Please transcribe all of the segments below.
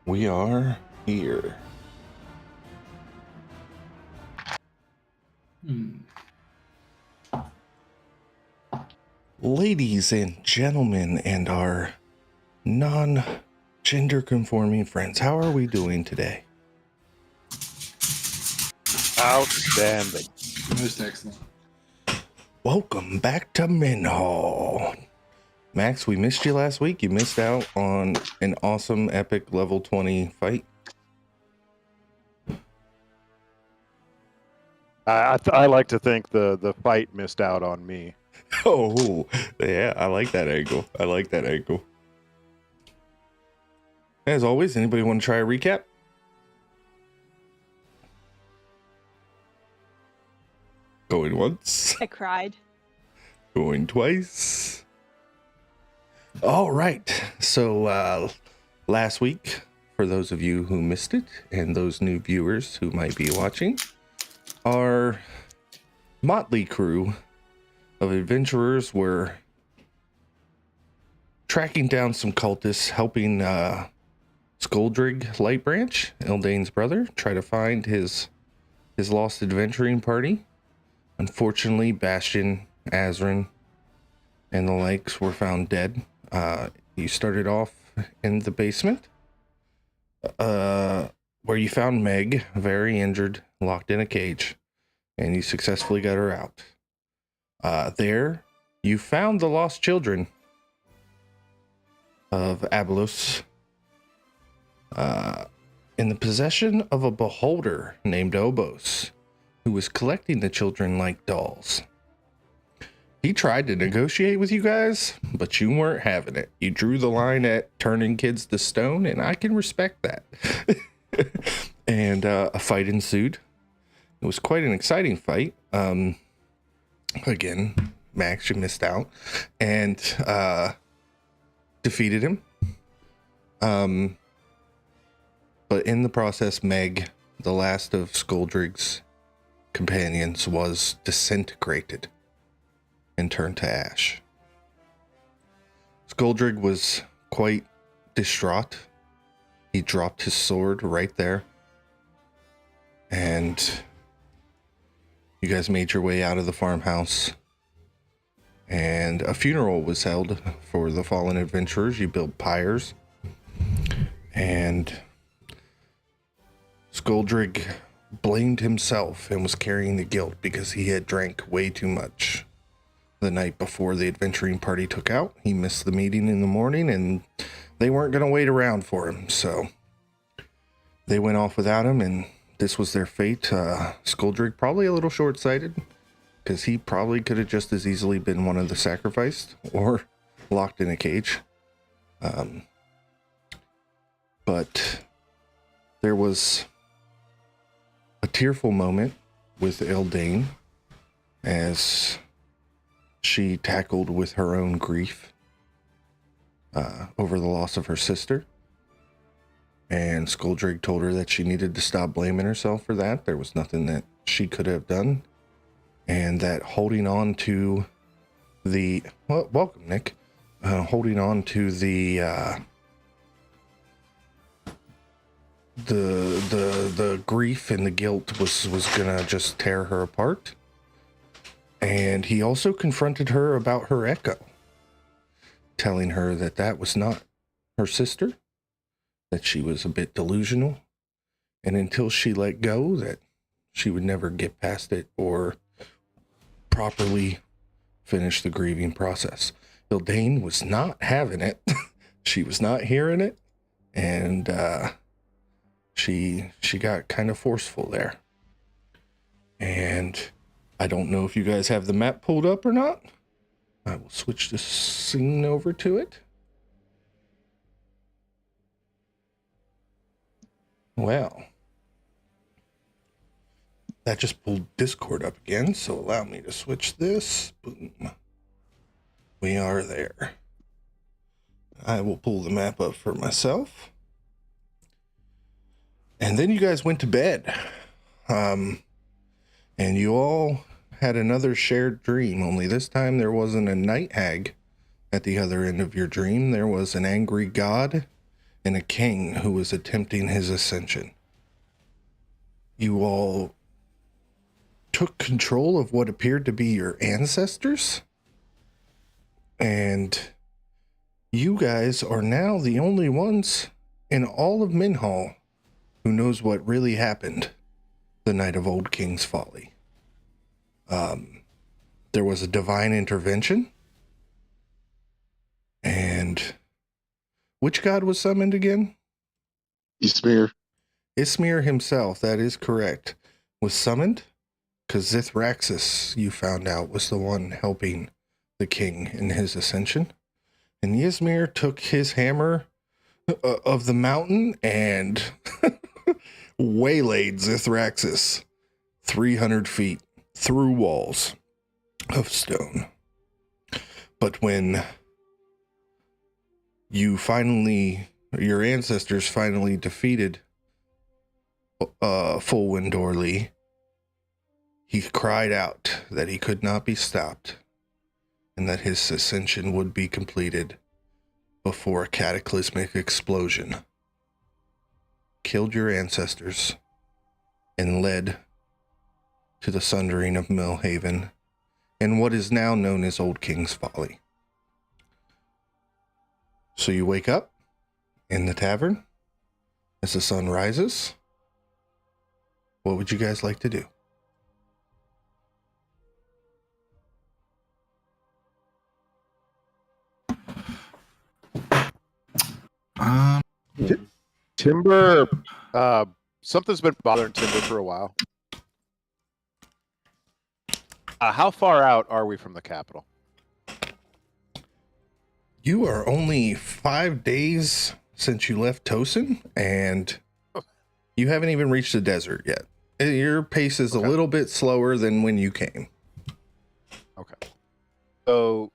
We are here. Ladies and gentlemen, and our non-gender conforming friends, how are we doing today? Outstanding. Most excellent. Welcome back to Minhal. Max, we missed you last week. You missed out on an awesome epic level 20 fight. I like to think the fight missed out on me. Oh, yeah, I like that angle. As always, anybody want to try a recap? Going once. I cried. Going twice. All right. So last week, for those of you who missed it and those new viewers who might be watching, our motley crew of adventurers were tracking down some cultists, helping Skuldrig Lightbranch, Eldane's brother, try to find his lost adventuring party. Unfortunately, Bastion, Azrin, and the likes were found dead. You started off in the basement, where you found Meg, very injured, locked in a cage, and you successfully got her out. There, you found the lost children of Abylos, in the possession of a beholder named Obos, who was collecting the children like dolls. He tried to negotiate with you guys, but you weren't having it. You drew the line at turning kids to stone, and I can respect that. And a fight ensued. It was quite an exciting fight. Again, Max, you missed out, and defeated him. But in the process, Meg, the last of Skuldrig's companions, was disintegrated and turned to ash. Skuldrig was quite distraught. He dropped his sword right there. And you guys made your way out of the farmhouse. And a funeral was held for the fallen adventurers. You built pyres. And Skuldrig blamed himself and was carrying the guilt because he had drank way too much the night before the adventuring party took out. He missed the meeting in the morning, and they weren't going to wait around for him, so they went off without him, and this was their fate. Skuldrig probably a little short-sighted, because he probably could have just as easily been one of the sacrificed or locked in a cage. But there was a tearful moment with Eldane as she tackled with her own grief over the loss of her sister. And Skuldrig told her that she needed to stop blaming herself for that. There was nothing that she could have done. And that holding on to the... Well, welcome, Nick. Holding on to the grief and the guilt was gonna just tear her apart. And he also confronted her about her echo, telling her that that was not her sister, that she was a bit delusional, and until she let go, that she would never get past it or properly finish the grieving process. Ildane was not having it. She was not hearing it, and she got kind of forceful there. And I don't know if you guys have the map pulled up or not. I will switch this scene over to it. Well, that just pulled Discord up again, so allow me to switch this. Boom. We are there. I will pull the map up for myself. And then you guys went to bed. And you all had another shared dream, only this time there wasn't a night hag at the other end of your dream. There was an angry god and a king who was attempting his ascension. You all took control of what appeared to be your ancestors, and you guys are now the only ones in all of Minhal who knows what really happened the night of Old King's Folly. There was a divine intervention, and which god was summoned again? Ismir. Ismir himself, that is correct, was summoned because Zithraxis, you found out, was the one helping the king in his ascension. And Ysmir took his hammer of the mountain and waylaid Zithraxis 300 feet through walls of stone. But when your ancestors finally defeated Fulwin Dorley, he cried out that he could not be stopped and that his ascension would be completed before a cataclysmic explosion killed your ancestors and led to the sundering of Millhaven and what is now known as Old King's Folly. So you wake up in the tavern as the sun rises. What would you guys like to do? Timber. Something's been bothering Timber for a while. How far out are we from the capital? You are only 5 days since you left Tosin, and you haven't even reached the desert yet. Your pace is a little bit slower than when you came. Okay. So,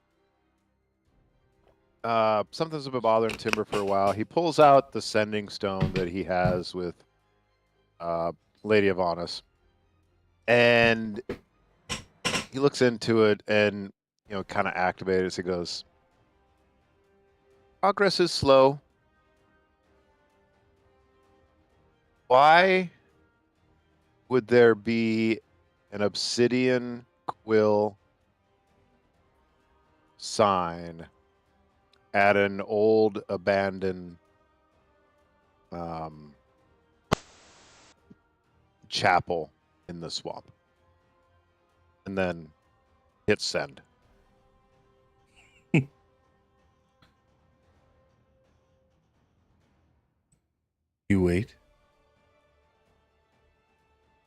something's been bothering Timber for a while. He pulls out the sending stone that he has with Lady of Honest, and he looks into it and, kind of activates. He goes, progress is slow. Why would there be an obsidian quill sign at an old abandoned chapel in the swamp? And then hit send. You wait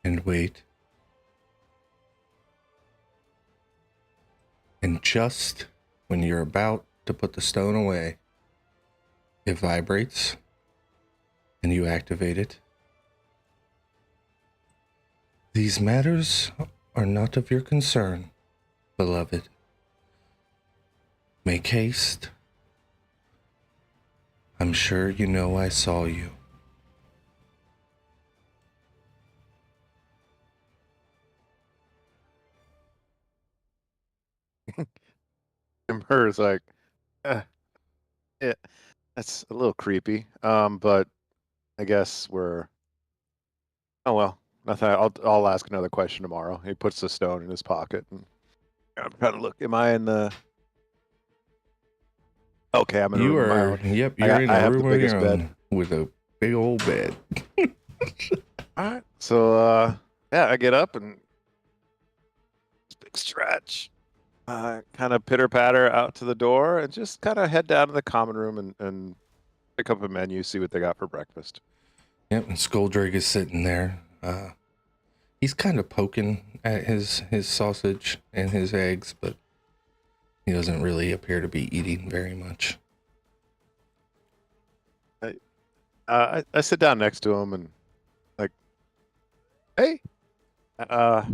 and wait, and just when you're about to put the stone away, it vibrates and you activate it. These matters are not of your concern, beloved. Make haste. I'm sure you know I saw you. Timber is like, yeah, that's a little creepy. But I guess we're. Oh well, nothing. I'll ask another question tomorrow. He puts the stone in his pocket and I'm trying to look. Am I in the? Okay, I'm in You a room of my are. own. Yep, you're in I a have the room of your biggest bed. own with a big old bed. All right. So yeah, I get up and big stretch. Kind of pitter patter out to the door and just kind of head down to the common room and pick up a menu, see what they got for breakfast. Yep, and Skuldrig is sitting there. He's kind of poking at his sausage and his eggs, but he doesn't really appear to be eating very much. I sit down next to him and like, hey, I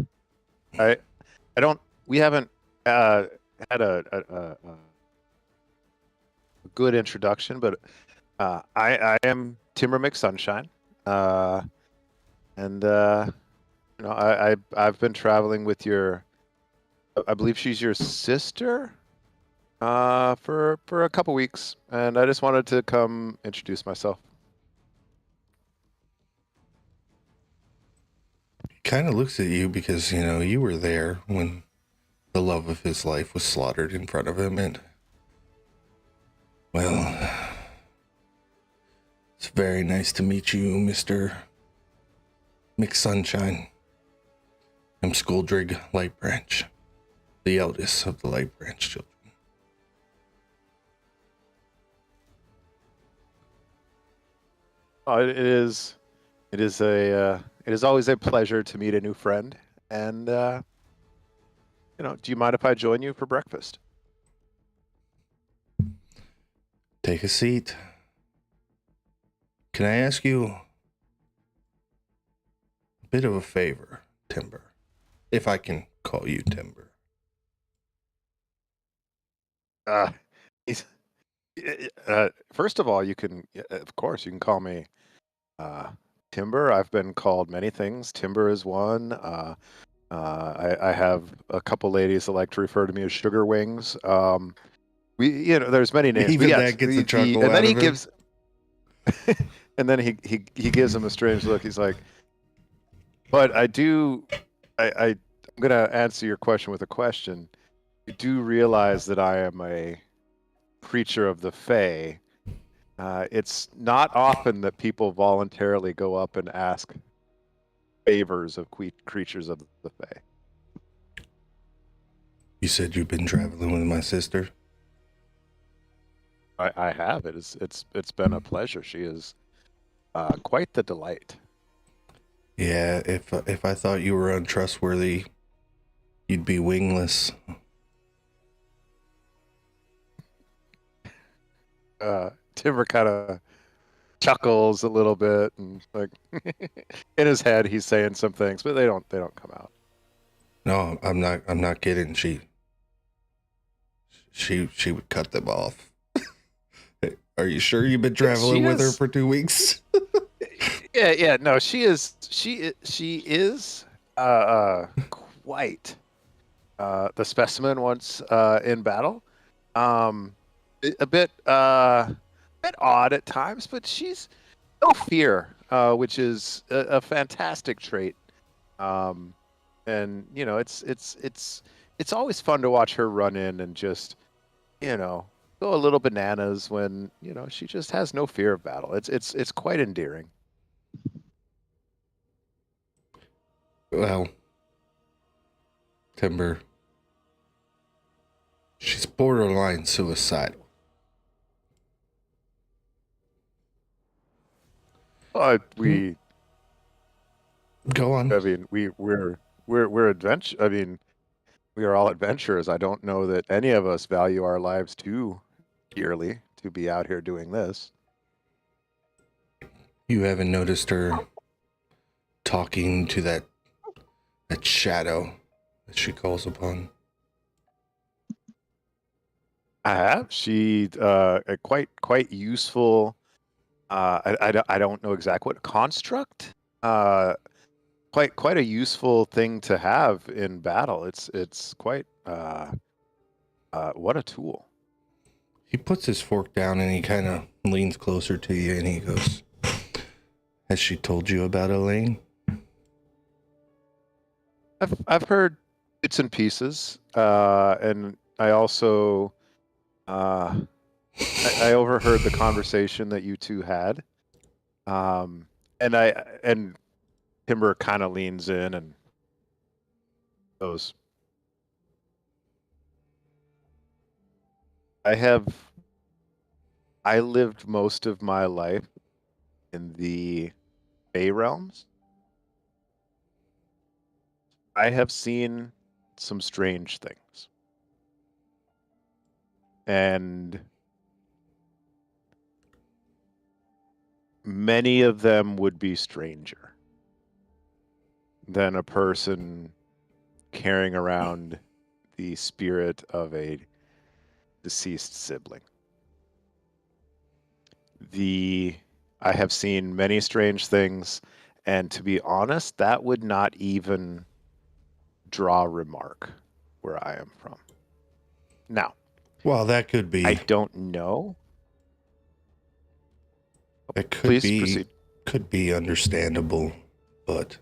don't. We haven't had a good introduction, but I am Timber McSunshine, and I've been traveling with your. I believe she's your sister. For a couple weeks, and I just wanted to come introduce myself. He kind of looks at you because, you were there when the love of his life was slaughtered in front of him, and, well, it's very nice to meet you, Mr. McSunshine. I'm Skuldrig Light Branch, the eldest of the Light Branch children. Oh, it is always a pleasure to meet a new friend. And do you mind if I join you for breakfast? Take a seat. Can I ask you a bit of a favor, Timber? If I can call you Timber. He's, First of all, of course, you can call me Timber. I've been called many things. Timber is one. I have a couple ladies that like to refer to me as Sugar Wings. There's many names. Even But yes, that gets a chuckle and then out he of him. gives, and then he gives him a strange look. He's like, but I'm gonna answer your question with a question. You do realize that I am a creature of the Fae. It's not often that people voluntarily go up and ask favors of creatures of the Fae. You said you've been traveling with my sister? I have. It's been a pleasure. She is quite the delight. Yeah, if I thought you were untrustworthy, you'd be wingless. Timber kind of chuckles a little bit, and like in his head he's saying some things, but they don't come out. No, I'm not kidding. She would cut them off. Are you sure you've been traveling with her for 2 weeks? Yeah. No, she is quite the specimen once in battle. A bit odd at times, but she's no fear, which is a fantastic trait. And it's always fun to watch her run in and just go a little bananas when she just has no fear of battle. It's quite endearing. Well, Timber, she's borderline suicidal. We Go on. I mean, we're adventure. I mean, we are all adventurers. I don't know that any of us value our lives too dearly to be out here doing this. You haven't noticed her talking to that shadow that she calls upon? I have. She a quite useful. I don't know exactly what construct. Quite a useful thing to have in battle. It's quite what a tool. He puts his fork down and he kind of leans closer to you and he goes, "Has she told you about Elaine?" I've heard bits and pieces, and I also I overheard the conversation that you two had, and Timber kind of leans in and goes, I lived most of my life in the Bay realms. I have seen some strange things. And many of them would be stranger than a person carrying around the spirit of a deceased sibling. I have seen many strange things, and to be honest, that would not even draw remark where I am from. Now, Well, that could be. I don't know. That could Please be. proceed. Could be understandable, but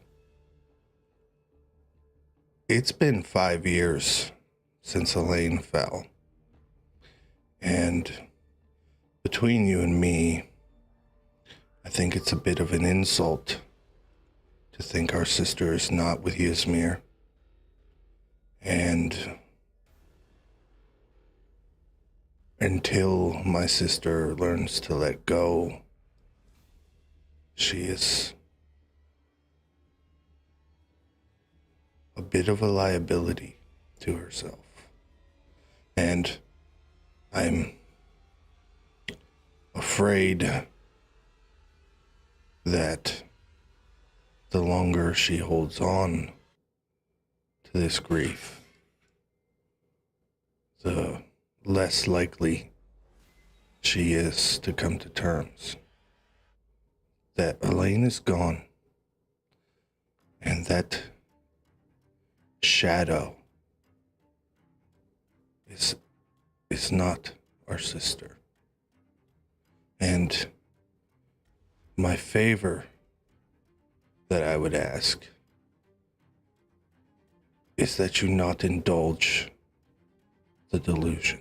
it's been 5 years since Elaine fell. And between you and me, I think it's a bit of an insult to think our sister is not with Ysmir. And until my sister learns to let go, she is a bit of a liability to herself. And I'm afraid that the longer she holds on to this grief, the less likely she is to come to terms that Elaine is gone and that shadow is not our sister. And my favor that I would ask is that you not indulge the delusion.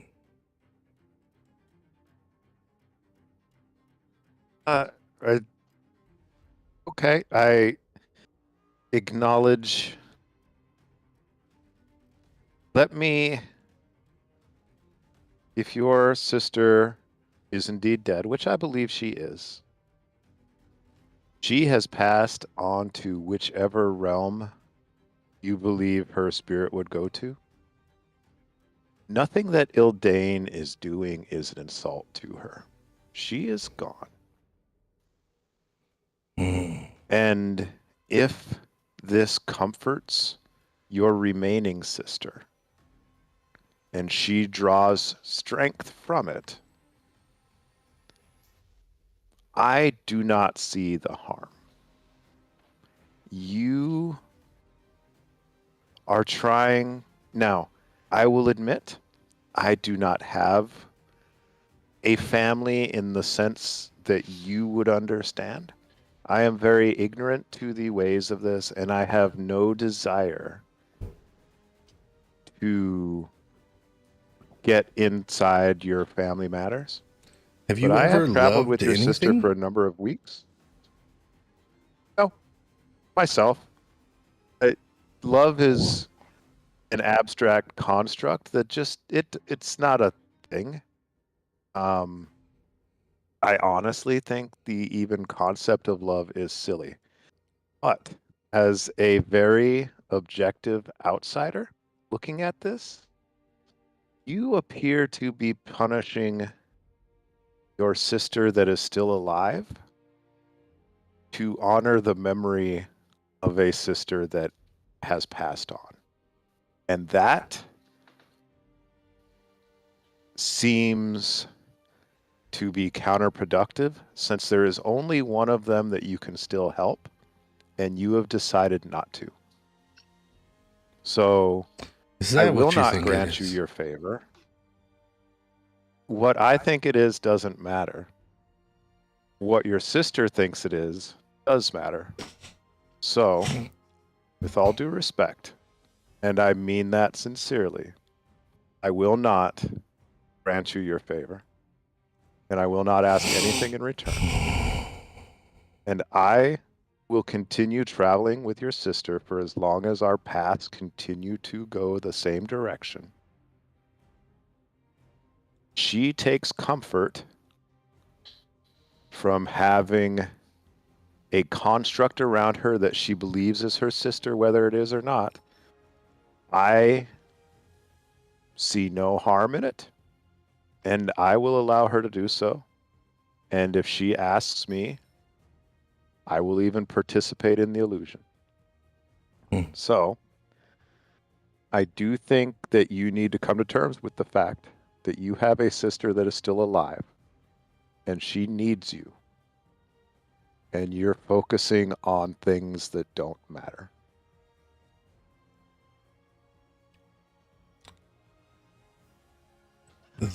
Okay, I acknowledge. Let me, if your sister is indeed dead, which I believe she is, she has passed on to whichever realm you believe her spirit would go to. Nothing that Ildane is doing is an insult to her. She is gone. And if this comforts your remaining sister, and she draws strength from it, I do not see the harm. You are trying. Now, I will admit, I do not have a family in the sense that you would understand. I am very ignorant to the ways of this, and I have no desire to get inside your family matters. Have you But I ever have traveled loved with your sister anything? for a number of weeks. No, myself. Love is an abstract construct that just it's not a thing. I honestly think the even concept of love is silly. But as a very objective outsider looking at this, you appear to be punishing your sister that is still alive to honor the memory of a sister that has passed on. And that seems to be counterproductive since there is only one of them that you can still help, and you have decided not to. So Is I that will what you not think grant it you is? your favor. What I think it is doesn't matter. What your sister thinks it is does matter. So, with all due respect, and I mean that sincerely, I will not grant you your favor, and I will not ask anything in return. And I will continue traveling with your sister for as long as our paths continue to go the same direction. She takes comfort from having a construct around her that she believes is her sister, whether it is or not. I see no harm in it, and I will allow her to do so. And if she asks me, I will even participate in the illusion. So, I do think that you need to come to terms with the fact that you have a sister that is still alive, and she needs you. And you're focusing on things that don't matter.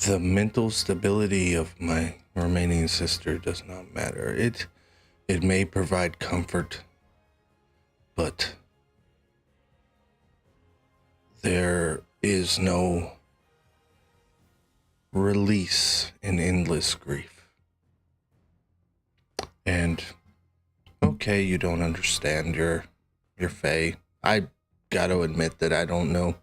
The mental stability of my remaining sister does not matter. It may provide comfort, but there is no release in endless grief. And okay, you don't understand your fae. I gotta admit that I don't know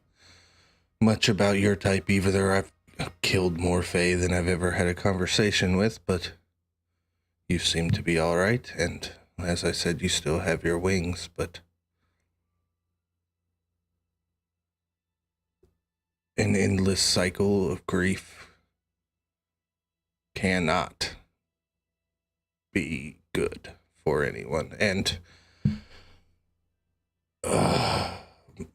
much about your type either. I've killed more fae than I've ever had a conversation with, but you seem to be all right. And as I said, you still have your wings, but an endless cycle of grief cannot be good for anyone. And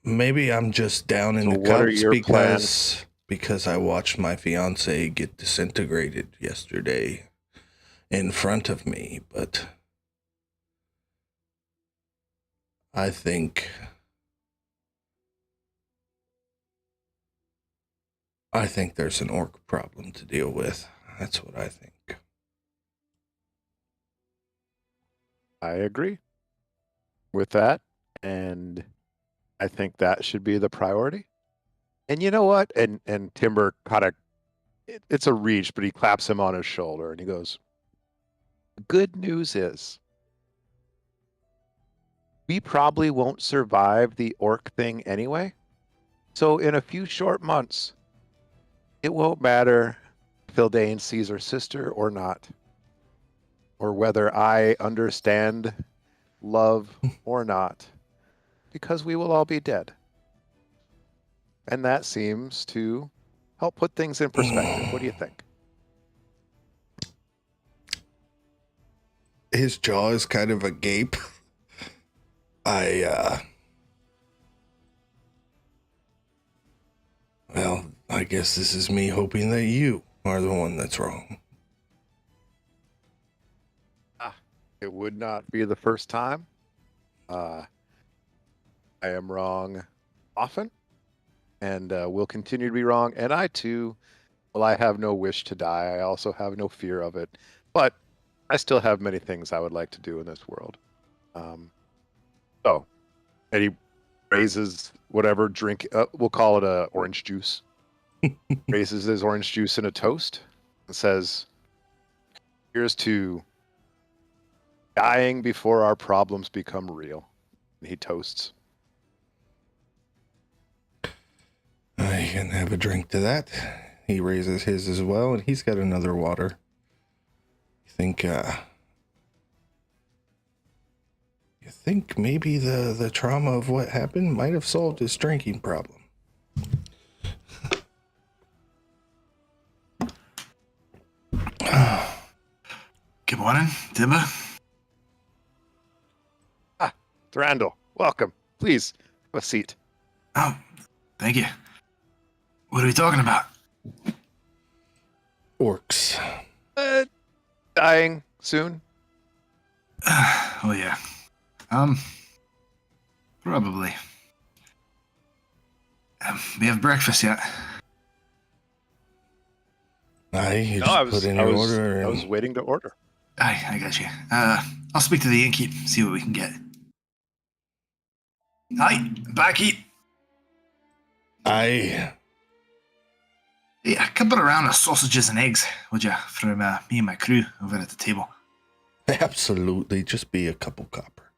maybe I'm just down in So the what are cups your plans? because I watched my fiance get disintegrated yesterday in front of me, but I think there's an orc problem to deal with. That's what I think. I agree with that. And I think that should be the priority. And you know what? And Timber kind of, it's a reach, but he claps him on his shoulder and he goes, "The good news is we probably won't survive the orc thing anyway. So in a few short months, it won't matter if Hildane sees her sister or not, or whether I understand love or not, because we will all be dead." And that seems to help put things in perspective. What do you think? His jaw is kind of agape. Well, I guess this is me hoping that you are the one that's wrong. It would not be the first time. I am wrong often, and will continue to be wrong. And I too, well, I have no wish to die. I also have no fear of it. But I still have many things I would like to do in this world. And he raises whatever drink, we'll call it a orange juice. Raises his orange juice in a toast and says, "Here's to dying before our problems become real." And he toasts. I can have a drink to that. He raises his as well, and he's got another water. You think maybe the trauma of what happened might have solved his drinking problem. Good morning, Timber. Durandal, welcome. Please, have a seat. Oh, thank you. What are we talking about? Orcs. Dying soon? Oh, yeah. Probably. We have breakfast yet? You No, just put in your order. I was waiting to order. I got you. I'll speak to the innkeep, see what we can get. Hi, barkeep. I Yeah, a couple of round of sausages and eggs, would you, from me and my crew over at the table? absolutely just be a couple copper.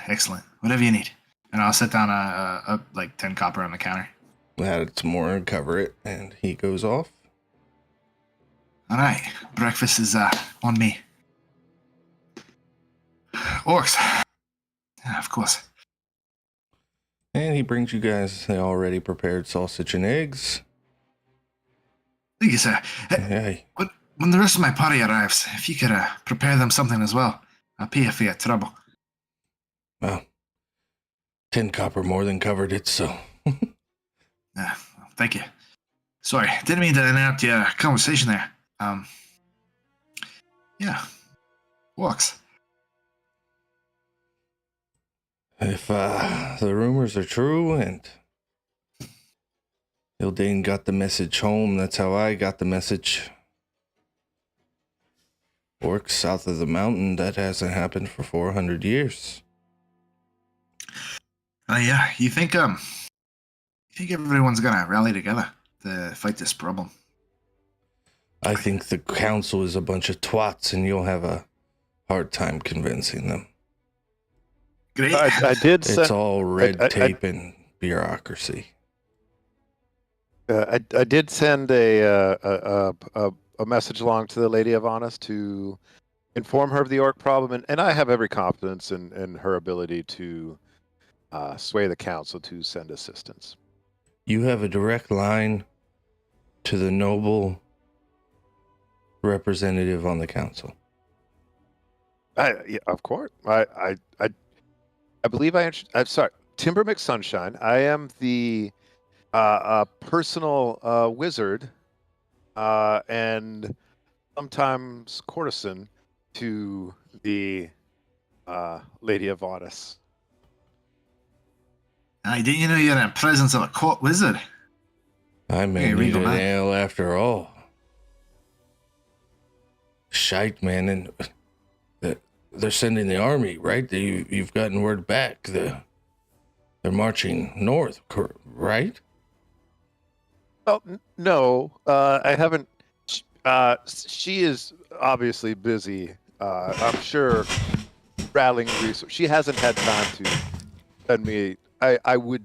Excellent. Whatever you need. And I'll set down a like 10 copper on the counter. Add some more and cover it, and he goes off. All right, breakfast is on me. Orcs. Yeah, of course. And he brings you guys the already prepared sausage and eggs. Thank you, sir. Hey, When the rest of my party arrives, if you could prepare them something as well, I'll pay you for your trouble. well, 10 copper more than covered it, so. Thank you. Sorry, didn't mean to interrupt your conversation there. Yeah, walks. If the rumors are true and Ildane got the message home. That's how I got the message. Orcs south of the mountain, that hasn't happened for 400 years. Yeah, you think everyone's gonna rally together to fight this problem? I think the council is a bunch of twats, and you'll have a hard time convincing them. Great. I did It's send. all red tape and bureaucracy. I did send a message along to the Lady of Honest to inform her of the orc problem, and I have every confidence in her ability to sway the council to send assistance. You have a direct line to the noble representative on the council. Yeah, of course. I believe I'm sorry, Timber McSunshine. I am the personal wizard and sometimes courtesan to the Lady of Honest. Didn't you know you're in the presence of a court wizard? I may Hey, need Regal an Man. ale after all. Shite, man, and they're sending the army, right? You've gotten word back. They're marching north, right? Oh no, I haven't. She is obviously busy. I'm sure rallying resources. She hasn't had time to send me. I would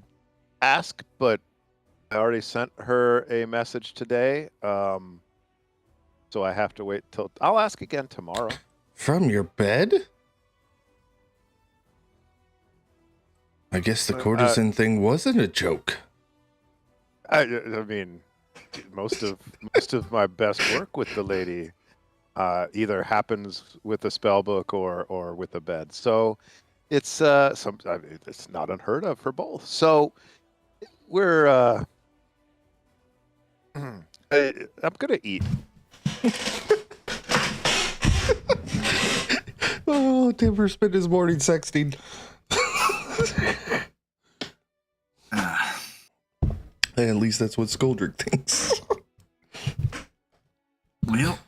ask, but I already sent her a message today. So I have to wait till I'll ask again tomorrow. From your bed? I guess the courtesan thing wasn't a joke. I mean, most of my best work with the lady either happens with a spell book or with a bed. So it's it's not unheard of for both. So we're I'm gonna eat. Oh, Timber spent his morning sexting. At least that's what Skuldrick thinks. Well,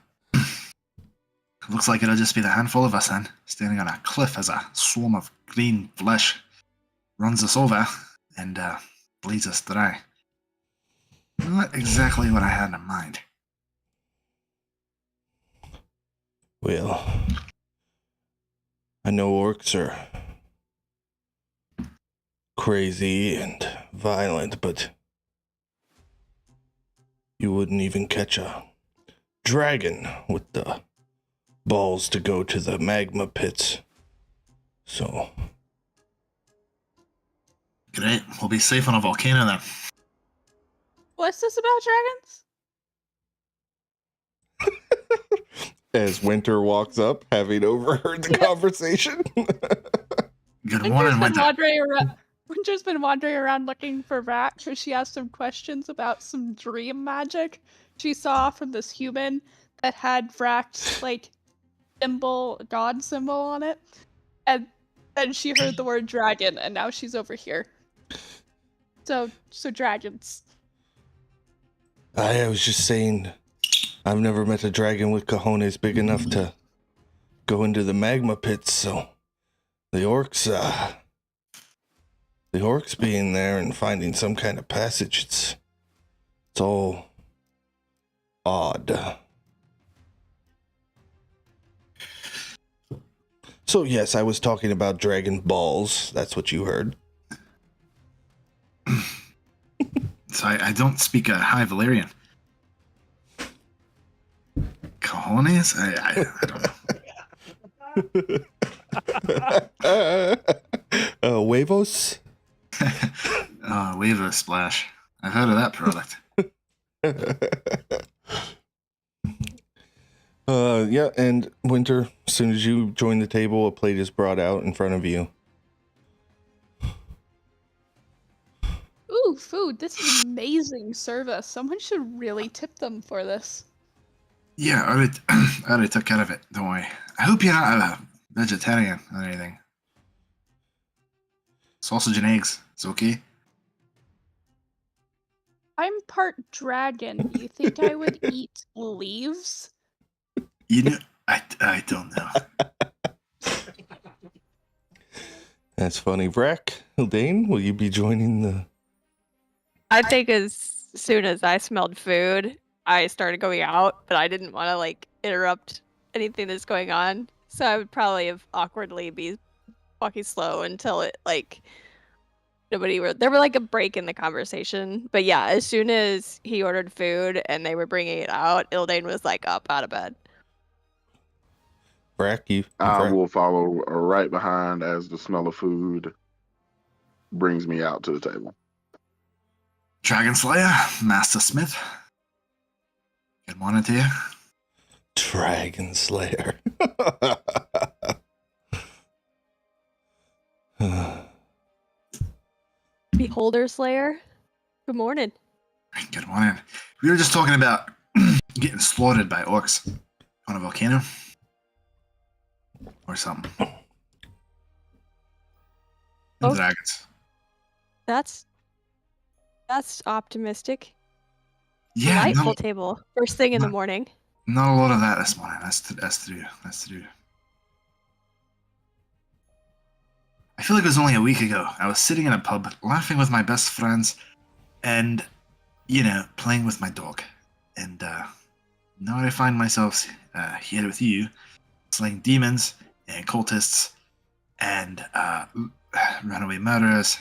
looks like it'll just be the handful of us then, standing on a cliff as a swarm of green flesh runs us over and bleeds us dry. Not exactly what I had in mind. Well, I know orcs are crazy and violent, but you wouldn't even catch a dragon with the balls to go to the magma pits. So, Great, we'll be safe on a volcano then. What's this about dragons? as Winter walks up, having overheard the conversation. Good morning, Winter. Winter's been wandering around looking for Rat because she has some questions about some dream magic she saw from this human that had Vrak's god symbol on it. And then she heard the word dragon, and now she's over here. So dragons. I was just saying, I've never met a dragon with cojones big enough to go into the magma pits, so the orcs being there and finding some kind of passage, it's all odd. So yes, I was talking about dragon balls. That's what you heard. So I don't speak a high Valyrian. Cojones? I don't know. Huevos? Wave a splash. I've heard of that product. Yeah, and Winter, as soon as you join the table, a plate is brought out in front of you. Ooh, food. This is amazing service. Someone should really tip them for this. Yeah, I already took care of it. Don't worry. I hope you're not a vegetarian or anything. Sausage and eggs. It's okay. I'm part dragon. You think I would eat leaves? You know, I don't know. That's funny. Vrack, Hildane, will you be joining the... I think as soon as I smelled food, I started going out, but I didn't want to like interrupt anything that's going on. So I would probably have awkwardly be walking slow until it like there were like a break in the conversation. But yeah, as soon as he ordered food and they were bringing it out, Ildane was like up out of bed. Vrack, you... I Vrack- will follow right behind as the smell of food brings me out to the table. Dragon Slayer, Master Smith. Good morning to you. Dragon Slayer. Beholder Slayer. Good morning. Good morning. We were just talking about getting slaughtered by orcs on a volcano or something. And Oh. dragons. That's optimistic. Yeah, Delightful no, table. First thing in the no. morning. not a lot of that this morning. That's to do. I feel like it was only a week ago. I was sitting in a pub, laughing with my best friends, and playing with my dog. And now I find myself here with you, slaying demons and cultists and runaway murderers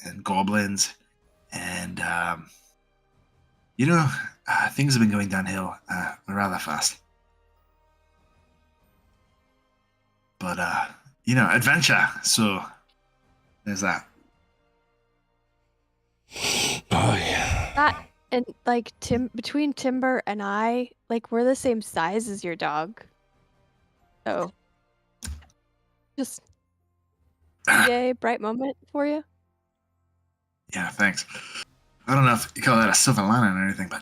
and goblins, and things have been going downhill rather fast. But adventure. So there's that. Oh, yeah. That and like between Timber and I, like we're the same size as your dog. So just yay, bright moment for you. Yeah, thanks. I don't know if you call that a silver lining or anything, but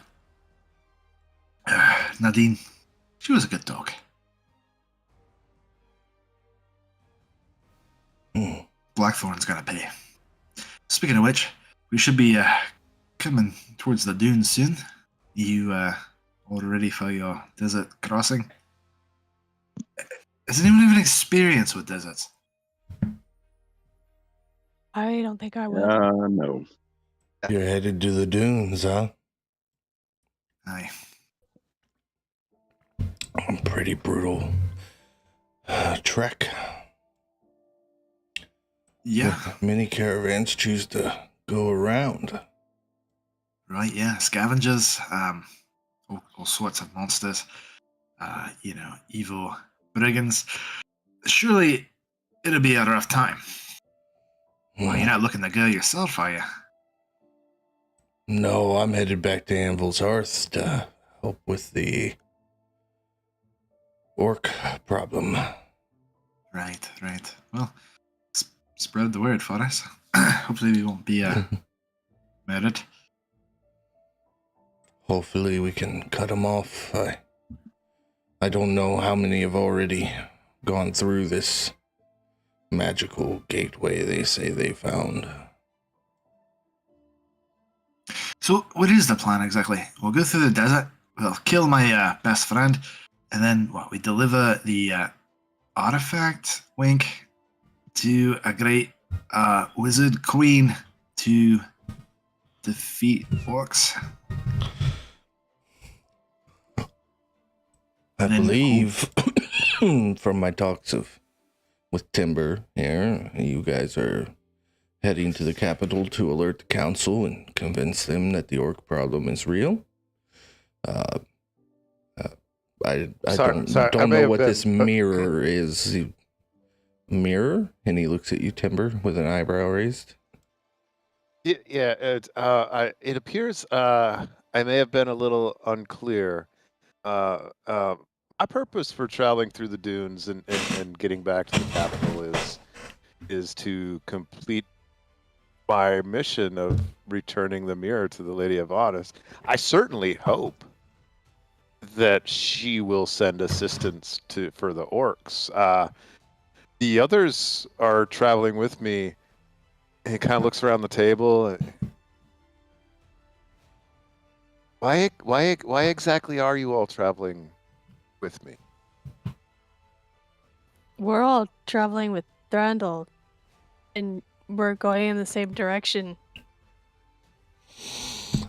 Nadine, she was a good dog. Hmm. Blackthorn's gonna pay. Speaking of which, we should be coming towards the dunes soon. You all ready for your desert crossing? Has anyone have an experience with deserts? I don't think I would. No. You're headed to the dunes, huh? Aye. Pretty brutal trek. Yeah, Many caravans choose to go around. right, yeah. Scavengers, all sorts of monsters, evil brigands. Surely it'll be a rough time. Well, you're not looking to go yourself, are you? No, I'm headed back to Anvil's Hearth to help with the orc problem. Right. Well, spread the word for us. Hopefully we won't be murdered. Hopefully we can cut them off. I don't know how many have already gone through this magical gateway they say they found. So, what is the plan exactly? We'll go through the desert, we'll kill my best friend, and then we deliver the artifact, wink, to a great wizard queen to defeat orcs. I Then- believe from my talks with Timber here, you guys are heading to the capital to alert the council and convince them that the orc problem is real. I Sorry, I don't may know have what been- this mirror is. Mirror? And he looks at you, Timber, with an eyebrow raised. Yeah, it appears I may have been a little unclear. My purpose for traveling through the dunes and getting back to the capital is to complete my mission of returning the mirror to the Lady of Honest. I certainly hope that she will send assistance for the orcs. The others are traveling with me. And he kind of looks around the table. Why exactly are you all traveling with me? We're all traveling with Thranduil, and we're going in the same direction.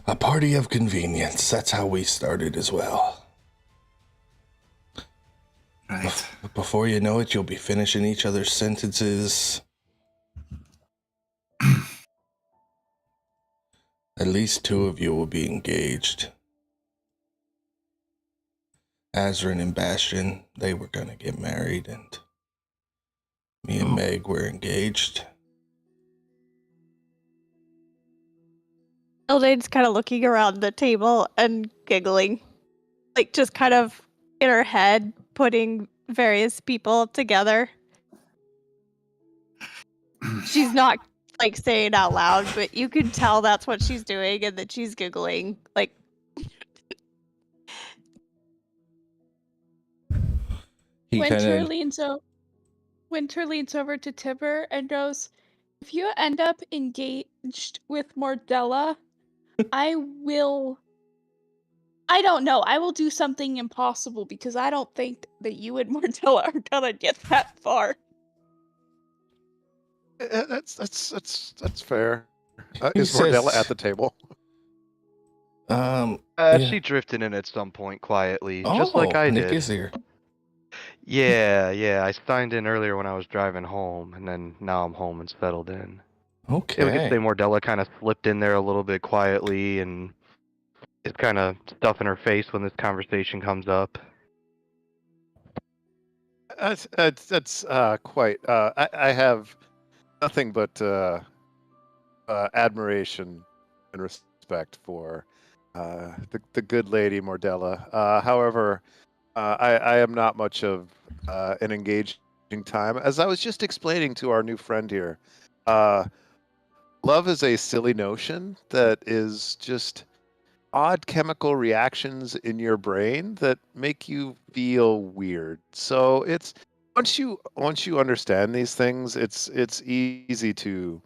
A party of convenience. That's how we started as well. Right. Before you know it, you'll be finishing each other's sentences. At least 2 of you will be engaged. Azrin and Bastion, they were gonna get married, and me and Meg were engaged. Eldane's kind of looking around the table and giggling. Like, just kind of in her head, putting various people together. She's not, like, saying out loud, but you can tell that's what she's doing and that she's giggling. Like, Winter leans over to Tibber and goes, "If you end up engaged with Mordella, I don't know. I will do something impossible because I don't think that you and Mordella are gonna get that far." That's fair. He Is Mordella says- at the table? Yeah. She drifted in at some point quietly, just like Oh, I Nick did. is here. Yeah. I signed in earlier when I was driving home, and then now I'm home and settled in. Yeah, we could say Okay. Mordella kind of slipped in there a little bit quietly, and is kind of stuffing her face when this conversation comes up. That's quite. I have nothing but admiration and respect for the good lady Mordella. However, I am not much of an engaging time. As I was just explaining to our new friend here, love is a silly notion that is just odd chemical reactions in your brain that make you feel weird. So it's once you understand these things, it's easy to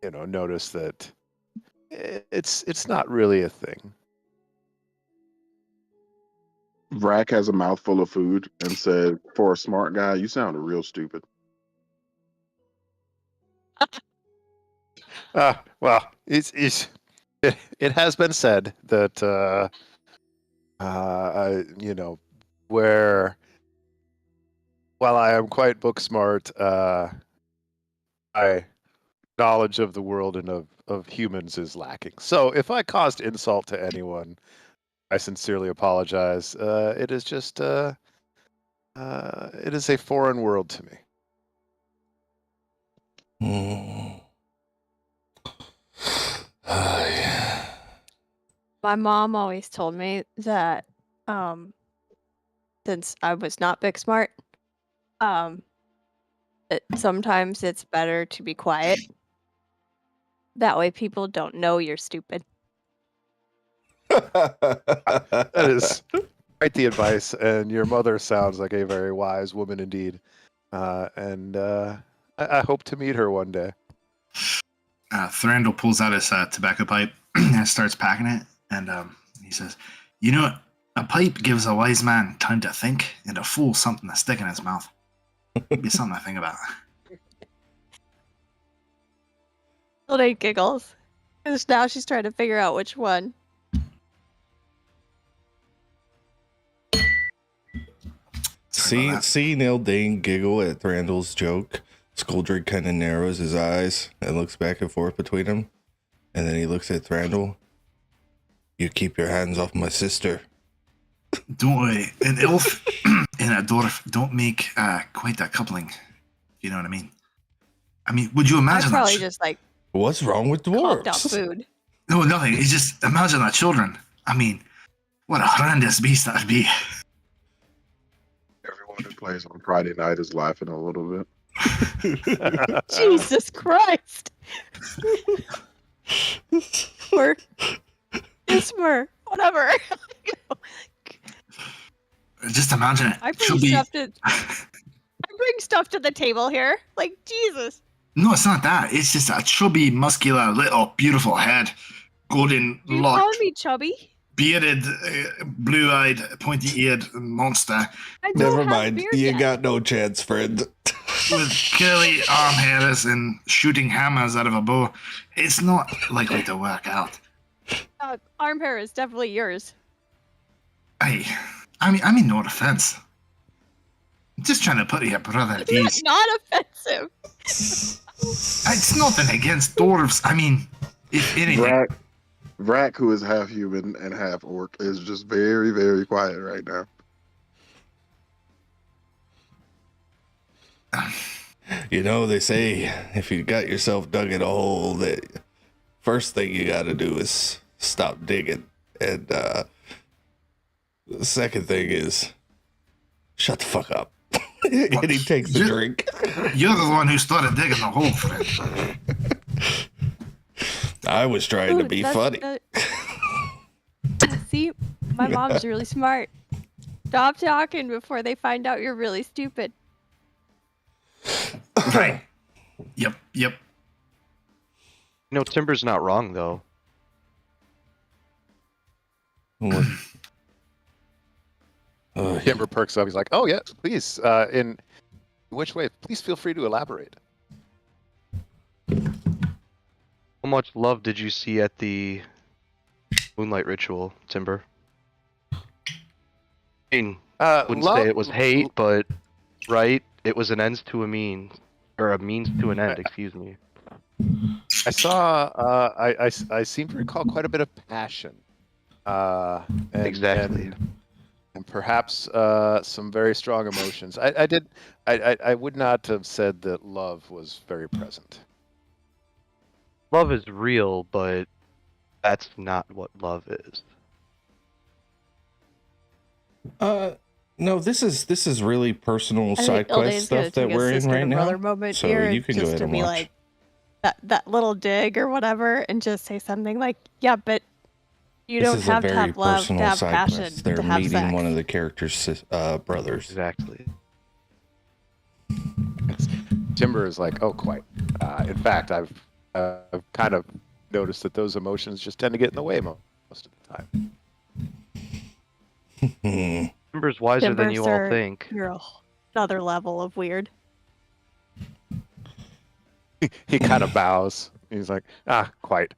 notice that it's not really a thing. Vrack has a mouthful of food and said, "For a smart guy, you sound real stupid." Well, it has been said that where while I am quite book smart, my knowledge of the world and of humans is lacking. So if I caused insult to anyone, I sincerely apologize. It is just it is a foreign world to me. Yeah. my mom always told me that, since I was not book smart, that sometimes it's better to be quiet. That way people don't know you're stupid. That is quite the advice, and your mother sounds like a very wise woman indeed. I hope to meet her one day. Thranduil pulls out his tobacco pipe and starts packing it, and he says, "You know, a pipe gives a wise man time to think, and a fool something to stick in his mouth. Be something to think about." Eldane giggles. Because now she's trying to figure out which one. Seeing Eldane giggle at Thranduil's joke, Skuldrig kind of narrows his eyes and looks back and forth between them. And then he looks at Thranduil. "You keep your hands off my sister." Don't worry, an elf and a dwarf don't make quite a coupling. You know what I mean? I mean, would you I imagine that? probably just like What's wrong with clogged out dwarves? food. No, nothing. It's just imagine our children. I mean, what a horrendous beast that'd be. Everyone who plays on Friday night is laughing a little bit. Jesus Christ! Or Ismer, whatever. Just imagine it. I She'll bring be. stuff to the table here. Like Jesus. No, it's not that. It's just a chubby, muscular, little, beautiful head golden Are you calling locked, me chubby? bearded, blue-eyed, pointy-eared monster I don't Never have a mind. beard You yet. got no chance, friend. with curly arm hairs and shooting hammers out of a bow. It's not likely to work out. Arm hair is definitely yours. I mean, no offense. I'm just trying to put your brother at That's ease. not offensive. It's nothing against dwarves. I mean, if anything. Vrak, who is half human and half orc, is just very, very quiet right now. You know, they say if you got yourself dug in a hole, that first thing you got to do is stop digging. And the second thing is shut the fuck up. And he takes a drink. You're the one who started digging the hole, friend. I was trying to Ooh, be that's- funny. See, my mom's really smart. Stop talking before they find out you're really stupid. Right. Yep. You know, Timber's not wrong though. What? Timber perks up. He's like, "Oh yeah, please. In which way? Please feel free to elaborate." How much love did you see at the moonlight ritual, Timber? I mean, wouldn't say it was hate, but right, it was an ends to a means, or a means to an end. Excuse me. I saw. I seem to recall quite a bit of passion. Exactly. And perhaps some very strong emotions. I would not have said that love was very present. Love is real, but that's not what love is. No, this is really personal I side think quest Ildane's gonna stuff that take a we're in sister right to now. brother moment So here, you can go just ahead to and be watch. like that little dig or whatever, and just say something like, "Yeah, but you This don't is a have to very have love, to personal have side passion, quest. They're to have meeting sex." one of the characters' brothers. Exactly. Timber is like, "Oh, quite. In fact, I've kind of noticed that those emotions just tend to get in the way most of the time." Timber's wiser than you all Timbers are- think. You're another level of weird. He kind of bows. He's like, quite.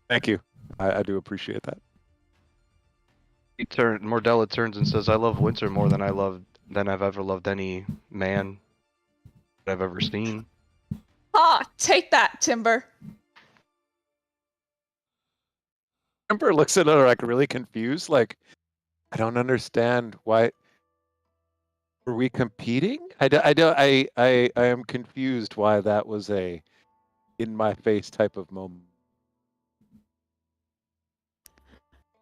Thank you. I do appreciate that. Mordella turns and says, "I love winter more than I've ever loved any man that I've ever seen." Take that, Timber. Timber looks at her like really confused, like, I don't understand why. Were we competing? I am confused why that was a in my face type of moment.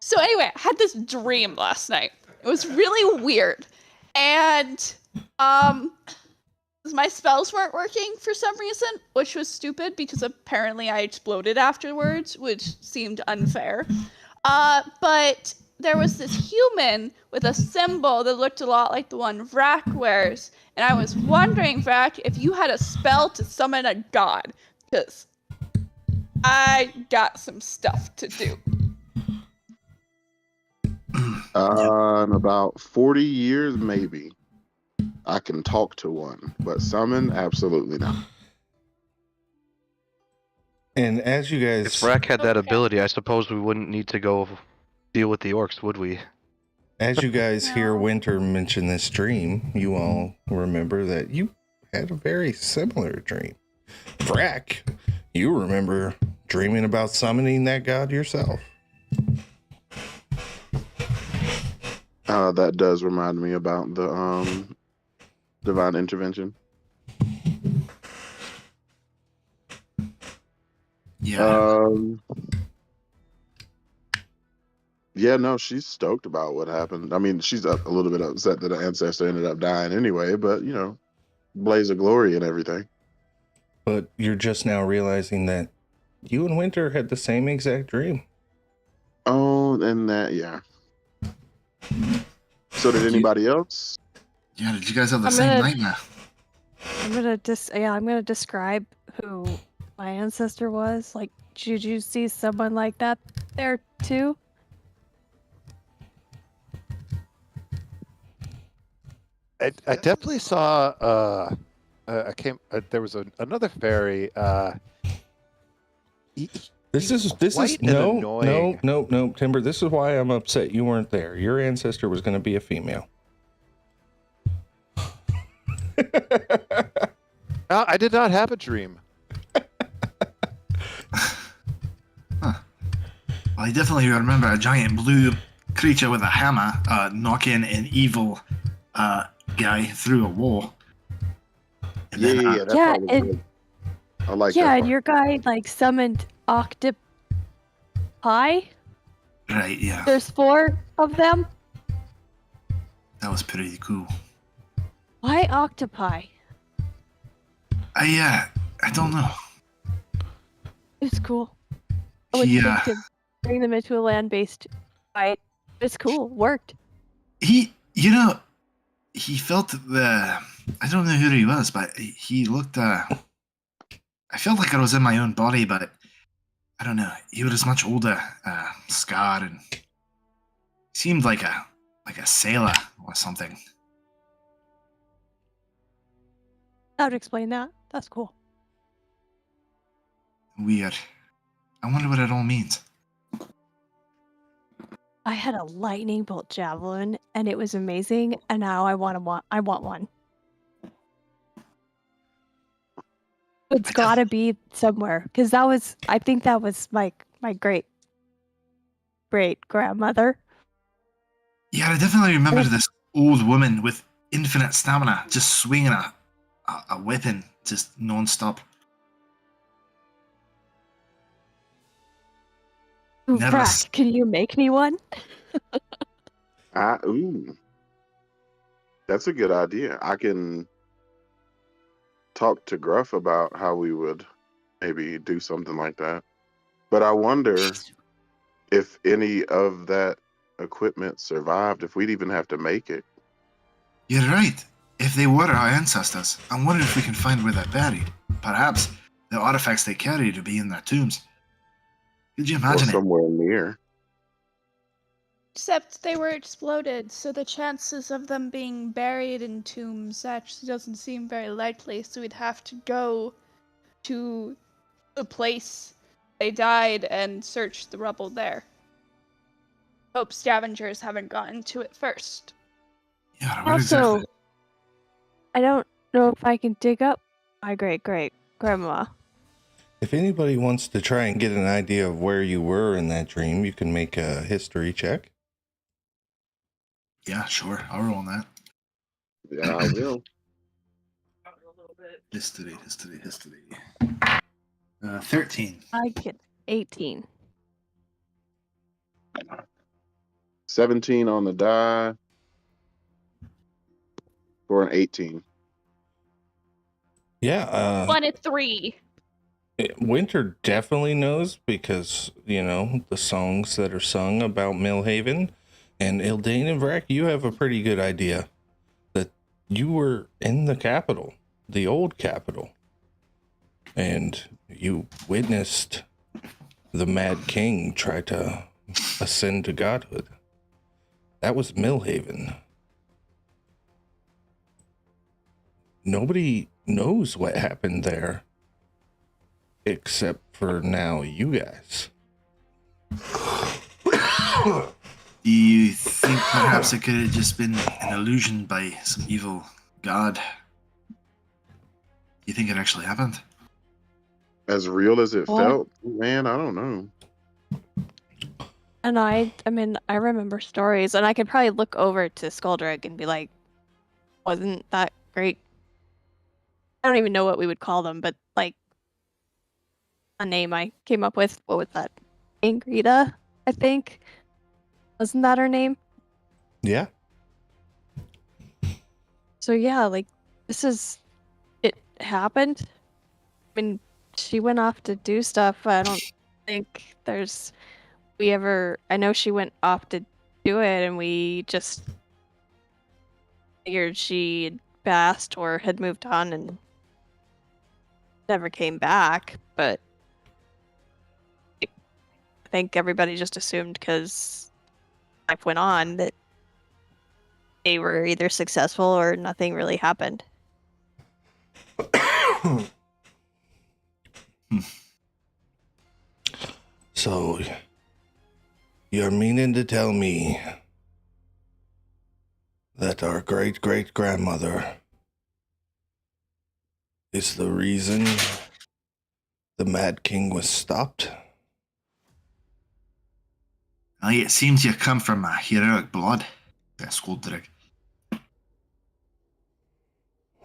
So anyway, I had this dream last night. It was really weird. And my spells weren't working for some reason, which was stupid because apparently I exploded afterwards, which seemed unfair. But there was this human with a symbol that looked a lot like the one Vrak wears. And I was wondering, Vrak, if you had a spell to summon a god, because I got some stuff to do. In about 40 years, maybe. I can talk to one, but summon, absolutely not. And as you guys, If Rack had that Okay. ability, I suppose we wouldn't need to go deal with the orcs, would we? as you guys hear No. Winter mention this dream, you all remember that you had a very similar dream. Frack, you remember dreaming about summoning that god yourself. That does remind me about the divine intervention. Yeah. Yeah, no, she's stoked about what happened. I mean, she's a little bit upset that her ancestor ended up dying anyway, but you know, blaze of glory and everything. But you're just now realizing that you and Winter had the same exact dream. Oh, and that, yeah. So did anybody else? Yeah, did you guys have the I'm same gonna- nightmare? I'm gonna describe who my ancestor was. Like, did you see someone like that there too? I definitely saw. There was another fairy. This is quite an no, annoying. no, Timber. This is why I'm upset you weren't there. Your ancestor was going to be a female. I did not have a dream. Well, I definitely remember a giant blue creature with a hammer knocking an evil guy through a wall. And Yeah, then, that Yeah, part was and- good. I like Yeah, that and part. your guy like summoned octopi. right, yeah, There's 4 of them. that was pretty cool. Why octopi? I don't know. It's cool. I would He, think to bring them into a land-based fight. It's cool. Worked. he felt the. I don't know who he was, but he looked. I felt like I was in my own body, but I don't know. He was much older, scarred, and seemed like a sailor or something. That would explain that. That's cool. Weird. I wonder what it all means. I had a lightning bolt javelin, and it was amazing. And now I want one. It's got to be somewhere because I think that was my great grandmother. Yeah, I definitely remember Yes. this old woman with infinite stamina, just swinging a weapon just non-stop. Never s- Frack, can you make me one? Ooh, that's a good idea. I can talk to Gruff about how we would maybe do something like that. But I wonder if any of that equipment survived, if we'd even have to make it. You're right. If they were our ancestors, I'm wondering if we can find where they're buried. Perhaps the artifacts they carried to be in their tombs. Could you Or imagine it? somewhere near. Except they were exploded, so the chances of them being buried in tombs actually doesn't seem very likely, so we'd have to go to the place they died and search the rubble there. Hope scavengers haven't gotten to it first. Yeah, what Also, exactly? I don't know if I can dig up my great grandma. If anybody wants to try and get an idea of where you were in that dream, you can make a history check. Yeah, sure. I'll roll on that. Yeah, I will. History. 13. I get 18. 17 on the die for an 18. Yeah, 1 at 3. Winter definitely knows because, the songs that are sung about Millhaven. And Ildane and Vrack, you have a pretty good idea that you were in the capital, the old capital. And you witnessed the Mad King try to ascend to godhood. That was Millhaven. Nobody knows what happened there. Except for now, you guys. Do you think perhaps it could have just been an illusion by some evil god? You think it actually happened? As real as it Well- felt, man, I don't know. And I mean, I remember stories, and I could probably look over to Skuldrug and be like, wasn't that great? I don't even know what we would call them, but like a name I came up with. What was that? Ingrita, I think. Wasn't that her name? Yeah. So yeah, like it happened. I mean, she went off to do stuff. But I don't think I know she went off to do it, and we just figured she had passed or had moved on and never came back. But think everybody just assumed because life went on that they were either successful or nothing really happened. So, you're meaning to tell me that our great-great-grandmother is the reason the Mad King was stopped? Aye, it seems you come from heroic blood, Skuldrig.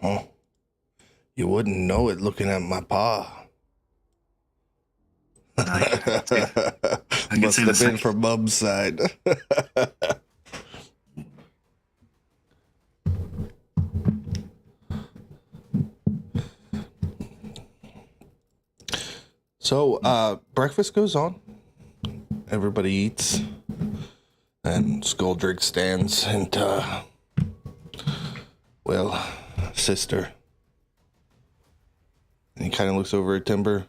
Huh? You wouldn't know it looking at my paw. Aye, I could Must say have the been same. from Mum's side. So, breakfast goes on. Everybody eats. And Skuldrig stands and, well, sister. And he kind of looks over at Timber.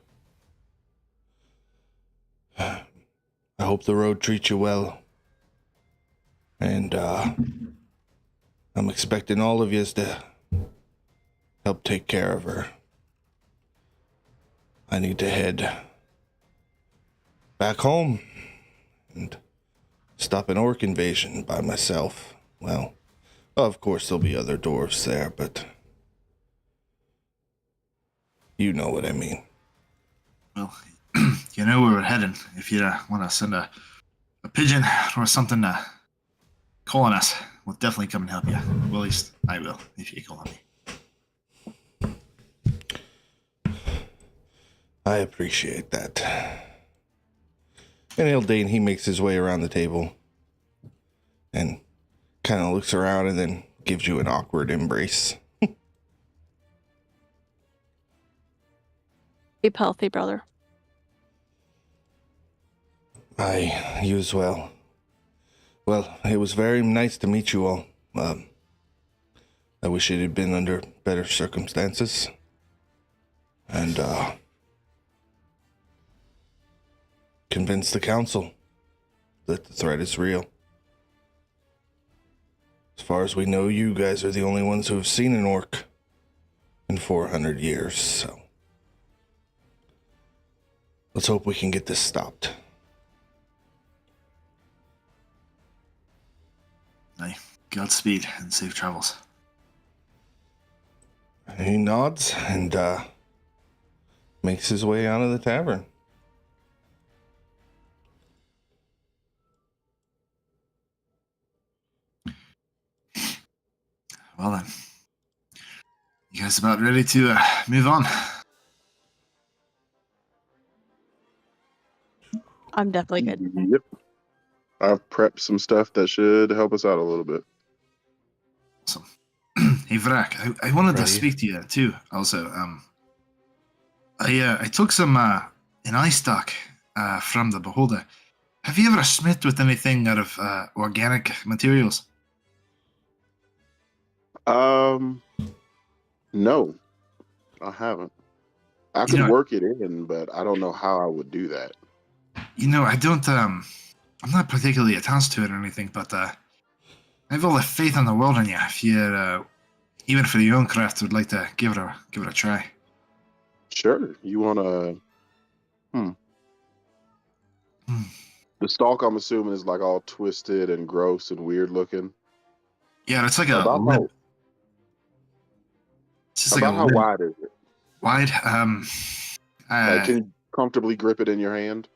I hope the road treats you well. And, I'm expecting all of yous to help take care of her. I need to head back home and stop an orc invasion by myself. Well, of course there'll be other dwarves there, but you know what I mean. Well, you know where we're heading. If you want to send a pigeon or something to call on us, we'll definitely come and help you. Well, at least I will, if you call on me. I appreciate that. And Ildane, he makes his way around the table and kind of looks around and then gives you an awkward embrace. Keep healthy, brother. You as well. Well, it was very nice to meet you all. I wish it had been under better circumstances. And, convince the council that the threat is real. As far as we know, you guys are the only ones who have seen an orc in 400 years, so let's hope we can get this stopped. Aye, Godspeed and safe travels. He nods and makes his way out of the tavern. Well then, you guys about ready to move on? I'm definitely good. Yep. I've prepped some stuff that should help us out a little bit. Awesome. Hey Vrak, I wanted to Ready? speak to you too. Also, I took some an eye stock from the beholder. Have you ever smith with anything out of organic materials? No, I haven't. I could work it in, but I don't know how I would do that. You know, I don't. I'm not particularly attached to it or anything, but I have all the faith in the world in you. If you, even for your own craft, would like to give it a try. Sure. You wanna? The stalk, I'm assuming, is like all twisted and gross and weird looking. Yeah, it's like About how, it's just about like a how lid. wide is it? Wide. Like, can you comfortably grip it in your hand?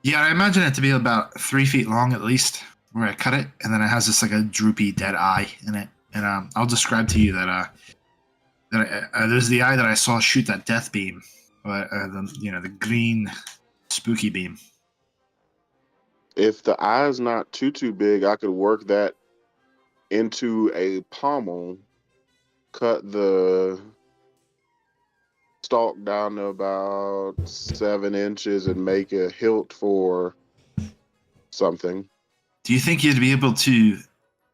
Yeah, I imagine it to be about 3 feet long at least, where I cut it, and then it has this like a droopy dead eye in it. And I'll describe to you that there's the eye that I saw shoot that death beam, the green spooky beam. If the eye's not too big, I could work that into a pommel, cut the stalk down to about 7 inches, and make a hilt for something. Do you think you'd be able to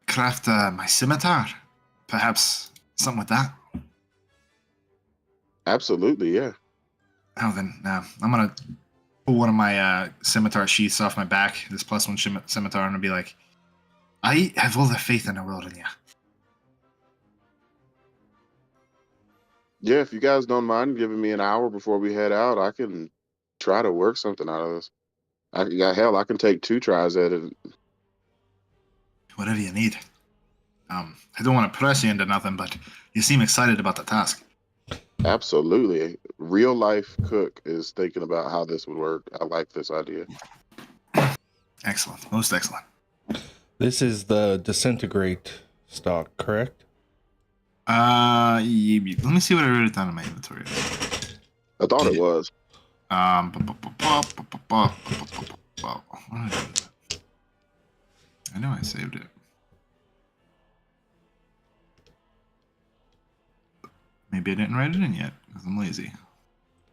craft my scimitar? Perhaps something with that? Absolutely, yeah. Oh, then I'm gonna pull one of my scimitar sheaths off my back, this +1 scimitar, and I'll be like, I have all the faith in the world in you. Yeah, if you guys don't mind giving me an hour before we head out, I can try to work something out of this. I can take 2 tries at it. Whatever you need. I don't want to press you into nothing, but you seem excited about the task. Absolutely. Real life cook is thinking about how this would work. I like this idea. Excellent. Most excellent. This is the disintegrate stock, correct? Let me see what I wrote it down in my inventory. I thought it was. What did I do? I know I saved it. Maybe I didn't write it in yet because I'm lazy.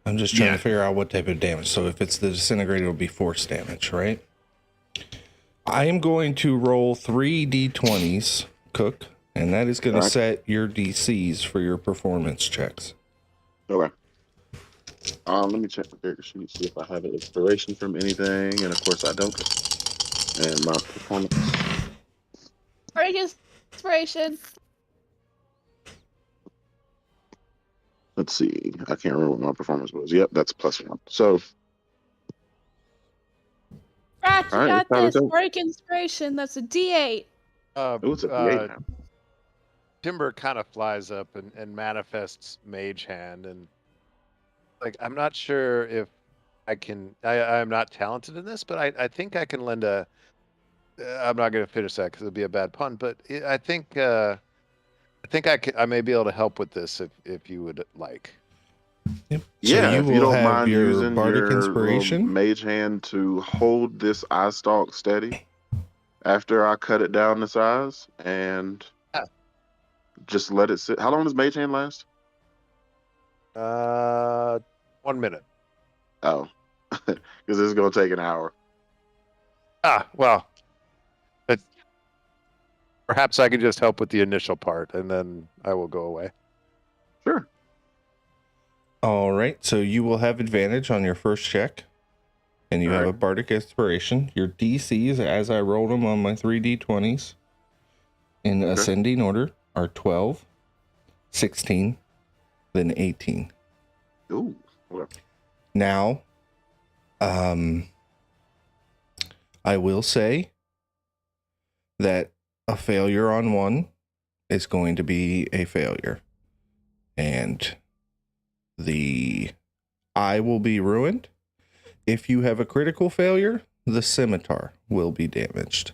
I'm just trying to figure out what type of damage. So if it's the disintegrate, it'll be force damage, right? I am going to roll 3 d20s, Cook, and that is going to set your DCs for your performance checks. Okay. Let me check the character sheet, see if I have an inspiration from anything, and of course I don't. And my performance. Break inspiration. Let's see. I can't remember what my performance was. Yep, that's +1. So. Rat, you All right, got this. Break inspiration. That's a D8. It's a D8 now. Timber kind of flies up and manifests Mage Hand, and like I'm not sure if I can. I'm not talented in this, but I think I can lend a. I'm not going to finish that because it'll be a bad pun, but I think I may be able to help with this if you would like. Yep. Yeah, so if you don't mind your using bardic your inspiration Mage Hand to hold this eye stalk steady after I cut it down to size and just let it sit. How long does Mage Hand last? 1 minute. Oh, because this is going to take an hour. Well, perhaps I can just help with the initial part, and then I will go away. Sure. All right, so you will have advantage on your first check, and you have a bardic inspiration. Your DCs, as I rolled them on my 3d20s in ascending order, are 12, 16, then 18. Ooh. Well. Now, I will say that a failure on one is going to be a failure, and the eye will be ruined. If you have a critical failure, the scimitar will be damaged.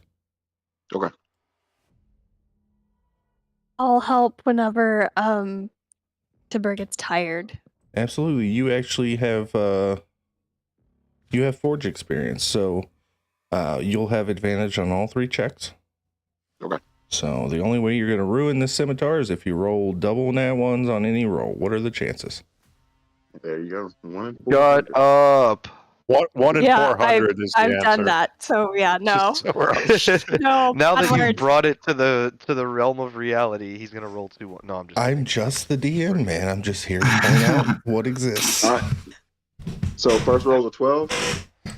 Okay. I'll help whenever Timber gets tired. Absolutely. You actually have forge experience, so you'll have advantage on all 3 checks. Okay. So the only way you're going to ruin this scimitar is if you roll double nat ones on any roll. What are the chances? There you go. 1 in 400. Shut up. 1 in 400 is the I've answer. done that, so yeah, no. So we're all No, Now that onward. you've brought it to the realm of reality, he's gonna roll 2. No, I'm just. I'm just the DM, man. I'm just here to point out what exists. All right. So first roll is a 12.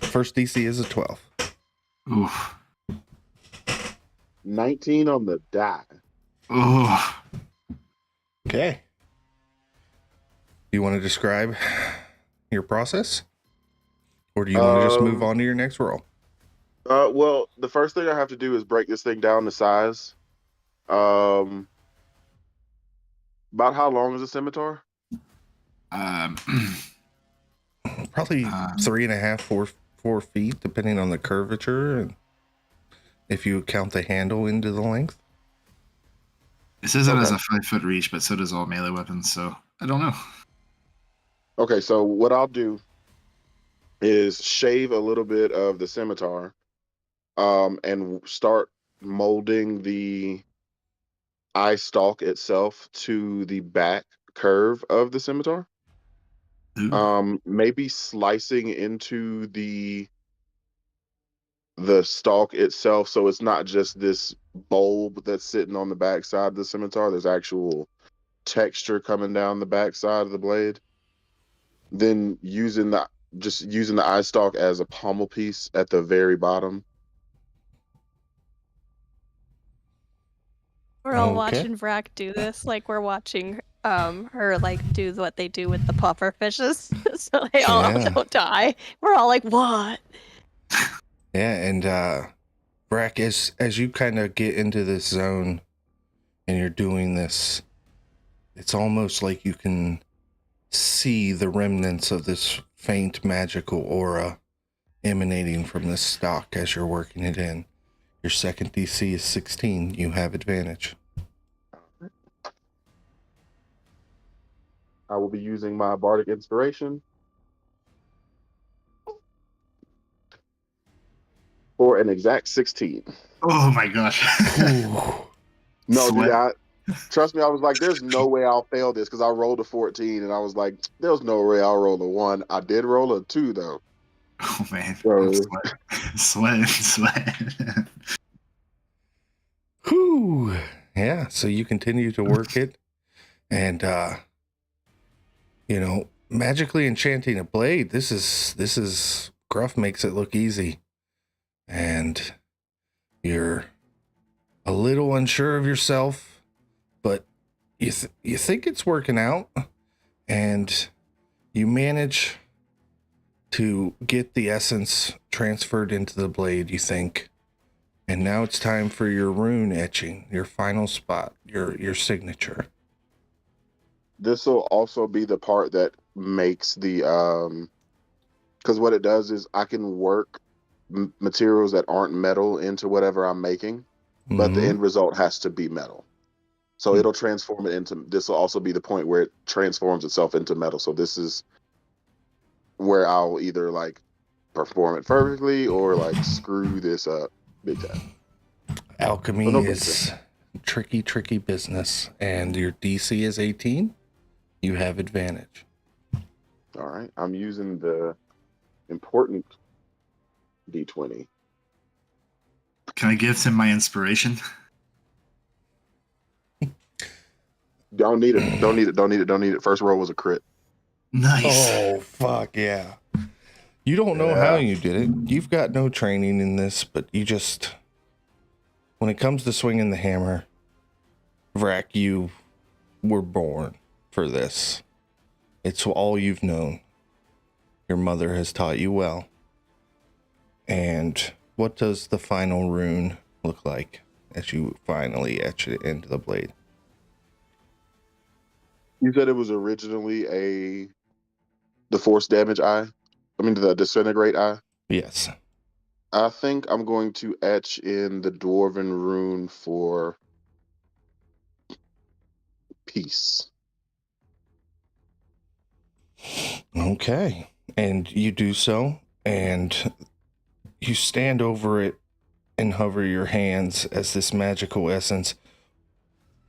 First DC is a 12. Oof. 19 on the die. Oof. Okay. You want to describe your process? Or do you want to just move on to your next roll? Well, the first thing I have to do is break this thing down to size. About how long is a scimitar? Probably 3.5, 4 feet, depending on the curvature, and if you count the handle into the length. It says it has a 5-foot reach, but so does all melee weapons, so I don't know. Okay, so what I'll do is shave a little bit of the scimitar and start molding the eye stalk itself to the back curve of the scimitar. Maybe slicing into the stalk itself, so it's not just this bulb that's sitting on the back side of the scimitar. There's actual texture coming down the back side of the blade. Then using just using the eye stalk as a pommel piece at the very bottom. We're all Okay. watching Vrac do this, like we're watching her like do what they do with the puffer fishes, so they all Yeah. don't die. We're all like, what? Yeah, and Brack, as you kind of get into this zone and you're doing this, it's almost like you can see the remnants of this faint magical aura emanating from this stock as you're working it in. Your second DC is 16. You have advantage. I will be using my bardic inspiration for an exact 16. Oh my gosh. Ooh. No, dude, Sweat. trust me, I was like, there's no way I'll fail this because I rolled a 14 and I was like, there's no way I'll roll a 1. I did roll a 2 though. Oh man. So, Sweat. Whew. Yeah, so you continue to work it and magically enchanting a blade. This is Gruff makes it look easy. And you're a little unsure of yourself, but you think it's working out, and you manage to get the essence transferred into the blade, you think. And now it's time for your rune etching, your final spot, your signature. this will also be the part that makes the because what it does is I can work materials that aren't metal into whatever I'm making, but the Mhm. end result has to be metal. So it'll transform it into. This will also be the point where it transforms itself into metal. So this is where I'll either like perform it perfectly or like screw this up big time. Alchemy Oh, no big is tricky business, and your DC is 18. You have advantage. All right, I'm using the important D20. Can I give him my inspiration? Don't need it. First roll was a crit. Nice. Oh, fuck yeah. You don't know Yeah. how you did it. You've got no training in this, but you just, when it comes to swinging the hammer, Vrac, you were born for this. It's all you've known. Your mother has taught you well. And what does the final rune look like as you finally etch it into the blade? You said it was originally the force damage eye. I mean the disintegrate eye. Yes. I think I'm going to etch in the dwarven rune for peace. Okay. And you do so, and you stand over it and hover your hands as this magical essence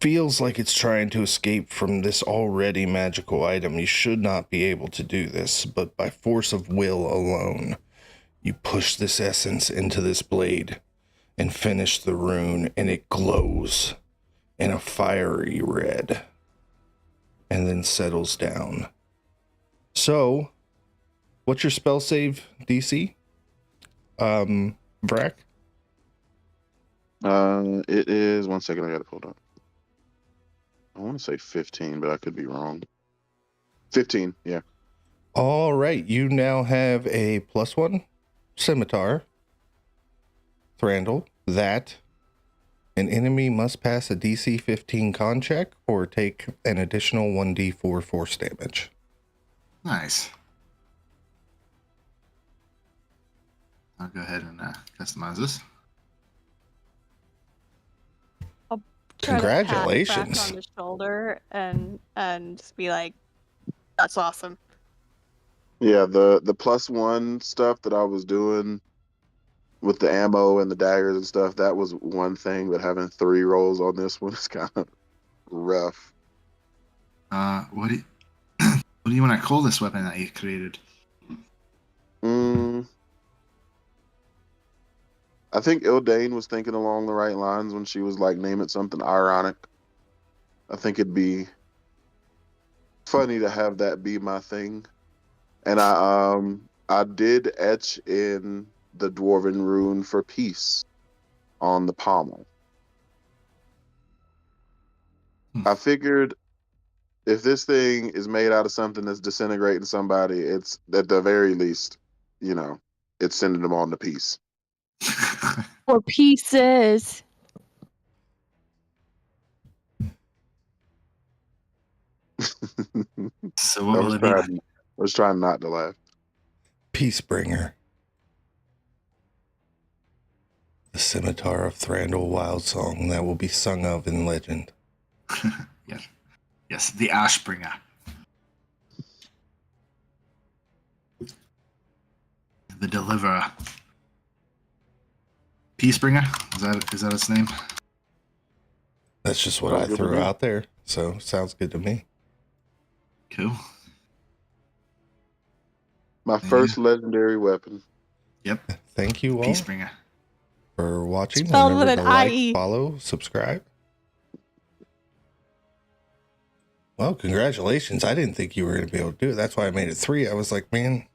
feels like it's trying to escape from this already magical item. You should not be able to do this, but by force of will alone, you push this essence into this blade and finish the rune, and it glows in a fiery red and then settles down. So, what's your spell save DC? Vrac? It is 1 second. I got it pulled up. I want to say 15, but I could be wrong. 15, yeah. All right, you now have a +1 scimitar, Thranduil, that an enemy must pass a DC 15 con check or take an additional 1d4 force damage. Nice. I'll go ahead and customize this. Try to pat Vrac Congratulations. on the shoulder and just be like, "That's awesome." Yeah, the +1 stuff that I was doing with the ammo and the daggers and stuff, that was one thing, but having 3 rolls on this one is kind of rough. What do you want to call this weapon that you created? I think Ildane was thinking along the right lines when she was like, name it something ironic. I think it'd be funny to have that be my thing. And I did etch in the dwarven rune for peace on the pommel. I figured if this thing is made out of something that's disintegrating somebody, it's at the very least, it's sending them on to peace. Or pieces. So what will it be? I was trying not to laugh. Peacebringer. The scimitar of Thranduil wild song that will be sung of in legend. Yes, the Ashbringer. The Deliverer. Peacebringer? Is that its name? That's just what Sounds I good to threw me. out there. So sounds good to me. Cool. My first legendary weapon. Yep. Thank you all Peacebringer. for watching. Spelled Remember with to an like, IE. follow, subscribe. Well, congratulations. I didn't think you were going to be able to do it. That's why I made it 3. I was like, man,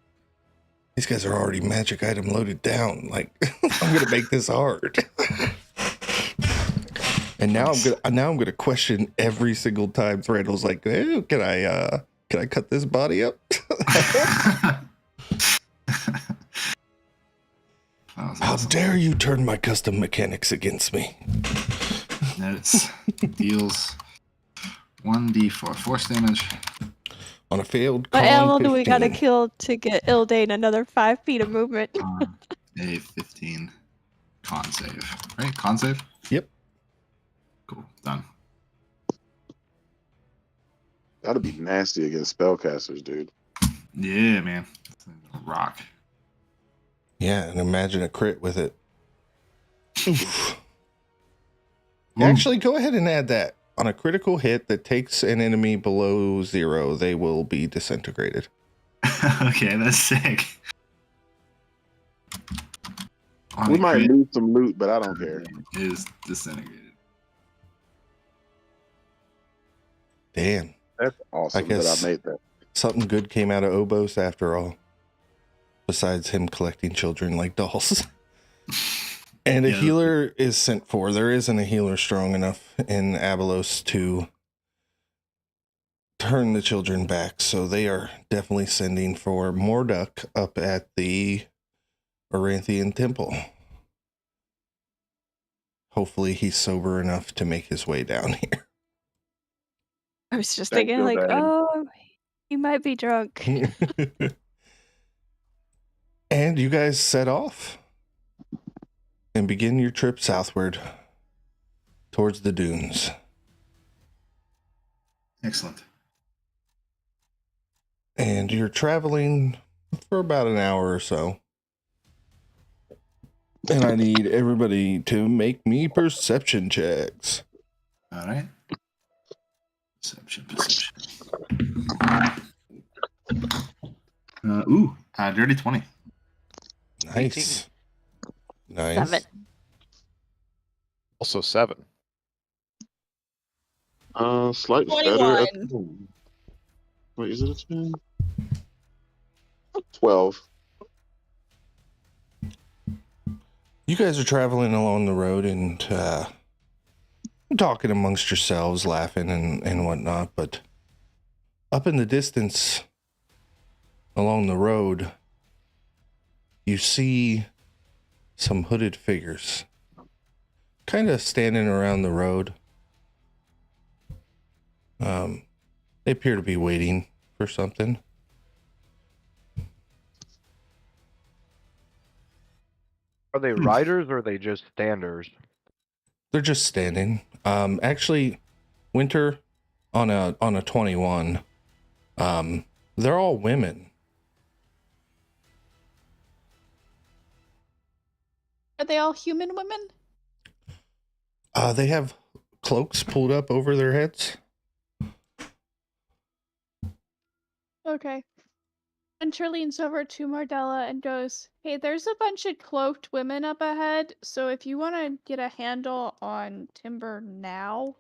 these guys are already magic item loaded down. Like, I'm going to make this hard. And now I'm gonna question every single time Thranduil's like, hey, can I cut this body up? How dare you turn my custom mechanics against me? Notes. Deals 1d4 force damage. On a failed What con animal do we gotta 15. kill to get Ildane another 5 feet of movement? On a 15 con save. Right? Con save? Yep. Cool. Done. That'd be nasty against spellcasters, dude. Yeah, man. Rock. Yeah, and imagine a crit with it. Oof. Ooh. Actually, go ahead and add that. On a critical hit that takes an enemy below 0, they will be disintegrated. Okay, that's sick. We might lose some loot, but I don't care. Is disintegrated. Damn. That's awesome that guess- I made that. Something good came out of Obos after all. Besides him collecting children like dolls. And a Yeah. healer is sent for. There isn't a healer strong enough in Abylos to turn the children back. So they are definitely sending for Morduk up at the Oranthian Temple. Hopefully he's sober enough to make his way down here. I was just Don't thinking, feel like, bad. oh, he might be drunk. And you guys set off and begin your trip southward towards the dunes. Excellent. And you're traveling for about an hour or so. And I need everybody to make me perception checks. All right. Perception. Dirty 20. Nice. Nice. 7. Also 7. Slightly 21. better. Wait, is it a 10? 12. You guys are traveling along the road and talking amongst yourselves, laughing and whatnot, but up in the distance along the road, you see some hooded figures kind of standing around the road. They appear to be waiting for something. Are they riders or are they just standers? They're just standing. Actually, Winter on a 21. They're all women. Are they all human women? They have cloaks pulled up over their heads. Okay. Hunter leans over to Mardella and goes, hey, there's a bunch of cloaked women up ahead, so if you want to get a handle on Timber now,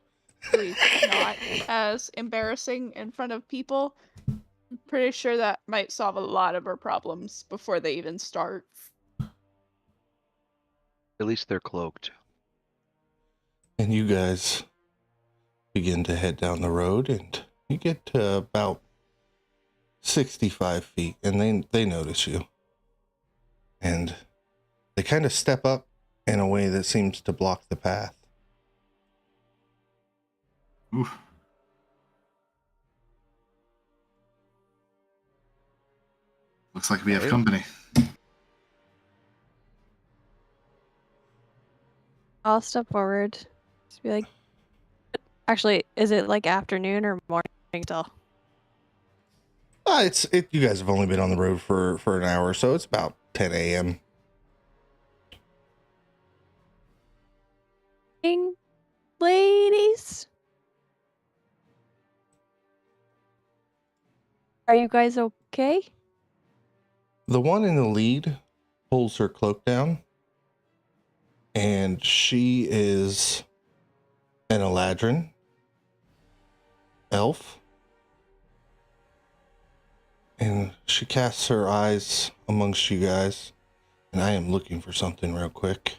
so he's not as embarrassing in front of people, pretty sure that might solve a lot of our problems before they even start. At least they're cloaked. And you guys begin to head down the road, and you get to about 65 feet, and they notice you. And they kind of step up in a way that seems to block the path. Ooh. Looks like we have Okay. company. I'll step forward. Just be like, actually, is it like afternoon or morning still? You guys have only been on the road for an hour, so it's about 10 a.m. Ladies, are you guys okay? The one in the lead pulls her cloak down, and she is an Eladrin elf. And she casts her eyes amongst you guys, and I am looking for something real quick.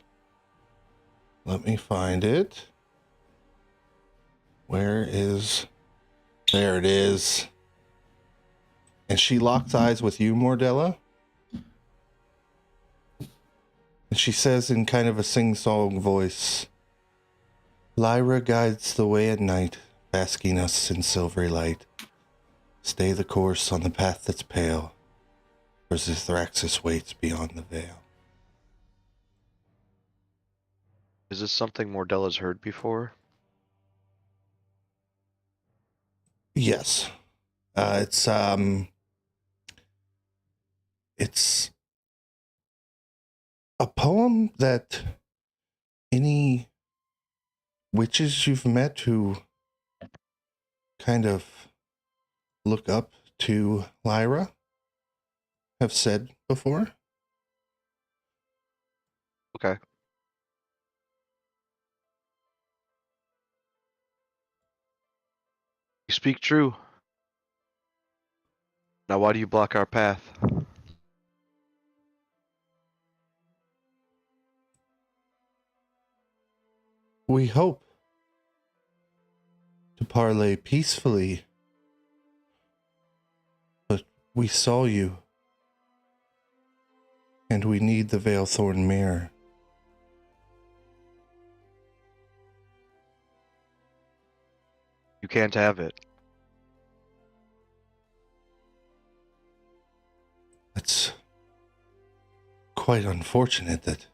Let me find it. There it is. And she locks eyes with you, Mordella. And she says in kind of a sing-song voice, Lyra guides the way at night, basking us in silvery light. Stay the course on the path that's pale, for Zithraxis waits beyond the veil. Is this something Mordella's heard before? Yes. It's a poem that any witches you've met who kind of look up to Lyra have said before. Okay. You speak true. Now why do you block our path? We hope to parley peacefully, but we saw you, and we need the Veilthorn mirror. You can't have it. It's quite unfortunate that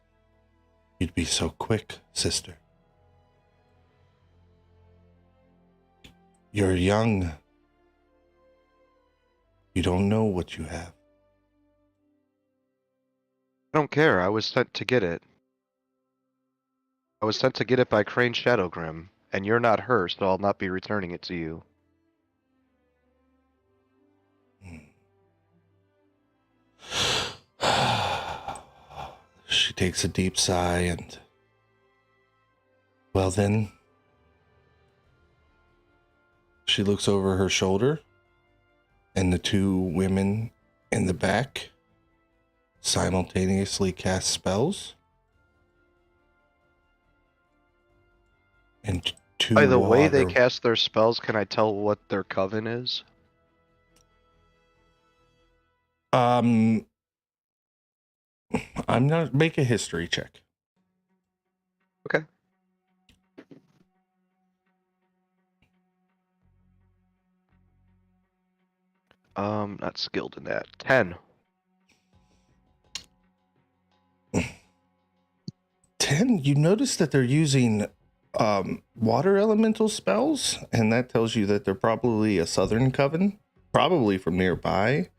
you'd be so quick, sister. You're young. You don't know what you have. I don't care. I was sent to get it. I was sent to get it by Crane Shadowgrim, and you're not her, so I'll not be returning it to you. She takes a deep sigh and, well then, she looks over her shoulder, and the two women in the back simultaneously cast spells. And two By the way they water- cast their spells, can I tell what their coven is? I'm not make a history check. Okay. Not skilled in that. 10. 10, you notice that they're using water elemental spells, and that tells you that they're probably a southern coven, probably from nearby,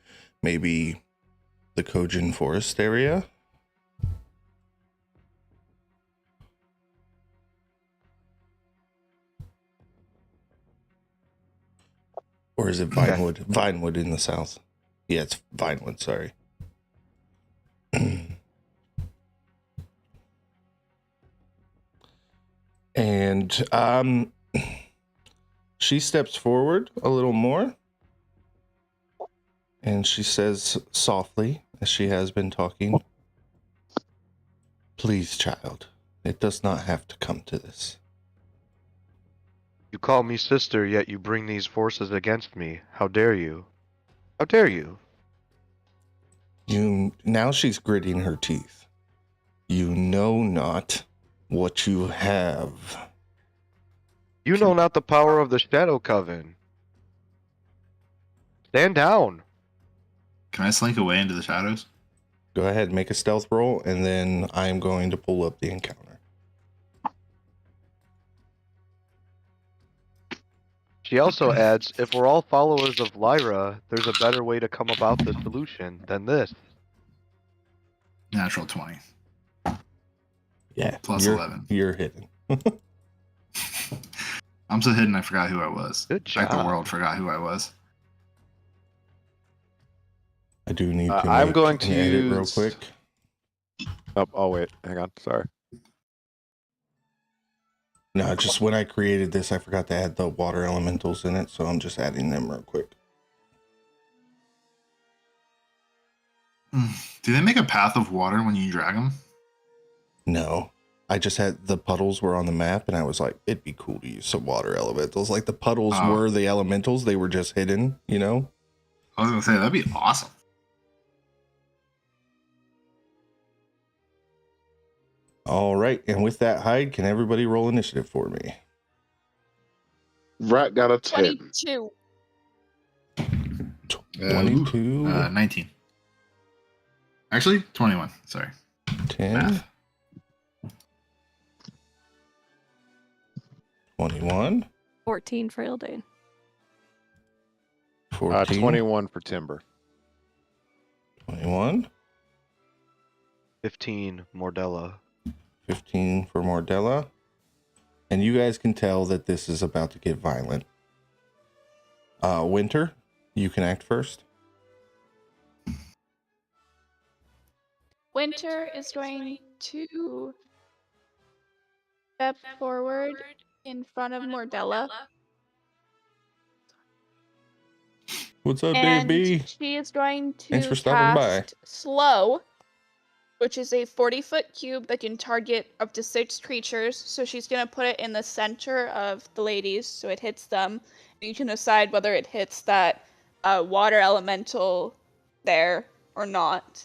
maybe the Kojin forest area. Or is it Vinewood? Vinewood in the south. Yeah, it's Vinewood, sorry. And she steps forward a little more. And she says softly, as she has been talking, "Please, child, it does not have to come to this." You call me sister, yet you bring these forces against me. How dare you? How dare you? Now she's gritting her teeth. "You know not what you have." You know not the power of the Shadow Coven. Stand down. Can I slink away into the shadows? Go ahead, make a stealth roll, and then I'm going to pull up the encounter. She also adds, if we're all followers of Lyra, there's a better way to come about the solution than this. Natural 20. Yeah, Plus you're, 11. You're hidden. I'm so hidden I forgot who I was. Good Like the job. world forgot who I was. I do need to I'm make going an to edit real use- quick. Oh, wait. Hang on. Sorry. No, just when I created this, I forgot to add the water elementals in it, so I'm just adding them real quick. Do they make a path of water when you drag them? No, I just had the puddles were on the map, and I was like, it'd be cool to use some water elementals. Like the puddles Oh. were the elementals; they were just hidden, you know. I was gonna say that'd be awesome. All right, and with that hide, can everybody roll initiative for me? Rat got a 10. 22. 22, 19. Actually, 21. Sorry. 10, Math. 21, 14 for Ildane. 14, 21 for Timber. 21, 15, Mordella. 15 for Mordella. And you guys can tell that this is about to get violent. Winter, you can act first. Winter is going to step forward in front of Mordella. What's up, And baby? she is going to Thanks for stopping by. cast Slow, which is a 40-foot cube that can target up to 6 creatures. So she's going to put it in the center of the ladies so it hits them. You can decide whether it hits that water elemental there or not.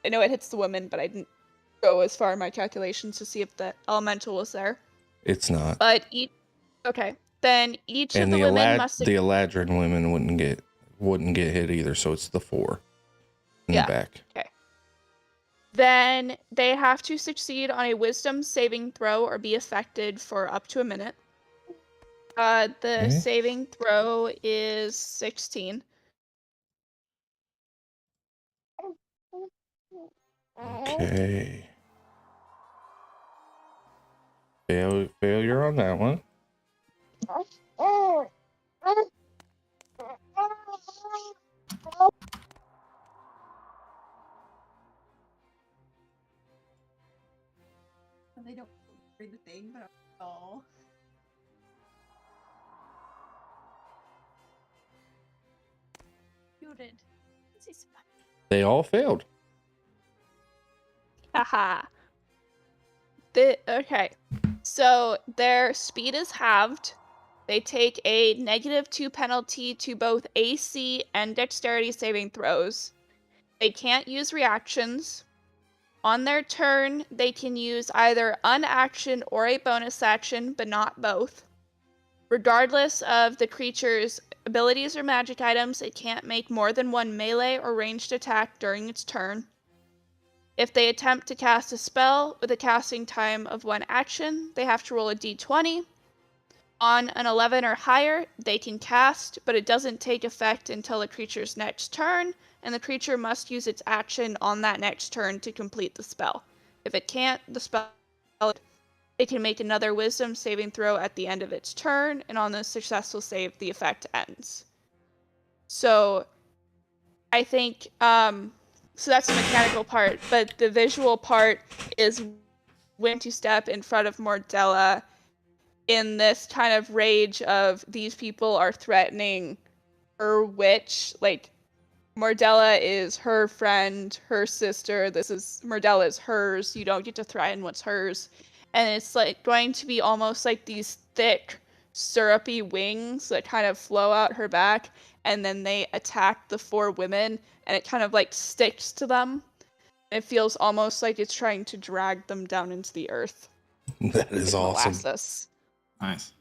I know it hits the women, but I didn't go as far in my calculations to see if the elemental was there. It's not. But okay, then each And of the women must. the Eladrin women wouldn't get hit either, so it's the 4 in Yeah. the back. Okay. Then they have to succeed on a Wisdom saving throw or be affected for up to a minute. The Okay. saving throw is 16. Okay. Failure on that one. They don't read the thing, but oh. Muted. They all failed. Haha. Okay. So their speed is halved. They take a -2 penalty to both AC and dexterity saving throws. They can't use reactions. On their turn, they can use either an action or a bonus action, but not both. Regardless of the creature's abilities or magic items, it can't make more than one melee or ranged attack during its turn. If they attempt to cast a spell with a casting time of 1 action, they have to roll a d20. On an 11 or higher, they can cast, but it doesn't take effect until the creature's next turn, and the creature must use its action on that next turn to complete the spell. If it can't, the spell, it can make another Wisdom saving throw at the end of its turn, and on the successful save, the effect ends. So, I think, so that's the mechanical part, but the visual part is when to step in front of Mordella in this kind of rage of these people are threatening her witch, like, Mordella is her friend, her sister. Mordella is hers. You don't get to threaten what's hers. And it's like going to be almost like these thick, syrupy wings that kind of flow out her back, and then they attack the 4 women, and it kind of like sticks to them. It feels almost like it's trying to drag them down into the earth. That is Like awesome. molasses. Nice.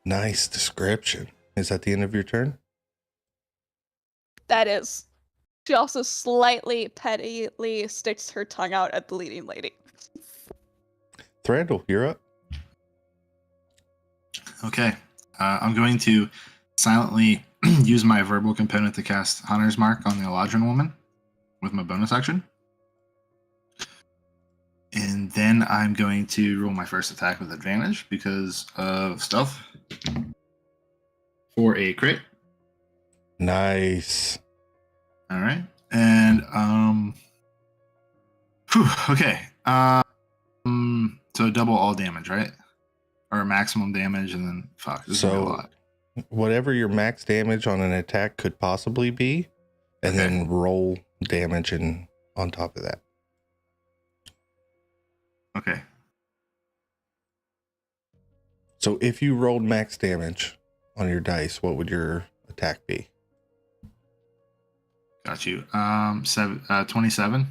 Nice description. Is that the end of your turn? That is. She also slightly pettily sticks her tongue out at the leading lady. Thranduil, you're up. Okay. I'm going to silently use my verbal component to cast Hunter's Mark on the Eladrin woman with my bonus action. And then I'm going to roll my first attack with advantage because of stealth for a crit. Nice. All right. And okay. So double all damage, right? Or maximum damage, and then fuck. This is a So lot. whatever your max damage on an attack could possibly be, and Okay. then roll damage and on top of that. Okay. So if you rolled max damage on your dice, what would your attack be? Got you. 27.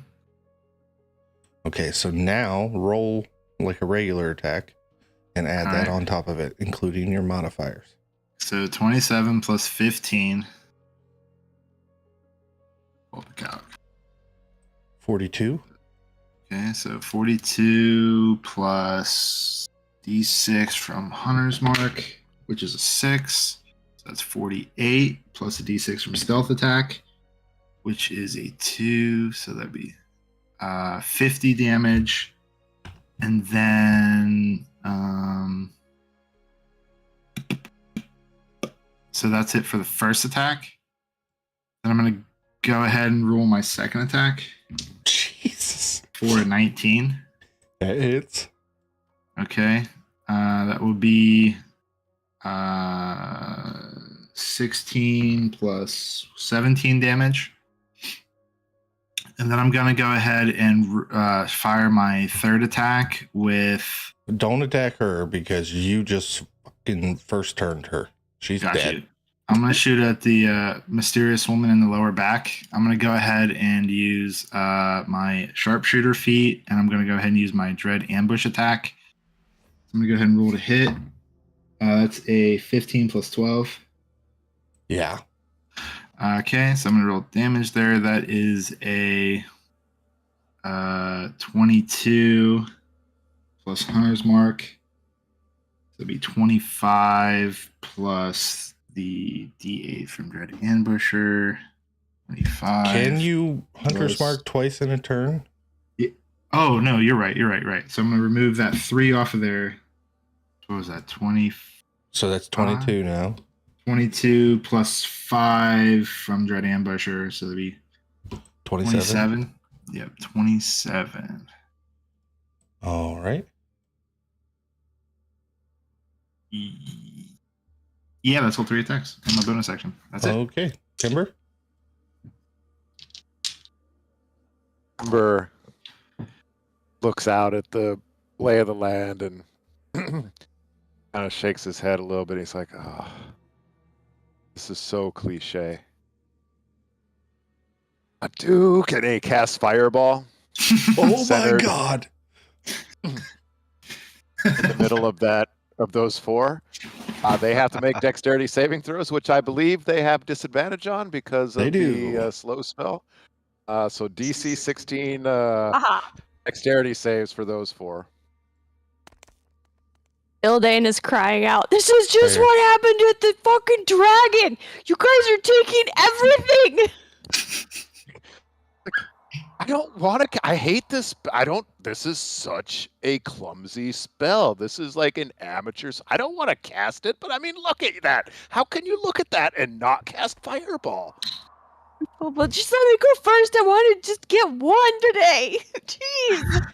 Okay, so now roll like a regular attack and add that Alright. on top of it, including your modifiers. So 27 plus 15. Hold the calc. 42. Okay, so 42 plus d6 from Hunter's Mark, which is a 6. So that's 48 plus a d6 from Stealth Attack, which is a 2. So that'd be 50 damage. And then, so that's it for the first attack. Then I'm going to go ahead and roll my second attack Jesus. for a 19. That hits. Okay. That would be 16 plus 17 damage. And then I'm going to go ahead and fire my third attack with... Don't attack her because you just fucking first turned her. She's Got dead. you. I'm going to shoot at the mysterious woman in the lower back. I'm going to go ahead and use my sharpshooter feat, and I'm going to go ahead and use my dread ambush attack. I'm going to go ahead and roll to hit. That's a 15 plus 12. Yeah. Okay, so I'm going to roll damage there. That is a 22 plus Hunter's Mark. So it'd be 25 plus the D8 from Dread Ambusher. 25. Can you Hunter's plus- Mark twice in a turn? Oh, no, you're right. So I'm going to remove that 3 off of there. What was that? 20. So that's 22 now. 22 plus 5 from Dread Ambusher. So that'd be 27. Yep, 27. All right. Yeah, that's all 3 attacks in my bonus action. That's it. Okay. Timber? Timber looks out at the lay of the land and kind of shakes his head a little bit. He's like, oh, this is so cliche. A duke and he casts fireball Oh my Centered. God. in the middle of those 4. They have to make dexterity saving throws, which I believe they have disadvantage on because They of do. the slow spell. So DC 16 Aha. dexterity saves for those 4. Ildane is crying out, "This is just Fair. what happened with the fucking dragon! You guys are taking everything!" I don't want to. I hate this. This is such a clumsy spell. This is like an amateur. I don't want to cast it, but I mean, look at that. How can you look at that and not cast fireball? Oh, but just let me go first. I want to just get one today. Jeez.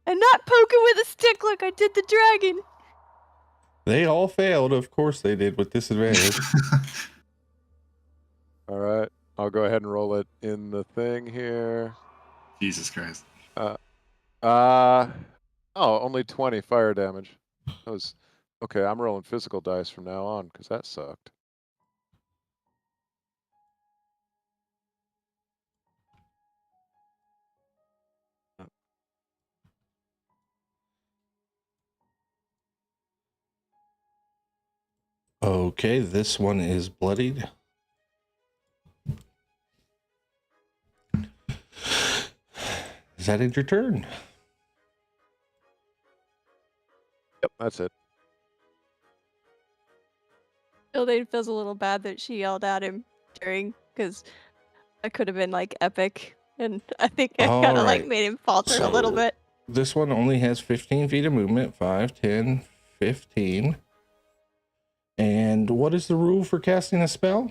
And not poke it with a stick like I did the dragon. They all failed. Of course they did with disadvantage. I'll go ahead and roll it in the thing here. Jesus Christ. Only 20 fire damage. That was okay. I'm rolling physical dice from now on because that sucked. Okay, this one is bloodied. Is that end your turn? Yep, that's it. Ildane feels a little bad that she yelled at him during, because that could have been like epic, and I think I All kind of like right. made him falter a little So- bit. This one only has 15 feet of movement, 5, 10, 15. And what is the rule for casting a spell?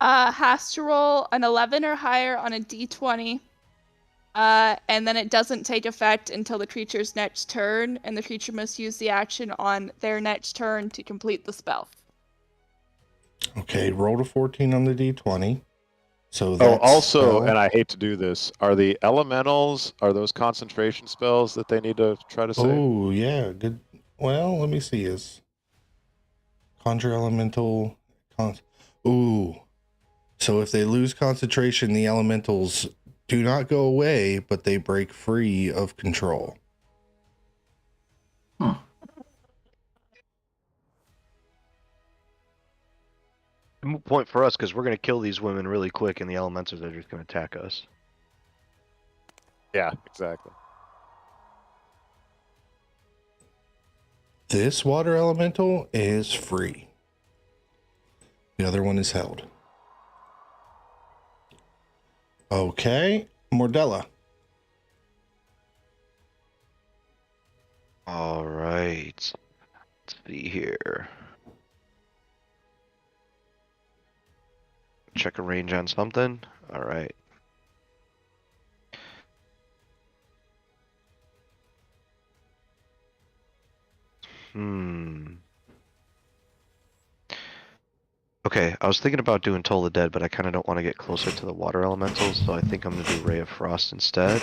Has to roll an 11 or higher on a d20. And then it doesn't take effect until the creature's next turn, and the creature must use the action on their next turn to complete the spell. Okay, roll a 14 on the d20. So that's Also, spell. and I hate to do this, are the elementals, are those concentration spells that they need to try to save? Oh, yeah, good. Well, let me see. Is conjure elemental. Ooh. So if they lose concentration, the elementals do not go away, but they break free of control. Huh. Moot point for us because we're going to kill these women really quick and the elementals are just going to attack us. Yeah, exactly. This water elemental is free. The other one is held. Okay, Mordella. All right. Let's see here. Check a range on something. All right. Okay, I was thinking about doing Toll the Dead, but I kind of don't want to get closer to the water elementals, so I think I'm going to do Ray of Frost instead.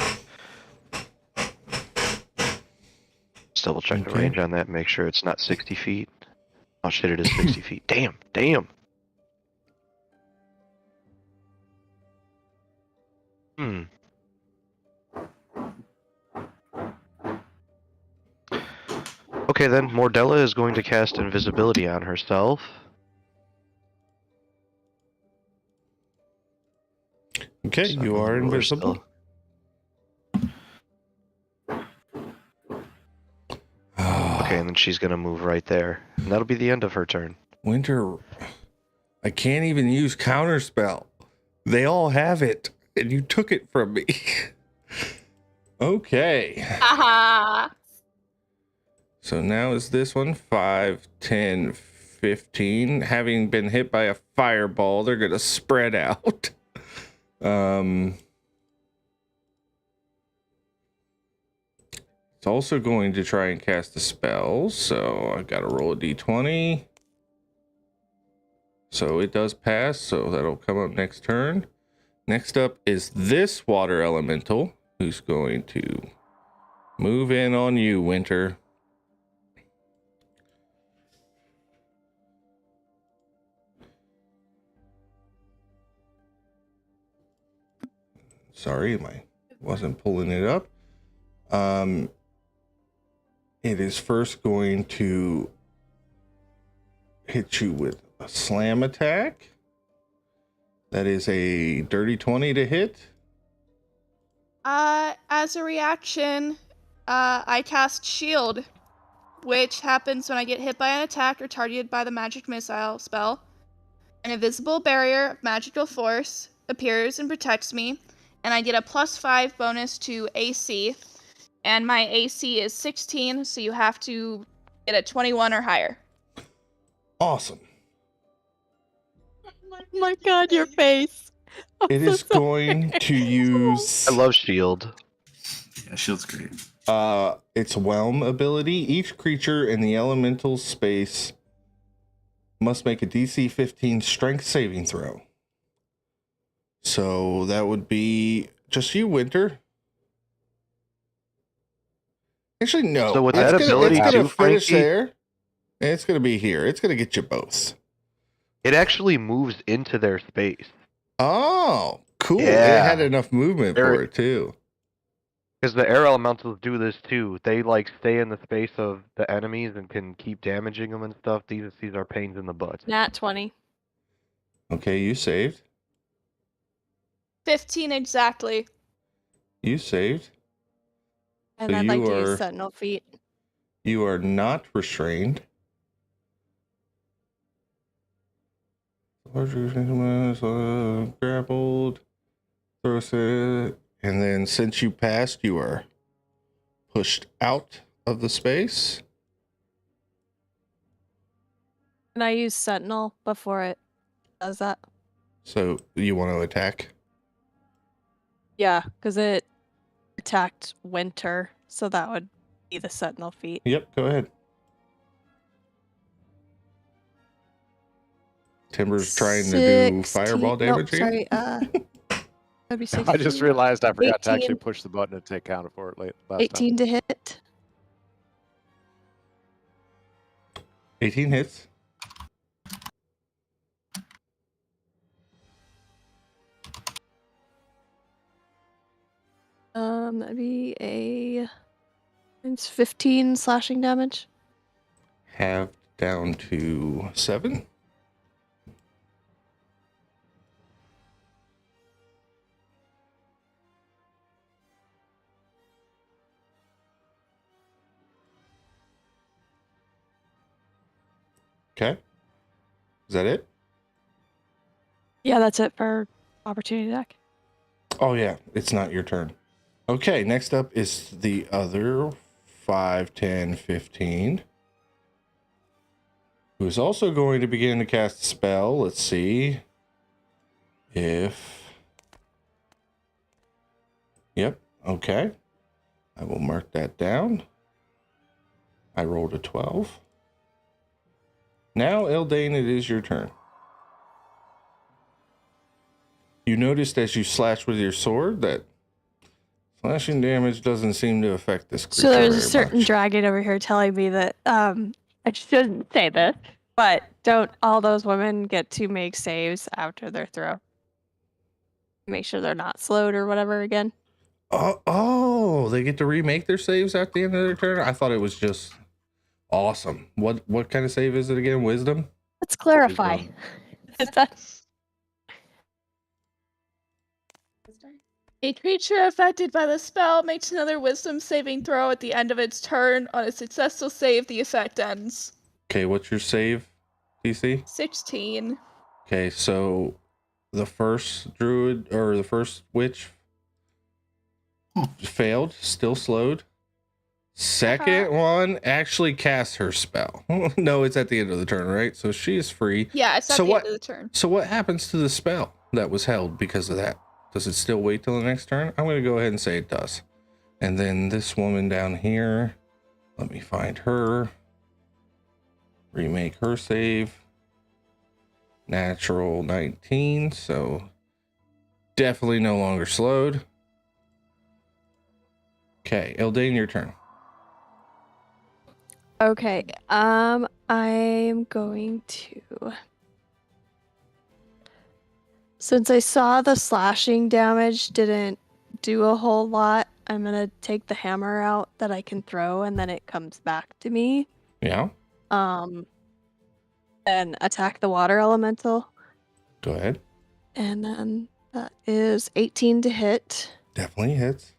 Just double check the Okay. range on that, make sure it's not 60 feet. Oh shit, it is 60 feet. Damn, damn. Okay then, Mordella is going to cast invisibility on herself. Okay, So you are we're invisible. still- Okay, and then she's gonna move right there. And that'll be the end of her turn. Winter, I can't even use counterspell. They all have it, and you took it from me. Okay. Haha! So now is this one 5, 10, 15. Having been hit by a fireball, they're gonna spread out. It's also going to try and cast a spell, so I gotta roll a d20. So it does pass, so that'll come up next turn. Next up is this water elemental, who's going to move in on you, Winter. Sorry, wasn't pulling it up. It is first going to hit you with a slam attack. That is a dirty 20 to hit. As a reaction, I cast Shield, which happens when I get hit by an attack or targeted by the magic missile spell. An invisible barrier of magical force appears and protects me, and I get a +5 bonus to AC. And my AC is 16, so you have to get a 21 or higher. Awesome. Oh my god, your face. I'm It so is sorry. going to use I love Shield. Yeah, shield's great. its Whelm ability. Each creature in the elemental space must make a DC 15 strength saving throw. So that would be just you, Winter. Actually, no. So with it's that gonna, ability it's gonna too, finish Frankie, there. And it's gonna be here. It's gonna get you both. it actually moves into their space. Oh, cool. It had Yeah. enough movement Very- for it too. Because the air elementals do this too. They like stay in the space of the enemies and can keep damaging them and stuff. These are pains in the butt. Nat 20. Okay, you saved. 15 exactly. You saved. And So I'd like you to are- use Sentinel Feet. You are not restrained. Grappled. And then since you passed, you are pushed out of the space. Can I use Sentinel before it does that? So you want to attack? Yeah, because it attacked Winter, so that would be the Sentinel Feet. Yep, go ahead. Timber's trying to do 16 fireball damage nope, again? sorry, that'd be 16. I just realized I forgot to actually 18. push the button to take counter for it last time. 18 to hit. 18 hits. That'd be it's 15 slashing damage. Halved down to 7. Okay. Is that it? Yeah, that's it for opportunity attack. Oh, yeah. It's not your turn. Okay. Next up is the other 5, 10, 15. Who is also going to begin to cast a spell. Let's see if. Yep. Okay. I will mark that down. I rolled a 12. Now, Eldane, it is your turn. You noticed as you slash with your sword that slashing damage doesn't seem to affect this creature So there's a very certain much. dragon over here telling me that I shouldn't say this, but don't all those women get to make saves after their throw? Make sure they're not slowed or whatever again. Oh, they get to remake their saves at the end of their turn? I thought it was just awesome. What kind of save is it again? Wisdom? Let's clarify. Wisdom. That's A creature affected by the spell makes another wisdom saving throw at the end of its turn. On a successful save, the effect ends. Okay, what's your save, DC? 16. Okay, so the first druid or the first witch failed, still slowed. Second one actually cast her spell. No, it's at the end of the turn, right? So she is free. Yeah, it's at So the what- end of the turn. So what happens to the spell that was held because of that? Does it still wait till the next turn? I'm going to go ahead and say it does. And then this woman down here, let me find her. Remake her save. Natural 19, so definitely no longer slowed. Okay, Eldane, your turn. okay. I'm going to. Since I saw the slashing damage didn't do a whole lot, I'm gonna take the hammer out that I can throw, and then it comes back to me. Yeah, And attack the water elemental, go ahead. and then that is 18 to hit, Definitely hits.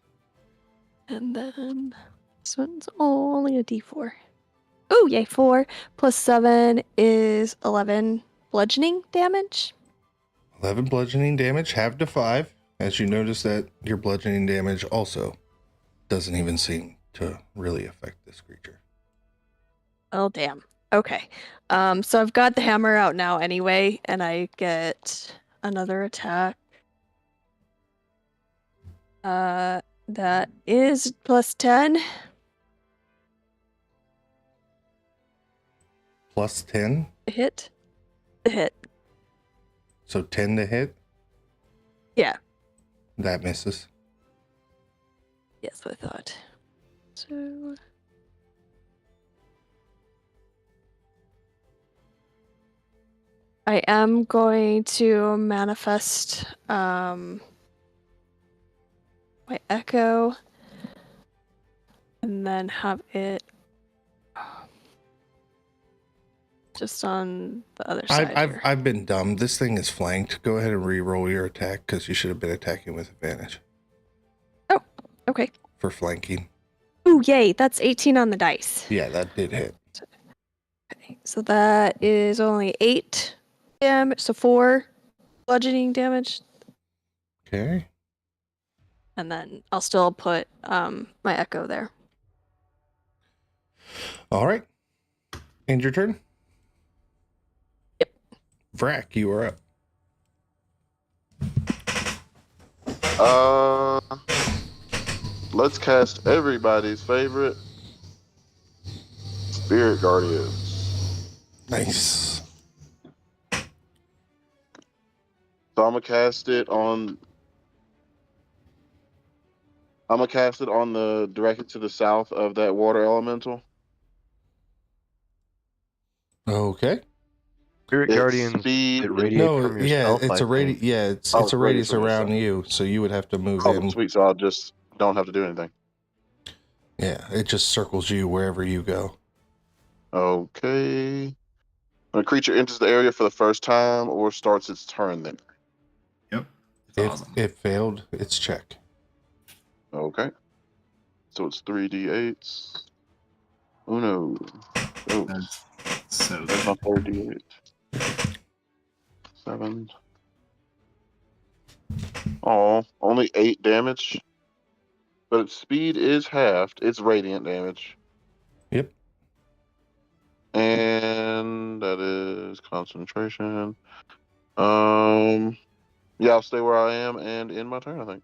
and then this one's only a D4. Oh yay! 4 plus 7 is 11 bludgeoning damage. 11 bludgeoning damage, half to 5. As you notice that your bludgeoning damage also doesn't even seem to really affect this creature. Oh damn. Okay. So I've got the hammer out now anyway, and I get another attack. That is plus 10. Plus 10, To hit. To hit. so 10 to hit. Yeah. That misses. Yes, I thought. So I am going to manifest my echo and then have it just on the other side here. I've been dumb. This thing is flanked. Go ahead and re-roll your attack because you should have been attacking with advantage Oh, okay. for flanking. Ooh, yay! That's 18 on the dice. Yeah, that did hit. Okay, so that is only 8 damage, so 4 bludgeoning damage, Okay. and then I'll still put my echo there. All right. And your turn. Yep. Vrac, you are up. Let's cast everybody's favorite Spirit Guardians. Nice. So I'm gonna cast it on. I'm gonna cast it on the directed to the south of that water elemental. Okay. Spirit Its Guardians speed. that radiate No, from yeah, yourself. it's I a radius. think. Yeah, it's Oh, it's a it's radius radius around from you, so you would have to move Oh, in. sweet. So I'll just don't have to do anything. Yeah, it just circles you wherever you go. Okay. When a creature enters the area for the first time or starts its turn there. Yep. It's If awesome. it failed, it's check. Okay. So it's 3d8s. Uno. Oh, That's so that's good. my third d8. 7. Oh, only 8 damage. But its speed is halved. It's radiant damage. Yep. And that is concentration. Yeah, I'll stay where I am and end my turn, I think.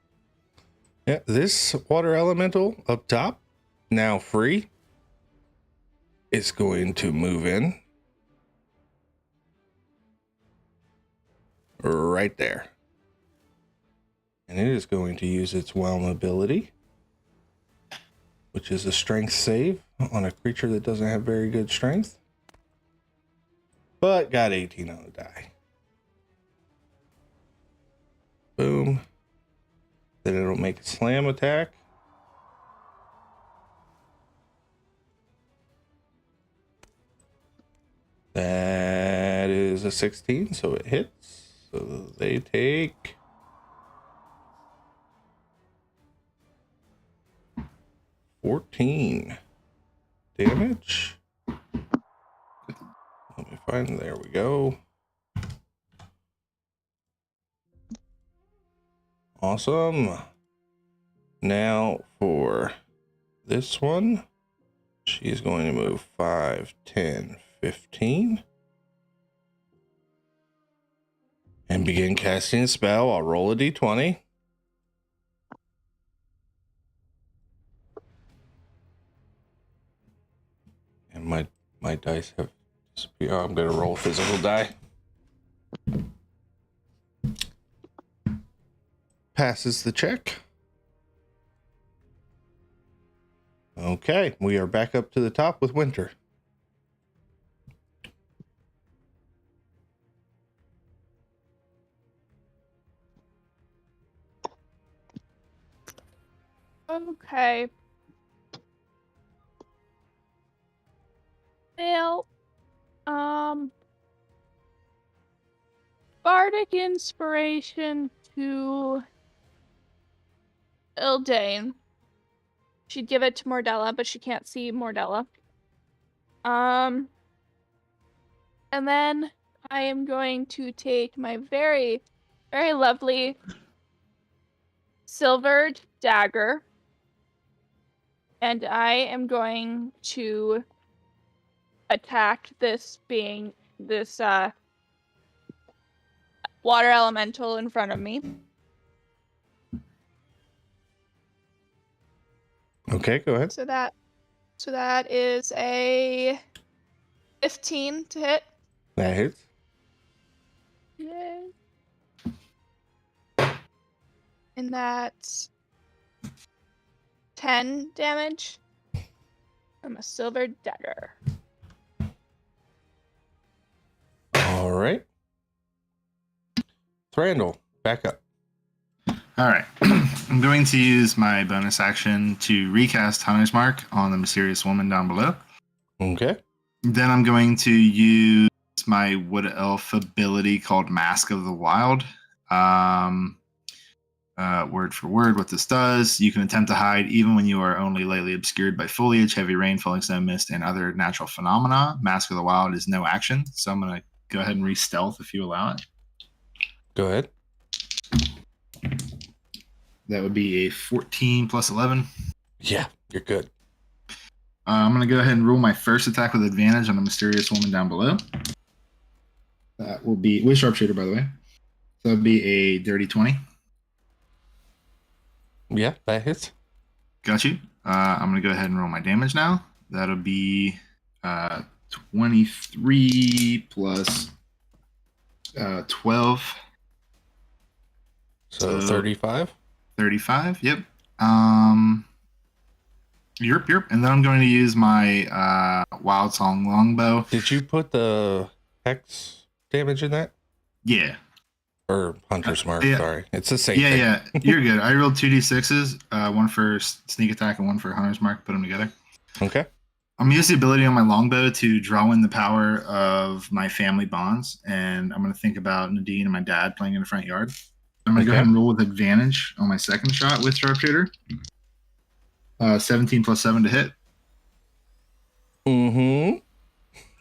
Yeah, this water elemental up top, now free, is going to move in right there. And it is going to use its Whelm ability, which is a strength save on a creature that doesn't have very good strength. But got 18 on the die. Boom. Then it'll make a slam attack. That is a 16, so it hits. So they take 14 damage. Let me find, there we go. Awesome. Now for this one, she's going to move 5, 10, 15. And begin casting a spell. I'll roll a d20. And my dice have disappeared. Oh, I'm going to roll a physical die. Passes the check. Okay, we are back up to the top with Winter. Okay. Well, bardic inspiration to Ildane. She'd give it to Mordella, but she can't see Mordella. And then I am going to take my very, very lovely silvered dagger, and I am going to attack this water elemental in front of me. Okay, go ahead. So that is a 15 to hit. That hits. Yay. And that's 10 damage from a silver dagger. All right. Thranduil, back up. All right. I'm going to use my bonus action to recast Hunter's Mark on the mysterious woman down below. Okay. Then I'm going to use my Wood Elf ability called Mask of the Wild. Word for word, what this does: you can attempt to hide even when you are only lightly obscured by foliage, heavy rain, falling snow, mist, and other natural phenomena. Mask of the Wild is no action, so I'm going to go ahead and re-stealth if you allow it. Go ahead. That would be a 14 plus 11. Yeah, you're good. I'm going to go ahead and roll my first attack with advantage on the mysterious woman down below. That will be with sharpshooter, by the way. So that would be a dirty 20. Yeah, that hits. Got you. I'm going to go ahead and roll my damage now. That'll be 23 plus 12. So 35. 35. Yep. Yep. And then I'm going to use my Wild Song Longbow. Did you put the hex damage in that? Yeah. Or Hunter's Mark, yeah. sorry. It's the same thing. Yeah. You're good. I rolled 2d6s, one for sneak attack and one for Hunter's Mark. Put them together. Okay. I'm going to use the ability on my longbow to draw in the power of my family bonds. And I'm going to think about Nadine and my dad playing in the front yard. I'm going to go ahead and roll with advantage on my second shot with sharpshooter. 17 plus 7 to hit. Mm-hmm.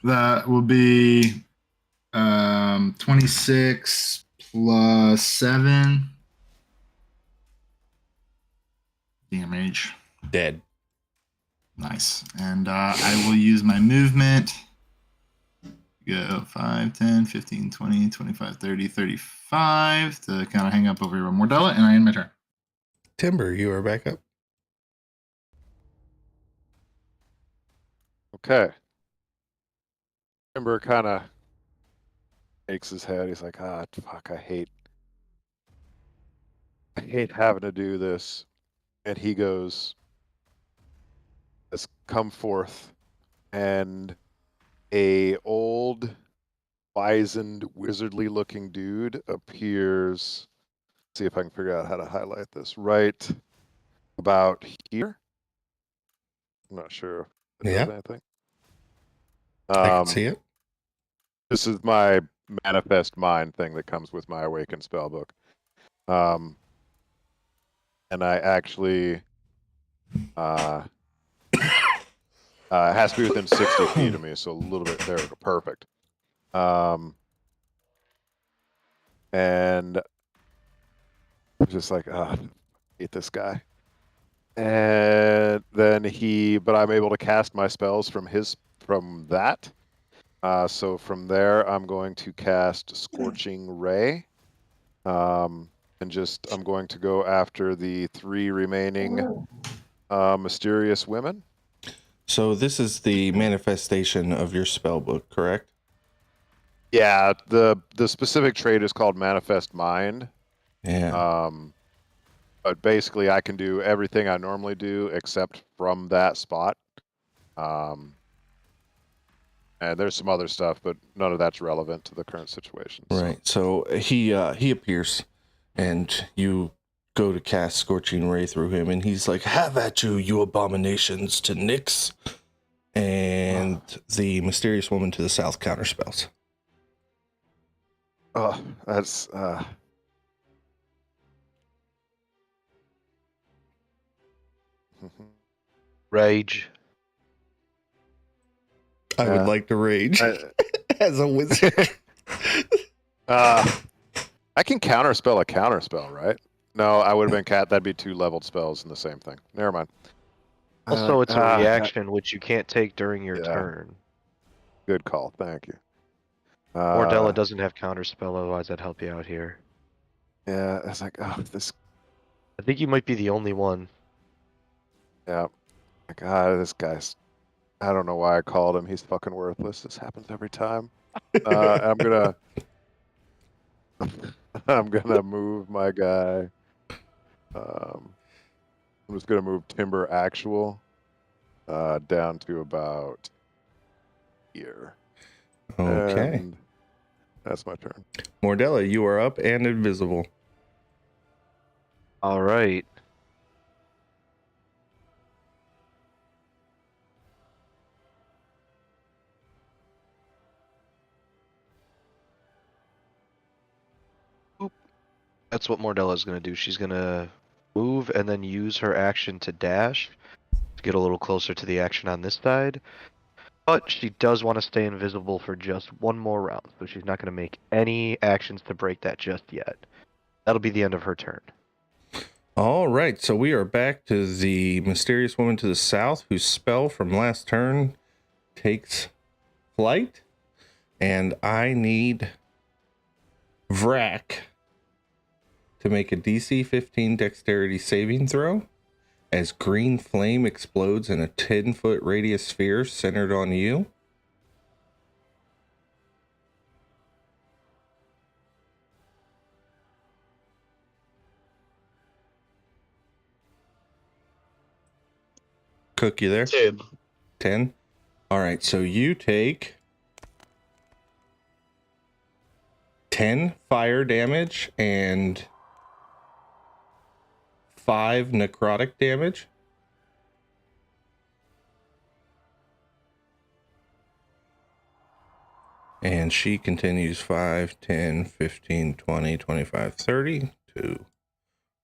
That will be 26 plus 7 damage. Dead. Nice. And I will use my movement. Go 5, 10, 15, 20, 25, 30, 35 to kind of hang up over here with Mordella, and I end my turn. Timber, you are back up. Okay. Timber kind of shakes his head. He's like, fuck, I hate having to do this. And he goes, let's come forth. And a old, wizened, wizardly looking dude appears. See if I can figure out how to highlight this. Right about here. I'm not sure if it does anything. I can see it. This is my manifest mind thing that comes with my awakened spellbook. And I actually it has to be within 60 feet of me, so a little bit there, perfect. And I'm just like, I hate this guy. And then but I'm able to cast my spells from that. So from there, I'm going to cast Scorching Ray. And I'm going to go after the 3 remaining mysterious women. So this is the manifestation of your spell book, correct? Yeah, the specific trait is called Manifest Mind. Yeah. But basically, I can do everything I normally do except from that spot. And there's some other stuff, but none of that's relevant to the current situation. Right. So he appears, and you go to cast Scorching Ray through him, and he's like, "Have at you, you abominations!" to Nyx, and the mysterious woman to the south counterspells. Oh, that's Rage. I would like to rage as a wizard. I can counterspell a counterspell, right? No, I would have been that'd be 2 leveled spells in the same thing. Never mind. Also, it's a reaction which you can't take during your turn. Good call. Thank you. Mordella doesn't have counterspell, otherwise I'd help you out here. Yeah, it's like, this. I think you might be the only one. Yeah. Like, this guy's. I don't know why I called him. He's fucking worthless. This happens every time. I'm gonna move my guy I'm just gonna move Timber actual down to about here. Okay. And that's my turn. Mordella, you are up and invisible. All right. Oop. That's what Mordella's gonna do. She's gonna move and then use her action to dash to get a little closer to the action on this side. But she does want to stay invisible for just one more round, so she's not gonna make any actions to break that just yet. That'll be the end of her turn. All right, so we are back to the mysterious woman to the south whose spell from last turn takes flight. And I need Vrak to make a DC 15 dexterity saving throw as green flame explodes in a 10-foot radius sphere centered on you. Cook, you there? 10. 10? All right, so you take 10 fire damage and 5 necrotic damage. And she continues 5, 10, 15, 20, 25, 30 to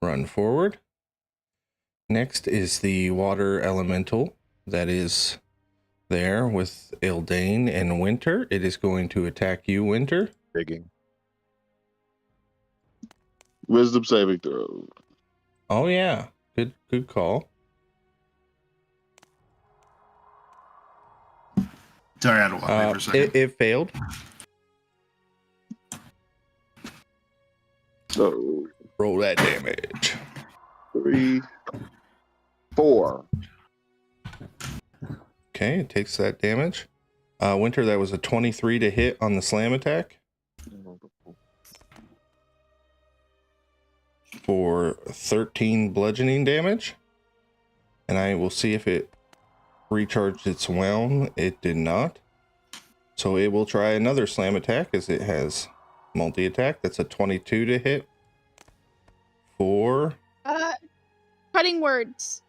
run forward. Next is the water elemental that is there with Ildane and Winter. It is going to attack you, Winter. Digging. Wisdom saving throw. Oh yeah, good call. Sorry, I had to walk away for a second. It failed. So Roll that damage. 3, 4. Okay, it takes that damage. Winter, that was a 23 to hit on the slam attack for 13 bludgeoning damage. And I will see if it recharged its whelm. It did not. So it will try another slam attack as it has multi-attack. That's a 22 to hit for... Cutting words.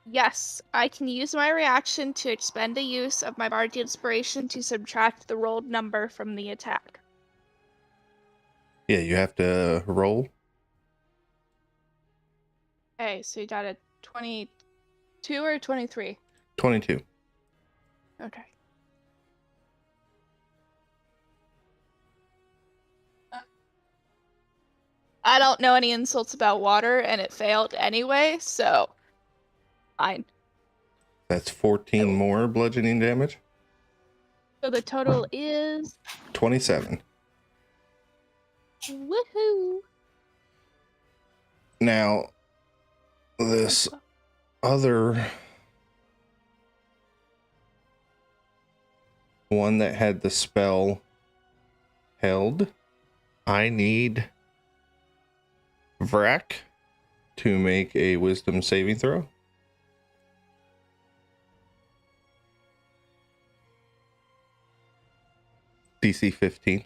Yes, I can use my reaction to expend a use of my Bardic Inspiration to subtract the rolled number from the attack. Yeah, you have to roll. Okay, so you got a 22 or 23? 22. Okay. I don't know any insults about water, and it failed anyway, so fine. That's 14 more bludgeoning damage. So the total is 27. woohoo. Now, this other one that had the spell held, I need Vrak to make a wisdom saving throw. DC 15.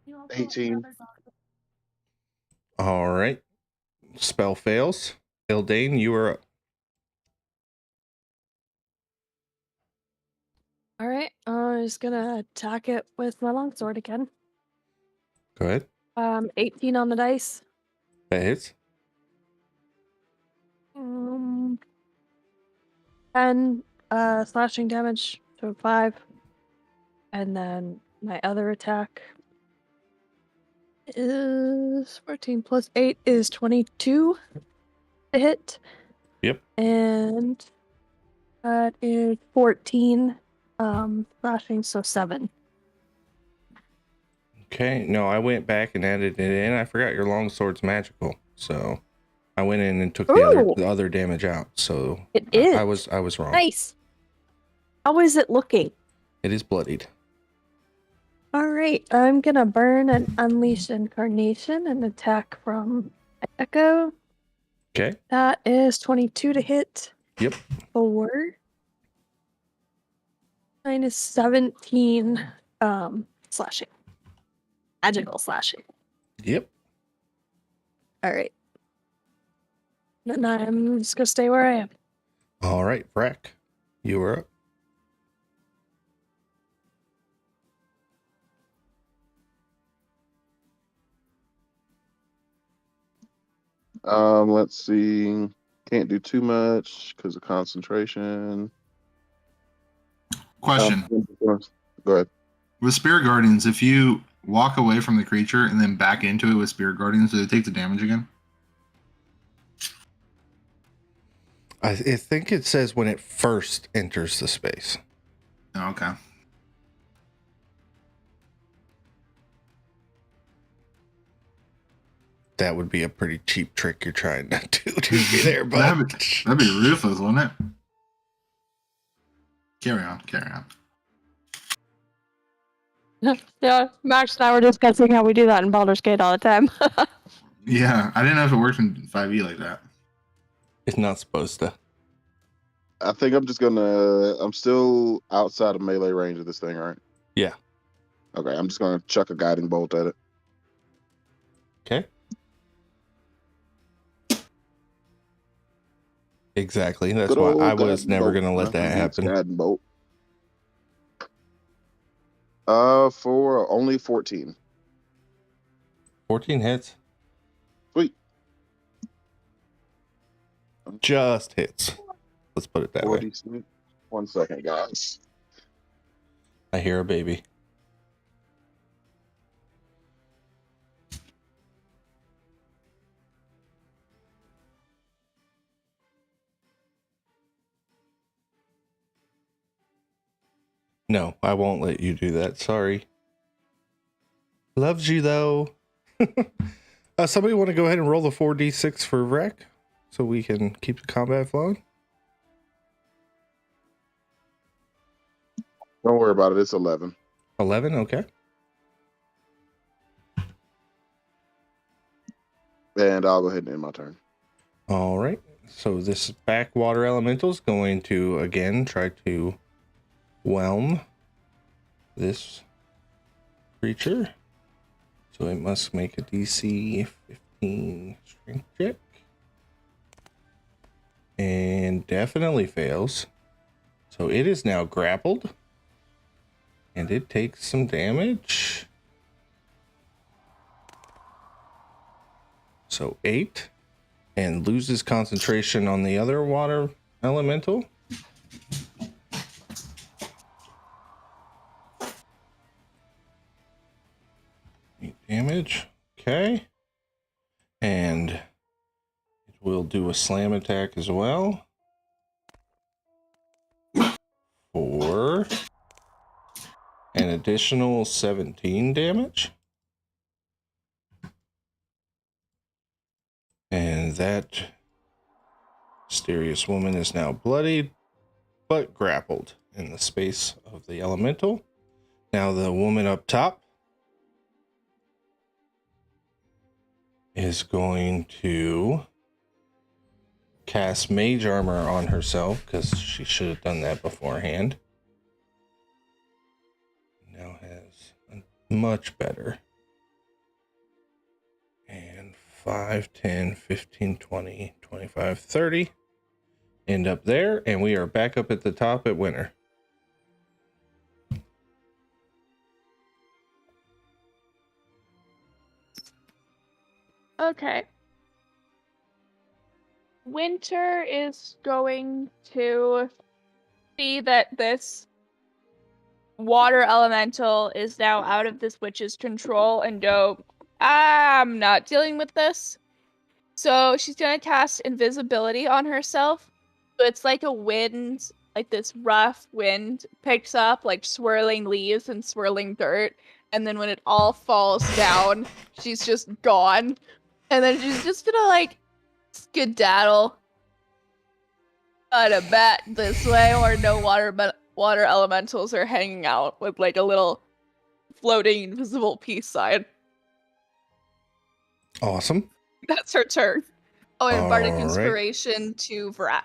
You also 18. All right. Spell fails. Ildane, you are up. All right, I'm just gonna attack it with my longsword again. Go ahead. 18 on the dice. That hits. 10 slashing damage, so 5. And then my other attack is 14 plus 8 is 22 to hit. Yep. And that is 14 slashing, so 7. Okay. No, I went back and added it in. I forgot your longsword's magical. So I went in and took Ooh. the other damage out, so It is. I was wrong. Nice. How is it looking? It is bloodied. All right, I'm gonna burn and unleash incarnation and attack from Echo. Okay. That is 22 to hit. Yep. 4 minus 17 slashing. Magical slashing. Yep. All right. Then I'm just gonna stay where I am. All right, Brack, you were up. Let's see. Can't do too much because of concentration. Question. Go ahead. With Spirit Guardians, if you walk away from the creature and then back into it with Spirit Guardians, do they take the damage again? I think it says when it first enters the space. Oh, okay. That would be a pretty cheap trick you're trying to do to me there, but That'd be ruthless, wouldn't it? Carry on. Yeah, Max and I were discussing how we do that in Baldur's Gate all the time. Yeah, I didn't know if it worked in 5e like that. it's not supposed to. I think I'm still outside of melee range of this thing, right? Yeah. Okay, I'm just gonna chuck a guiding bolt at it. Okay. Exactly. That's Good why old I was guiding never bolt. going to let that Nothing beats happen. Guiding bolt. For only 14. 14 hits. Sweet. Just hits. Let's put it that way. 40. 1 second, guys. I hear a baby. No, I won't let you do that. Sorry. Loves you though. Somebody want to go ahead and roll the 4d6 for Wreck so we can keep the combat flowing? Don't worry about it. It's 11. 11, okay. And I'll go ahead and end my turn. All right. So this backwater elemental is going to again try to whelm this creature. So it must make a DC 15 strength check. And definitely fails. So it is now grappled. And it takes some damage. So 8. And loses concentration on the other water elemental. Damage. Okay. And it will do a slam attack as well. For an additional 17 damage. And that mysterious woman is now bloodied, but grappled in the space of the elemental. Now the woman up top is going to cast mage armor on herself because she should have done that beforehand. Now has a much better. And 5, 10, 15, 20, 25, 30. End up there, and we are back up at the top at winter. Okay. Winter is going to see that this water elemental is now out of this witch's control and go, I'm not dealing with this. So she's going to cast invisibility on herself. So it's like a wind, like this rough wind picks up like swirling leaves and swirling dirt. And then when it all falls down, she's just gone. And then she's just gonna like skedaddle on a bat this way, or no water elementals are hanging out with like a little floating invisible peace sign. Awesome. That's her turn. Oh, and Bardic All right. Inspiration to Vrat.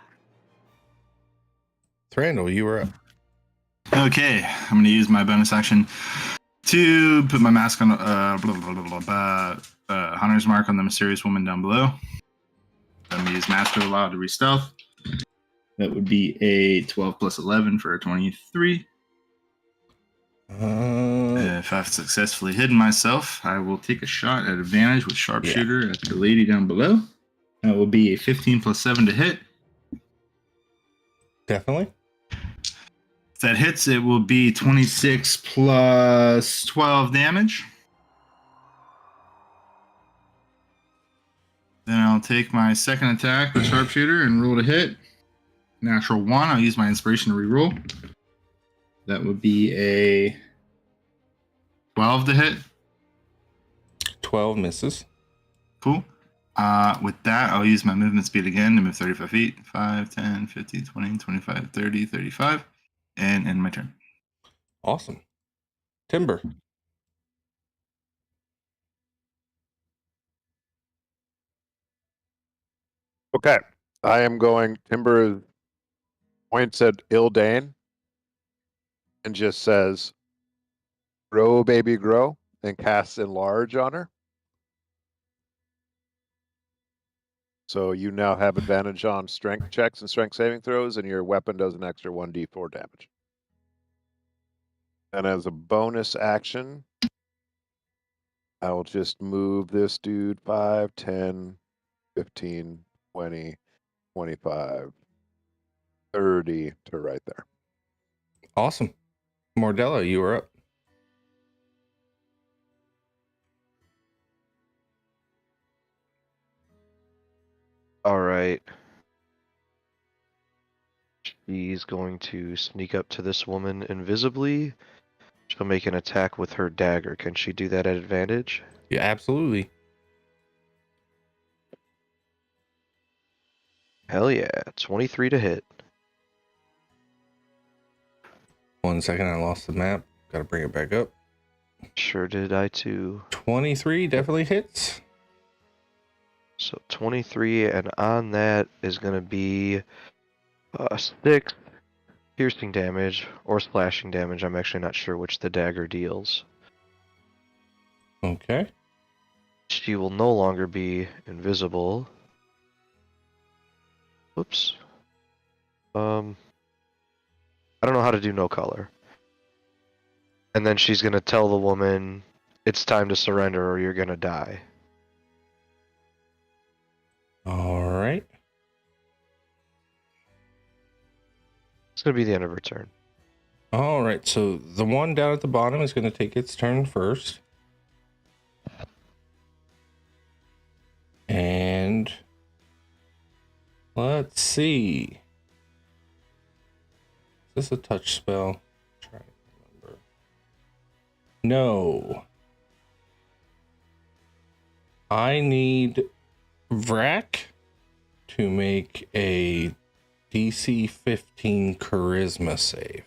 Thranduil, you were up. Okay, I'm going to use my bonus action to put my mask on Hunter's Mark on the mysterious woman down below. I'm going to use Master of the Law to re-stealth. That would be a 12 plus 11 for a 23. If I've successfully hidden myself, I will take a shot at advantage with Sharpshooter at the lady down below. That will be a 15 plus 7 to hit. Definitely. If that hits, it will be 26 plus 12 damage. Then I'll take my second attack with Sharpshooter and roll to hit. Natural 1. I'll use my inspiration to reroll. That would be a 12 to hit. 12 misses. Cool. With that, I'll use my movement speed again to move 35 feet. 5, 10, 15, 20, 25, 30, 35. And end my turn. Awesome. Timber. Okay. I am going. Timber points at Ildane and just says, "Grow, baby, grow," and casts Enlarge on her. So you now have advantage on strength checks and strength saving throws, and your weapon does an extra 1d4 damage. And as a bonus action, I'll just move this dude 5, 10, 15, 20, 25, 30 to right there. Awesome. Mordella, you were up. All right. She's going to sneak up to this woman invisibly. She'll make an attack with her dagger. Can she do that at advantage? Yeah, absolutely. Hell yeah. 23 to hit. 1 second, I lost the map. Got to bring it back up. Sure did I too. 23 definitely hits. So 23, and on that is going to be 6 piercing damage or slashing damage. I'm actually not sure which the dagger deals. Okay. She will no longer be invisible. Oops. I don't know how to do no color. And then she's gonna tell the woman, it's time to surrender or you're gonna die. All right. It's gonna be the end of her turn. All right. So the one down at the bottom is going to take its turn first. And let's see. Is this a touch spell? Try to remember. No. I need Vrak to make a DC 15 charisma save.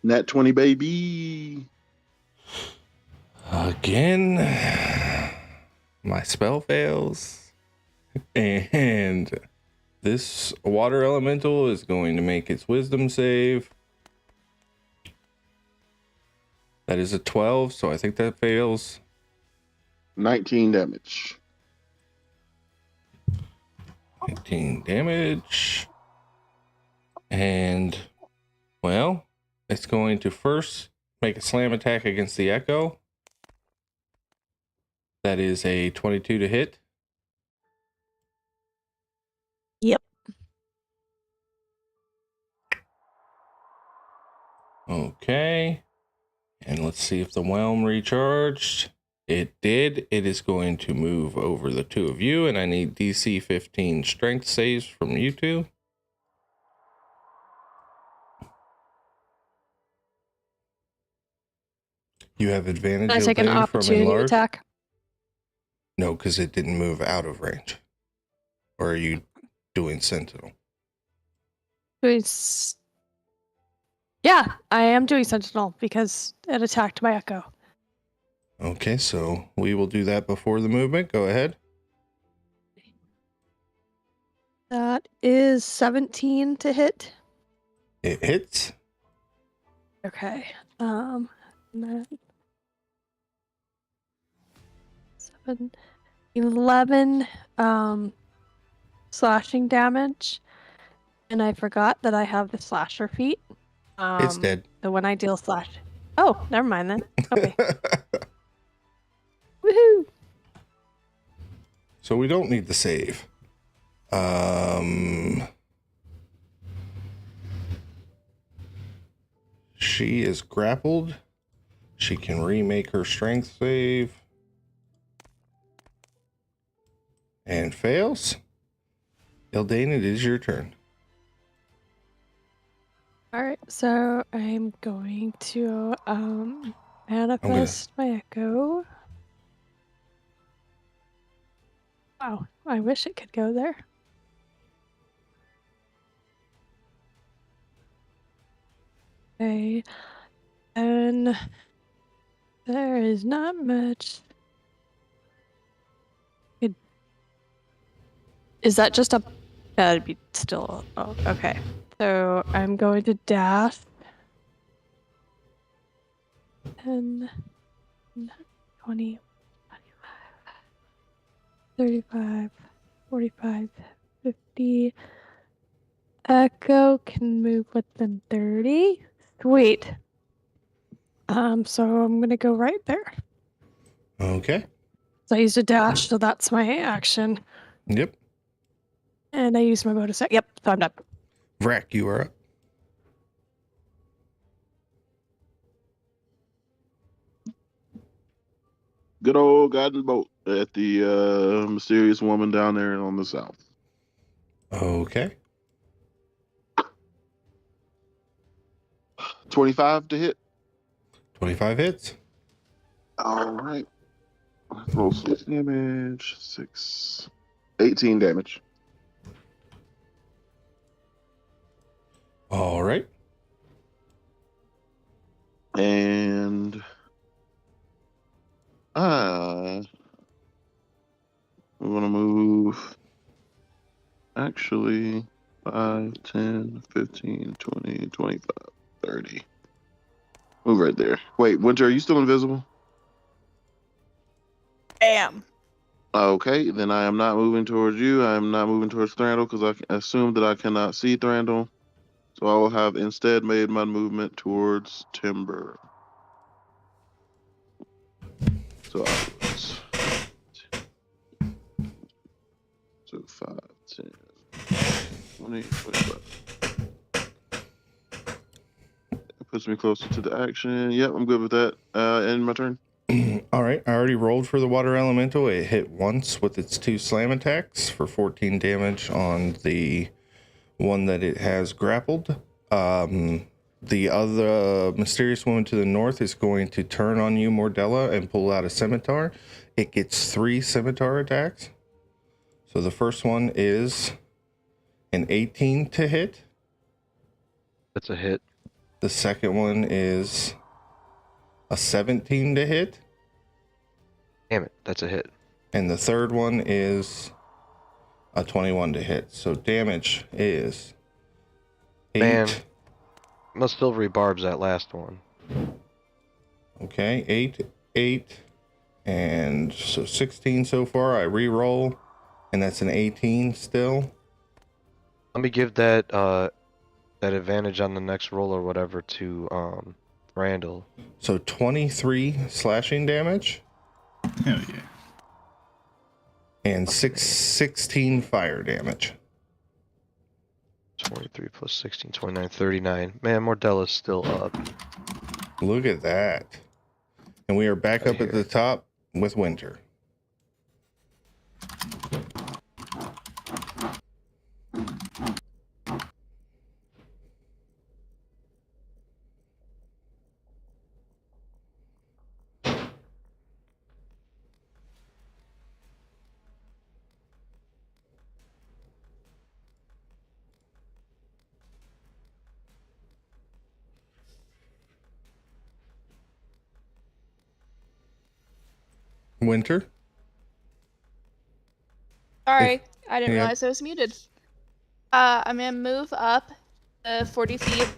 Nat 20, baby. Again, my spell fails. And this water elemental is going to make its wisdom save. That is a 12, so I think that fails. 19 damage. 19 damage. And, well, it's going to first make a slam attack against the Echo. That is a 22 to hit. Yep. Okay. And let's see if the whelm recharged. It did. It is going to move over the two of you, and I need DC 15 strength saves from you two. You have advantage Can I take an Eldain, from opportunity enlarge. attack? No, because it didn't move out of range. Or are you doing Sentinel? Yeah, I am doing Sentinel because it attacked my Echo. Okay, so we will do that before the movement. Go ahead. That is 17 to hit. It hits. Okay. 7, 11 slashing damage. And I forgot that I have the slasher feat. It's dead. So when I deal slash. Oh, never mind then. Okay. Woohoo! So we don't need the save. She is grappled. She can remake her strength save. And fails. Eldain, it is your turn. Alright, so I'm going to manifest my Echo. Wow, I wish it could go there. Okay, and there is not much. Is that just a... That'd be still... Oh, okay. So I'm going to dash. 10, 20, 35, 45, 50. Echo can move within 30. Sweet. So I'm gonna go right there. Okay. So I used a dash, so that's my action. Yep. And I used my bonus. Yep, so I'm done. Vrac, you are up. Good old guiding bolt at the mysterious woman down there on the south. Okay. 25 to hit. 25 hits. All right. Roll 6 damage. 18 damage. All right. And I'm going to move. Actually, 5, 10, 15, 20, 25, 30. Move right there. Wait, Winter, are you still invisible? Bam. Okay, then I am not moving towards you. I am not moving towards Thranduil because I assume that I cannot see Thranduil. So I will have instead made my movement towards Timber. So I was... So 5, 10, 20, 25. That puts me closer to the action. Yep, I'm good with that. End my turn. All right. I already rolled for the water elemental. It hit once with its 2 slam attacks for 14 damage on the one that it has grappled. The other mysterious woman to the north is going to turn on you, Mordella, and pull out a scimitar. It gets 3 scimitar attacks. So the first one is an 18 to hit. That's a hit. The second one is a 17 to hit. Damn it, that's a hit. And the third one is a 21 to hit. So damage is 8. Man, must still rebarbs that last one. Okay, 8, and so 16 so far. I re-roll, and that's an 18 still. Let me give that that advantage on the next roll or whatever to Randall. So 23 slashing damage Hell yeah. and 16 fire damage. 23 plus 16, 29, 39. Man, Mordella's still up. Look at that. And we are back Right up at here. the top. with Winter. Winter? Sorry, I didn't yeah. realize I was muted. I'm gonna move up 40 feet.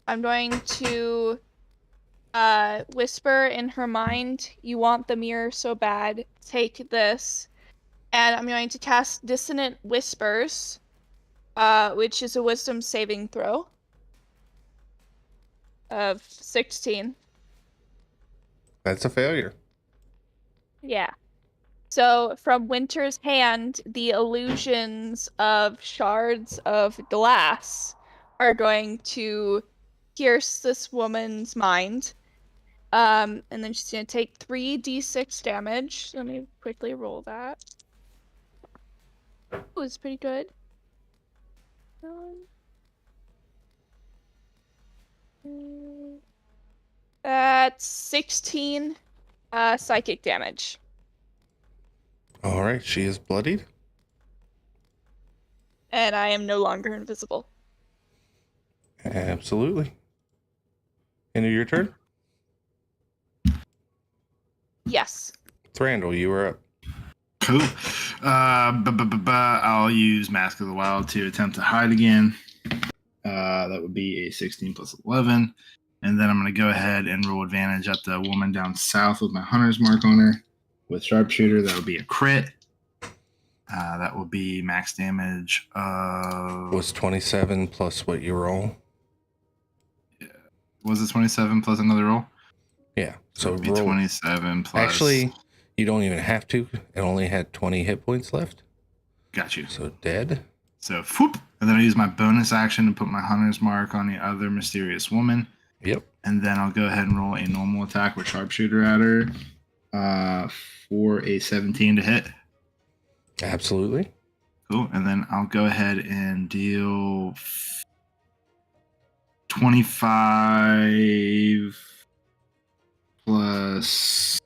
I'm going to whisper in her mind, "You want the mirror so bad, take this." And I'm going to cast Dissonant Whispers, which is a wisdom saving throw of 16. That's a failure. Yeah. So from Winter's hand, the illusions of shards of glass are going to pierce this woman's mind. And then she's going to take 3d6 damage. Let me quickly roll that. It was pretty good. That's 16 psychic damage. All right, she is bloodied. And I am no longer invisible. Absolutely. End of your turn? Yes. Thranduil, you are up. Cool. I'll use Mask of the Wild to attempt to hide again. That would be a 16 plus 11. And then I'm going to go ahead and roll advantage at the woman down south with my hunter's mark on her. With Sharpshooter, that would be a crit. That will be max damage of... Was 27 plus what you roll? Was it 27 plus another roll? Yeah. So it would be roll. 27 plus... Actually, you don't even have to. It only had 20 hit points left. Got you. So dead. So, whoop. And then I use my bonus action to put my hunter's mark on the other mysterious woman. Yep. And then I'll go ahead and roll a normal attack with Sharpshooter at her for a 17 to hit. Absolutely. Cool. And then I'll go ahead and deal 25 plus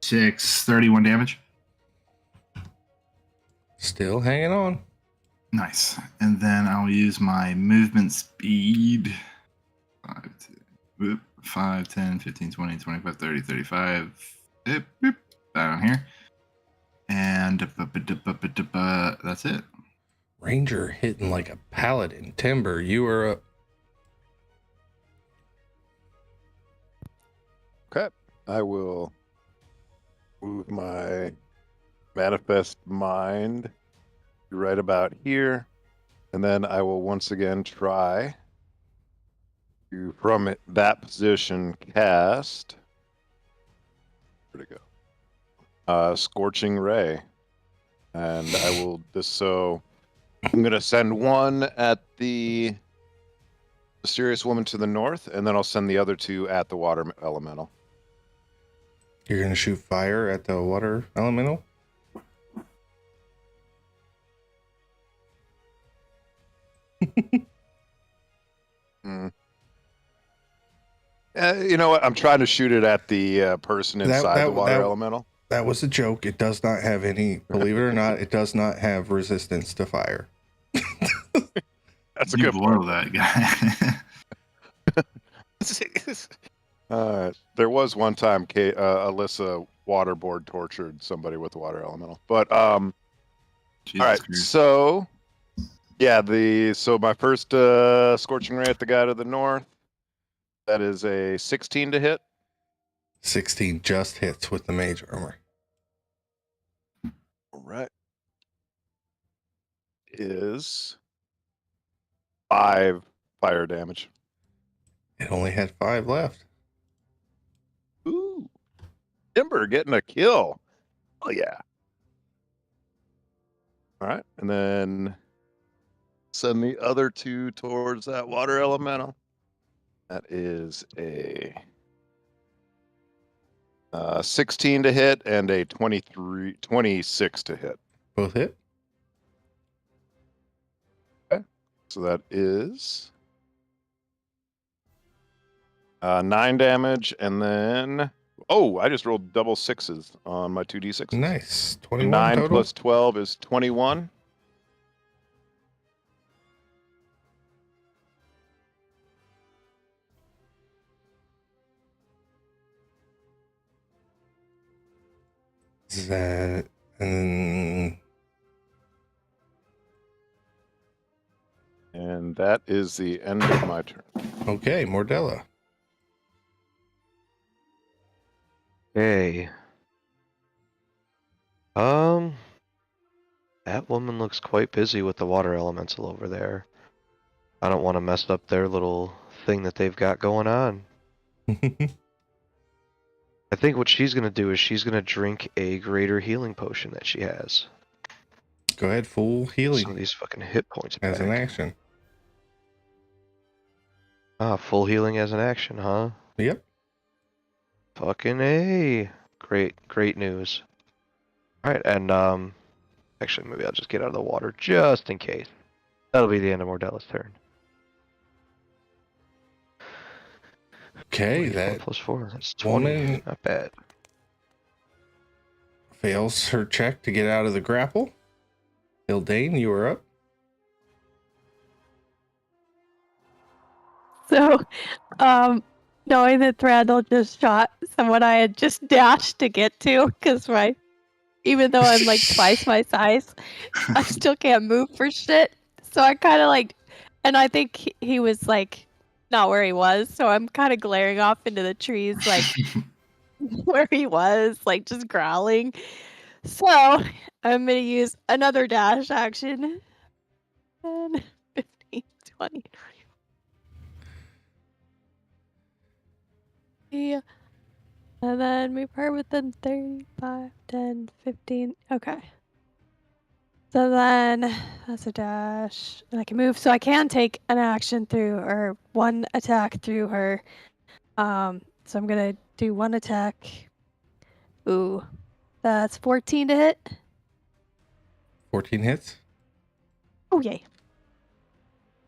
6, 31 damage. Still hanging on. Nice. And then I'll use my movement speed. 5, 10, 15, 20, 25, 30, 35. Down here. And that's it. Ranger hitting like a paladin. Timber, you are up. Okay. I will move my manifest mind right about here. And then I will once again try to, from that position, cast. Where'd it go? Scorching Ray. And I will just so I'm gonna send one at the mysterious woman to the north, and then I'll send the other two at the water elemental. You're going to shoot fire at the water elemental? You know what? I'm trying to shoot it at the person inside the water elemental. That was a joke. It does not have any, believe it or not, it does not have resistance to fire. That's a You good blow point. that guy. There was one time Alyssa waterboard tortured somebody with the water elemental. But Jesus all right, Christ. so yeah, so my first scorching ray at the guy to the north. That is a 16 to hit. 16 just hits with the mage armor. All right. Is 5 fire damage. It only had 5 left. Ooh. Timber getting a kill. Oh yeah. All right. And then send the other 2 towards that water elemental. That is a 16 to hit and a 26 to hit. Both hit. So that is 9 damage, and then I just rolled double sixes on my 2d6s. Nice. 21 9 total. plus 12 is 21. Is that and And that is the end of my turn. okay, Mordella. Hey. That woman looks quite busy with the water elemental over there. I don't want to mess up their little thing that they've got going on. I think what she's gonna do is she's gonna drink a greater healing potion that she has. Go ahead, full Some of healing these fucking hit points as an back. action. Full healing as an action, huh? Yep. Fucking A. Great news. Alright, and actually maybe I'll just get out of the water just in case. That'll be the end of Mordella's turn. Okay, 24 that plus 4. That's 20. woman Not bad. fails her check to get out of the grapple. Ildane, you are up. So, knowing that Thranduil just shot someone I had just dashed to get to, because even though I'm like twice my size, I still can't move for shit. So I kind of and I think he was like not where he was. So I'm kind of glaring off into the trees, like where he was, like just growling. So I'm gonna use another dash action. 10, 15, 20. Yeah. And then we part within 35, 10, 15. Okay. So then that's a dash. And I can move. So I can take an action through or one attack through her. So I'm gonna do one attack. Ooh. That's 14 to hit. 14 hits. Oh yay.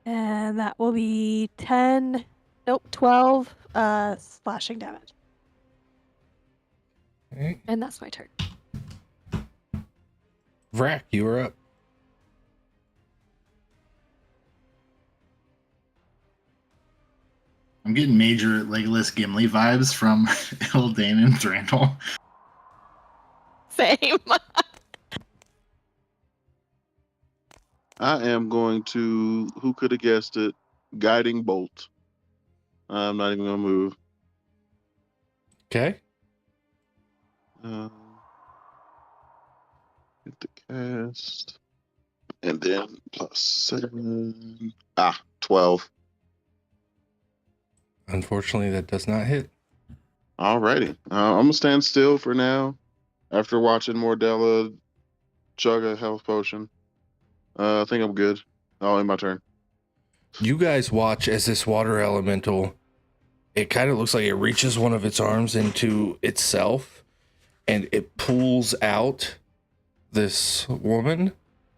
And that will be 12 slashing damage. Okay. And that's my turn. Vrac, you are up. I'm getting major Legolas Gimli vibes from Ildane and Thranduil. Same. I am going to, who could have guessed it, guiding bolt. I'm not even going to move. Okay. Get the cast. And then +7. 12. Unfortunately, that does not hit. Alrighty. I'm going to stand still for now after watching Mordella chug a health potion. I think I'm good. I'll end my turn. You guys watch as this water elemental, it kind of looks like it reaches one of its arms into itself and it pulls out this woman.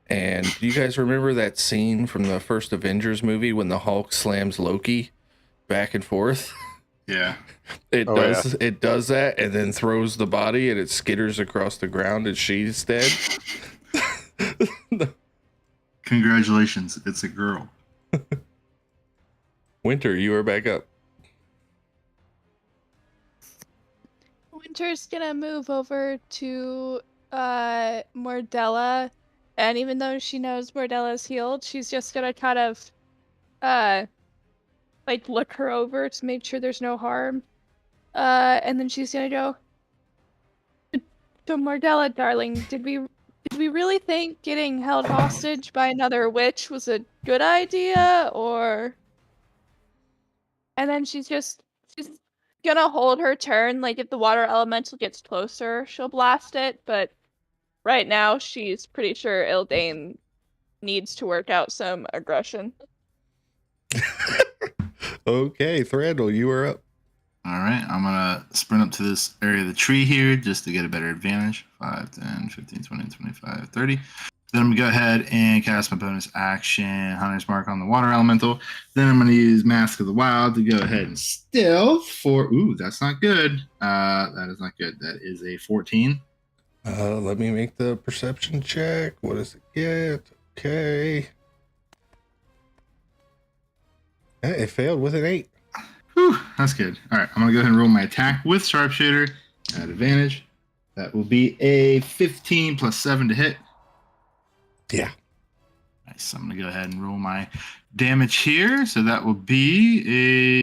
And do you guys remember that scene from the first Avengers movie when the Hulk slams Loki back and forth? Yeah. It does that and then throws the body and it skitters across the ground and she's dead. Congratulations, it's a girl. Winter, you are back up. Winter's gonna move over to Mordella, and even though she knows Mordella's healed, she's just gonna kind of look her over to make sure there's no harm. And then she's gonna go, so Mordella, darling, did we really think getting held hostage by another witch was a good idea, or? And then she's gonna hold her turn. Like if the water elemental gets closer, she'll blast it. But right now, she's pretty sure Ildane needs to work out some aggression. Okay, Thranduil, you are up. All right, I'm gonna sprint up to this area of the tree here just to get a better advantage. 5, 10, 15, 20, 25, 30. Then I'm gonna go ahead and cast my bonus action, Hunter's Mark on the water elemental. Then I'm gonna use Mask of the Wild to go ahead and stealth for. Ooh, that's not good. That is not good. That is a 14. Let me make the perception check. What does it get? Okay. It failed with an 8. Whew, that's good. All right, I'm gonna go ahead and roll my attack with Sharpshooter at advantage. That will be a 15 plus 7 to hit. Yeah. Nice. I'm gonna go ahead and roll my damage here. So that will be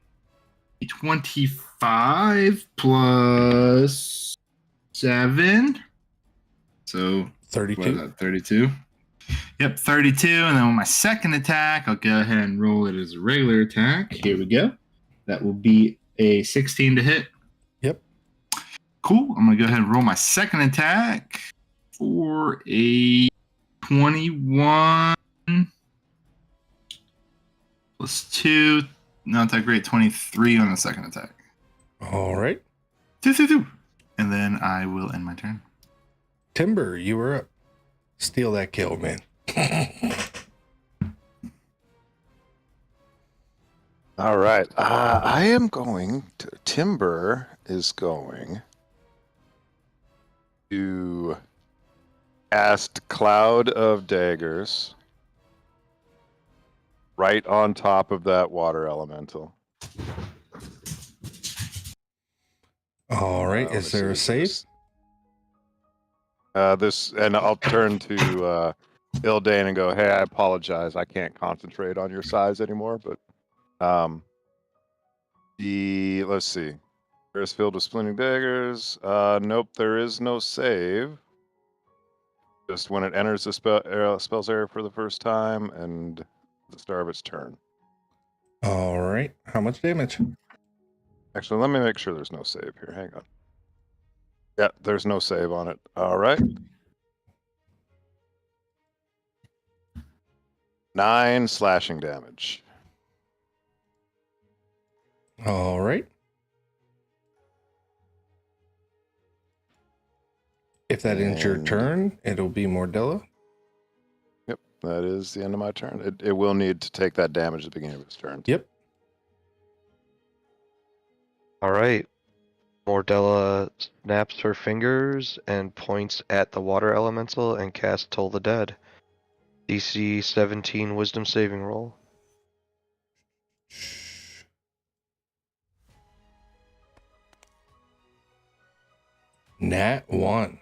a 25 plus 7. So what is 32. that? 32. Yep, 32. And then with my second attack, I'll go ahead and roll it as a regular attack. Here we go. That will be a 16 to hit. Yep. Cool. I'm going to go ahead and roll my second attack for a 21 plus 2. Not that great. 23 on the second attack. All right. 2. And then I will end my turn. Timber, you were up. Steal that kill, man. All right. I am going to. Timber is going to cast Cloud of Daggers right on top of that water elemental. All right. Let me Is there a see, save? This, and I'll turn to Ildane and go, "Hey, I apologize. I can't concentrate on your size anymore." But let's see. There's filled with splitting daggers. Nope, there is no save. Just when it enters the spell's area for the first time and the start of its turn. All right. How much damage? Actually, let me make sure there's no save here. Hang on. Yeah, there's no save on it. All right. 9 slashing damage. All right. If that ends your And- turn, it'll be Mordella. Yep, that is the end of my turn. It will need to take that damage at the beginning of its turn. Yep. All right. Mordella snaps her fingers and points at the water elemental and casts Toll the Dead. DC 17 Wisdom saving roll. Nat 1.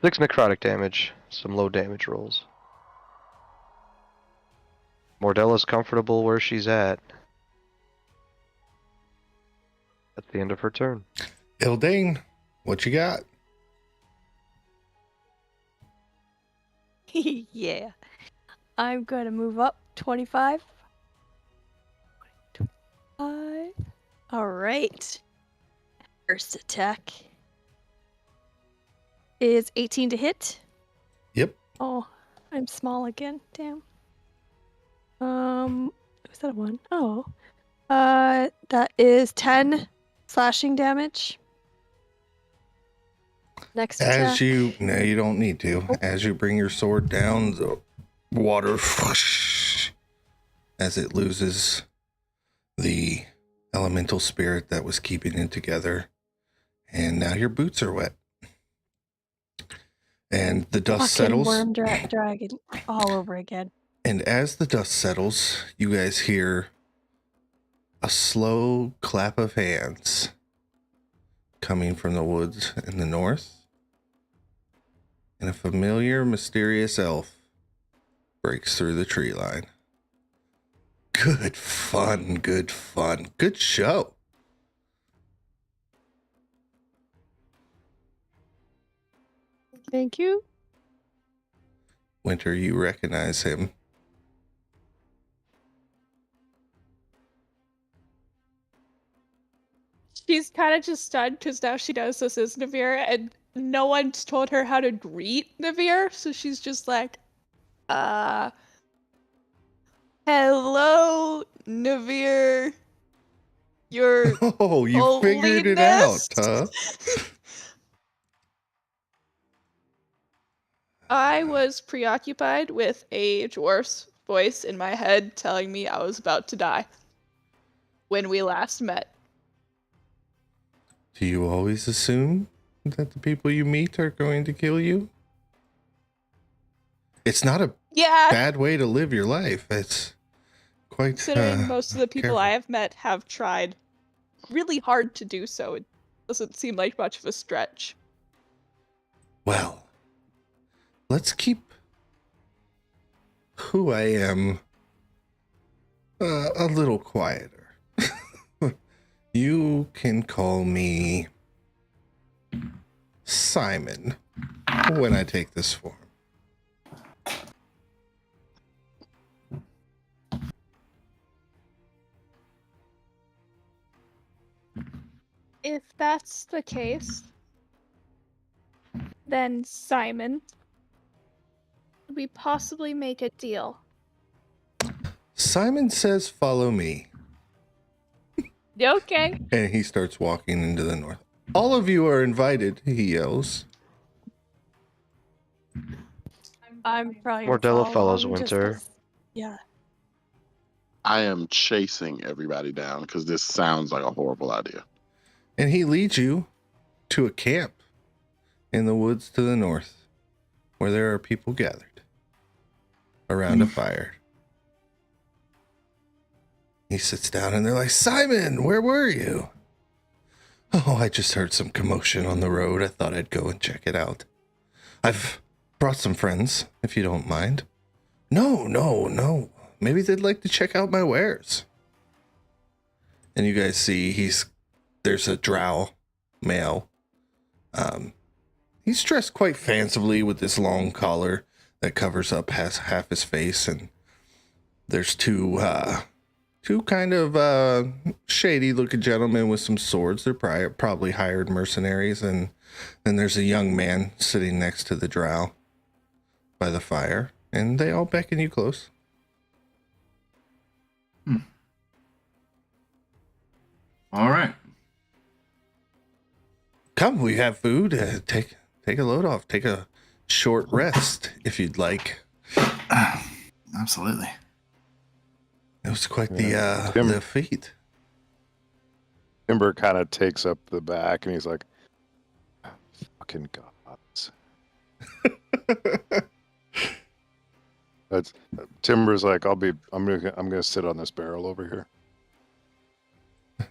6 necrotic damage. Some low damage rolls. Mordella's comfortable where she's at. That's the end of her turn. Ildane, what you got? Yeah. I'm going to move up 25. 25. All right. First attack is 18 to hit. Yep. Oh, I'm small again. Damn. Was that a 1? Oh. That is 10 slashing damage. Next attack. No, you don't need to. As you bring your sword down, the water as it loses the elemental spirit that was keeping it together. And now your boots are wet. And the dust Fucking settles. worm dragon all over again. And as the dust settles, you guys hear a slow clap of hands coming from the woods in the north. And a familiar, mysterious elf breaks through the tree line. Good fun, good fun. Good show. Thank you. Winter, you recognize him. She's kind of just stunned because now she knows this is Navir, and no one's told her how to greet Navir, so she's just like, Hello, Navir. Your Oh, you figured it out, huh? I was preoccupied with a dwarf's voice in my head telling me I was about to die when we last met. Do you always assume that the people you meet are going to kill you? It's not a Yeah, bad way to live your life. It's quite considering most of the people careful. I have met have tried really hard to do so, it doesn't seem like much of a stretch. Well, let's keep who I am a little quieter. You can call me Simon when I take this form. If that's the case, then Simon, could we possibly make a deal? Simon says, "Follow me." Okay. And he starts walking into the north. All of you are invited, he yells. I'm probably More gonna follow Delafellows, along just Winter. 'cause- Yeah. I am chasing everybody down because this sounds like a horrible idea. And he leads you to a camp in the woods to the north where there are people gathered around a fire. He sits down and they're like, "Simon, where were you?" "Oh, I just heard some commotion on the road. I thought I'd go and check it out. I've brought some friends, if you don't mind." No. Maybe they'd like to check out my wares." And you guys see there's a drow male. He's dressed quite fancifully with this long collar that covers up half his face, and there's two kind of shady looking gentlemen with some swords. They're probably hired mercenaries, and then there's a young man sitting next to the drow by the fire, and they all beckon you close. All right. Come, we have food. Take a load off. Take a short rest if you'd like. Absolutely. It was quite Tim- the feat. Timber kind of takes up the back and he's like, "Fucking gods." That's Timber's like, I'm gonna sit on this barrel over here.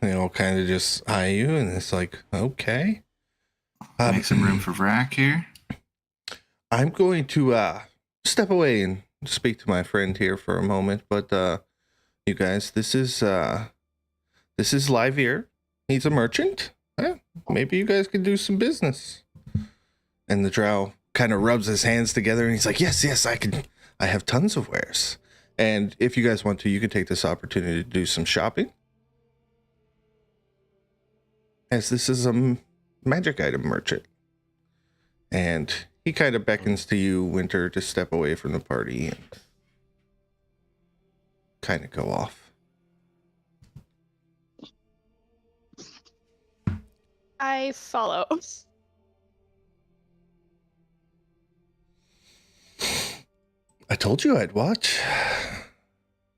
They all kind of just eye you, and it's like, okay. Make some room for Vrac here. I'm going to step away and speak to my friend here for a moment, but you guys, this is Live Ear. He's a merchant. Maybe you guys could do some business. And the drow kind of rubs his hands together, and he's like, yes, I can. I have tons of wares. And if you guys want to, you can take this opportunity to do some shopping, as this is a magic item merchant. And he kind of beckons to you, Winter, to step away from the party and kind of go off. I follow. I told you I'd watch.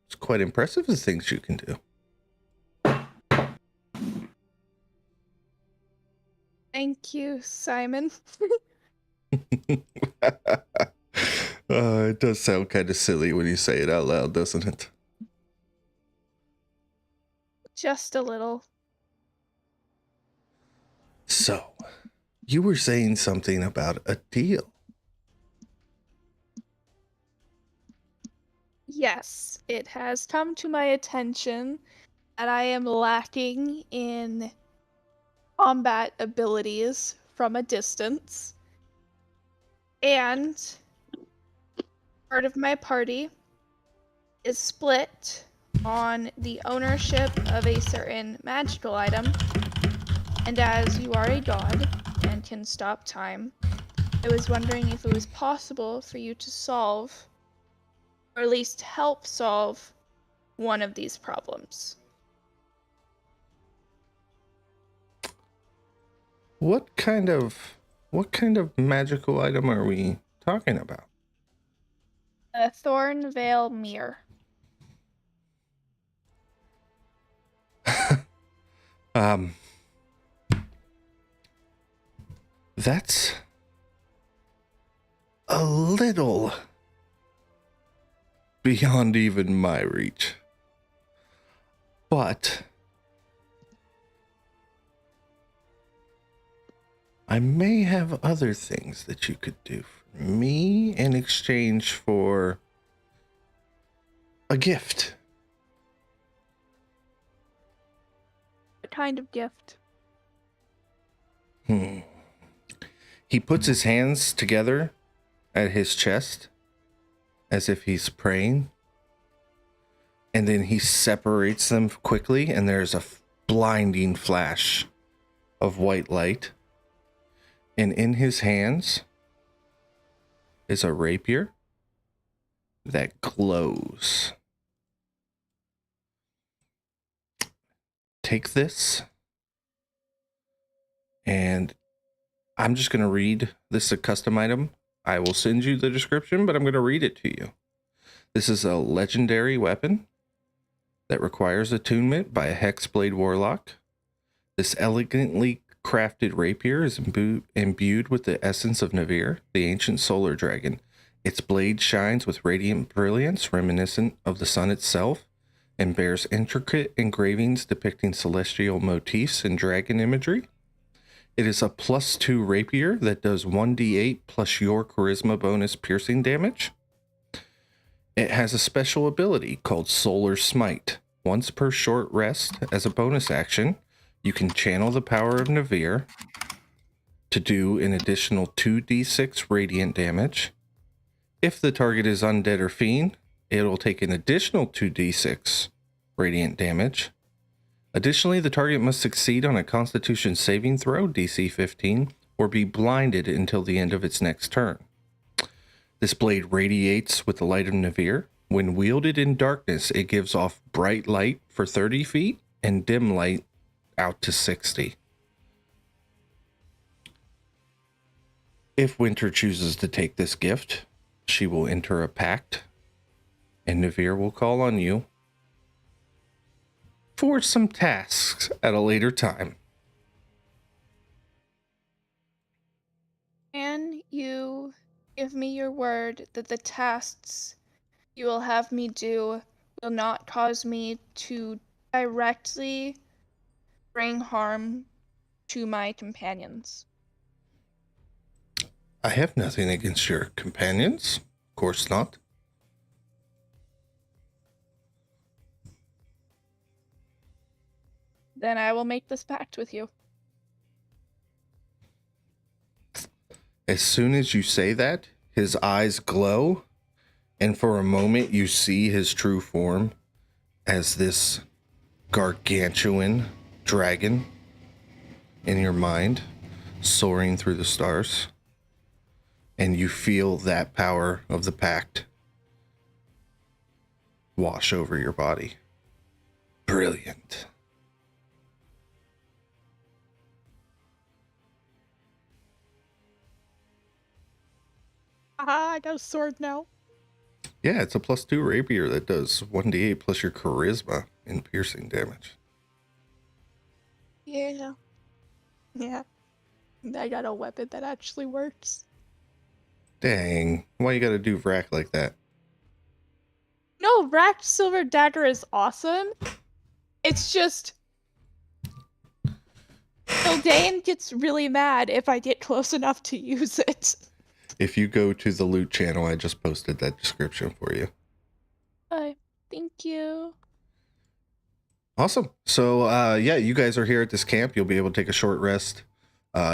It's quite impressive the things you can do. Thank you, Simon. It does sound kind of silly when you say it out loud, doesn't it? Just a little. So, you were saying something about a deal. Yes, it has come to my attention that I am lacking in combat abilities from a distance. And part of my party is split on the ownership of a certain magical item. And as you are a god and can stop time, I was wondering if it was possible for you to solve, or at least help solve, one of these problems. What kind of magical item are we talking about? A Thornvale mirror. That's a little beyond even my reach. But I may have other things that you could do for me in exchange for a gift. What kind of gift? He puts his hands together at his chest as if he's praying. And then he separates them quickly, and there's a blinding flash of white light. And in his hands is a rapier that glows. Take this, and I'm just going to read this, a custom item. I will send you the description, but I'm going to read it to you. This is a legendary weapon that requires attunement by a Hexblade Warlock. This elegantly crafted rapier is imbued with the essence of Navir, the ancient solar dragon. Its blade shines with radiant brilliance reminiscent of the sun itself, and bears intricate engravings depicting celestial motifs and dragon imagery. It is a +2 rapier that does 1d8 plus your charisma bonus piercing damage. It has a special ability called Solar Smite. Once per short rest, as a bonus action, you can channel the power of Navir to do an additional 2d6 radiant damage. If the target is undead or fiend, it'll take an additional 2d6 radiant damage. Additionally, the target must succeed on a Constitution saving throw, DC 15, or be blinded until the end of its next turn. This blade radiates with the light of Navir. When wielded in darkness, it gives off bright light for 30 feet and dim light out to 60. If Winter chooses to take this gift, she will enter a pact, and Navir will call on you for some tasks at a later time. Can you give me your word that the tasks you will have me do will not cause me to directly bring harm to my companions? I have nothing against your companions. Of course not. Then I will make this pact with you. As soon as you say that, his eyes glow, and for a moment you see his true form as this gargantuan dragon in your mind, soaring through the stars. And you feel that power of the pact wash over your body. Brilliant. Aha, I got a sword now. Yeah, it's a +2 rapier that does 1d8 plus your charisma in piercing damage. Yeah. Yeah. I got a weapon that actually works. Dang, why you gotta do Vrac like that? No, Racked Silver Dagger is awesome. It's justIldane gets really mad if I get close enough to use it. If you go to the loot channel, I just posted that description for you. Bye. Thank you. Awesome. So, yeah, you guys are here at this camp. You'll be able to take a short rest,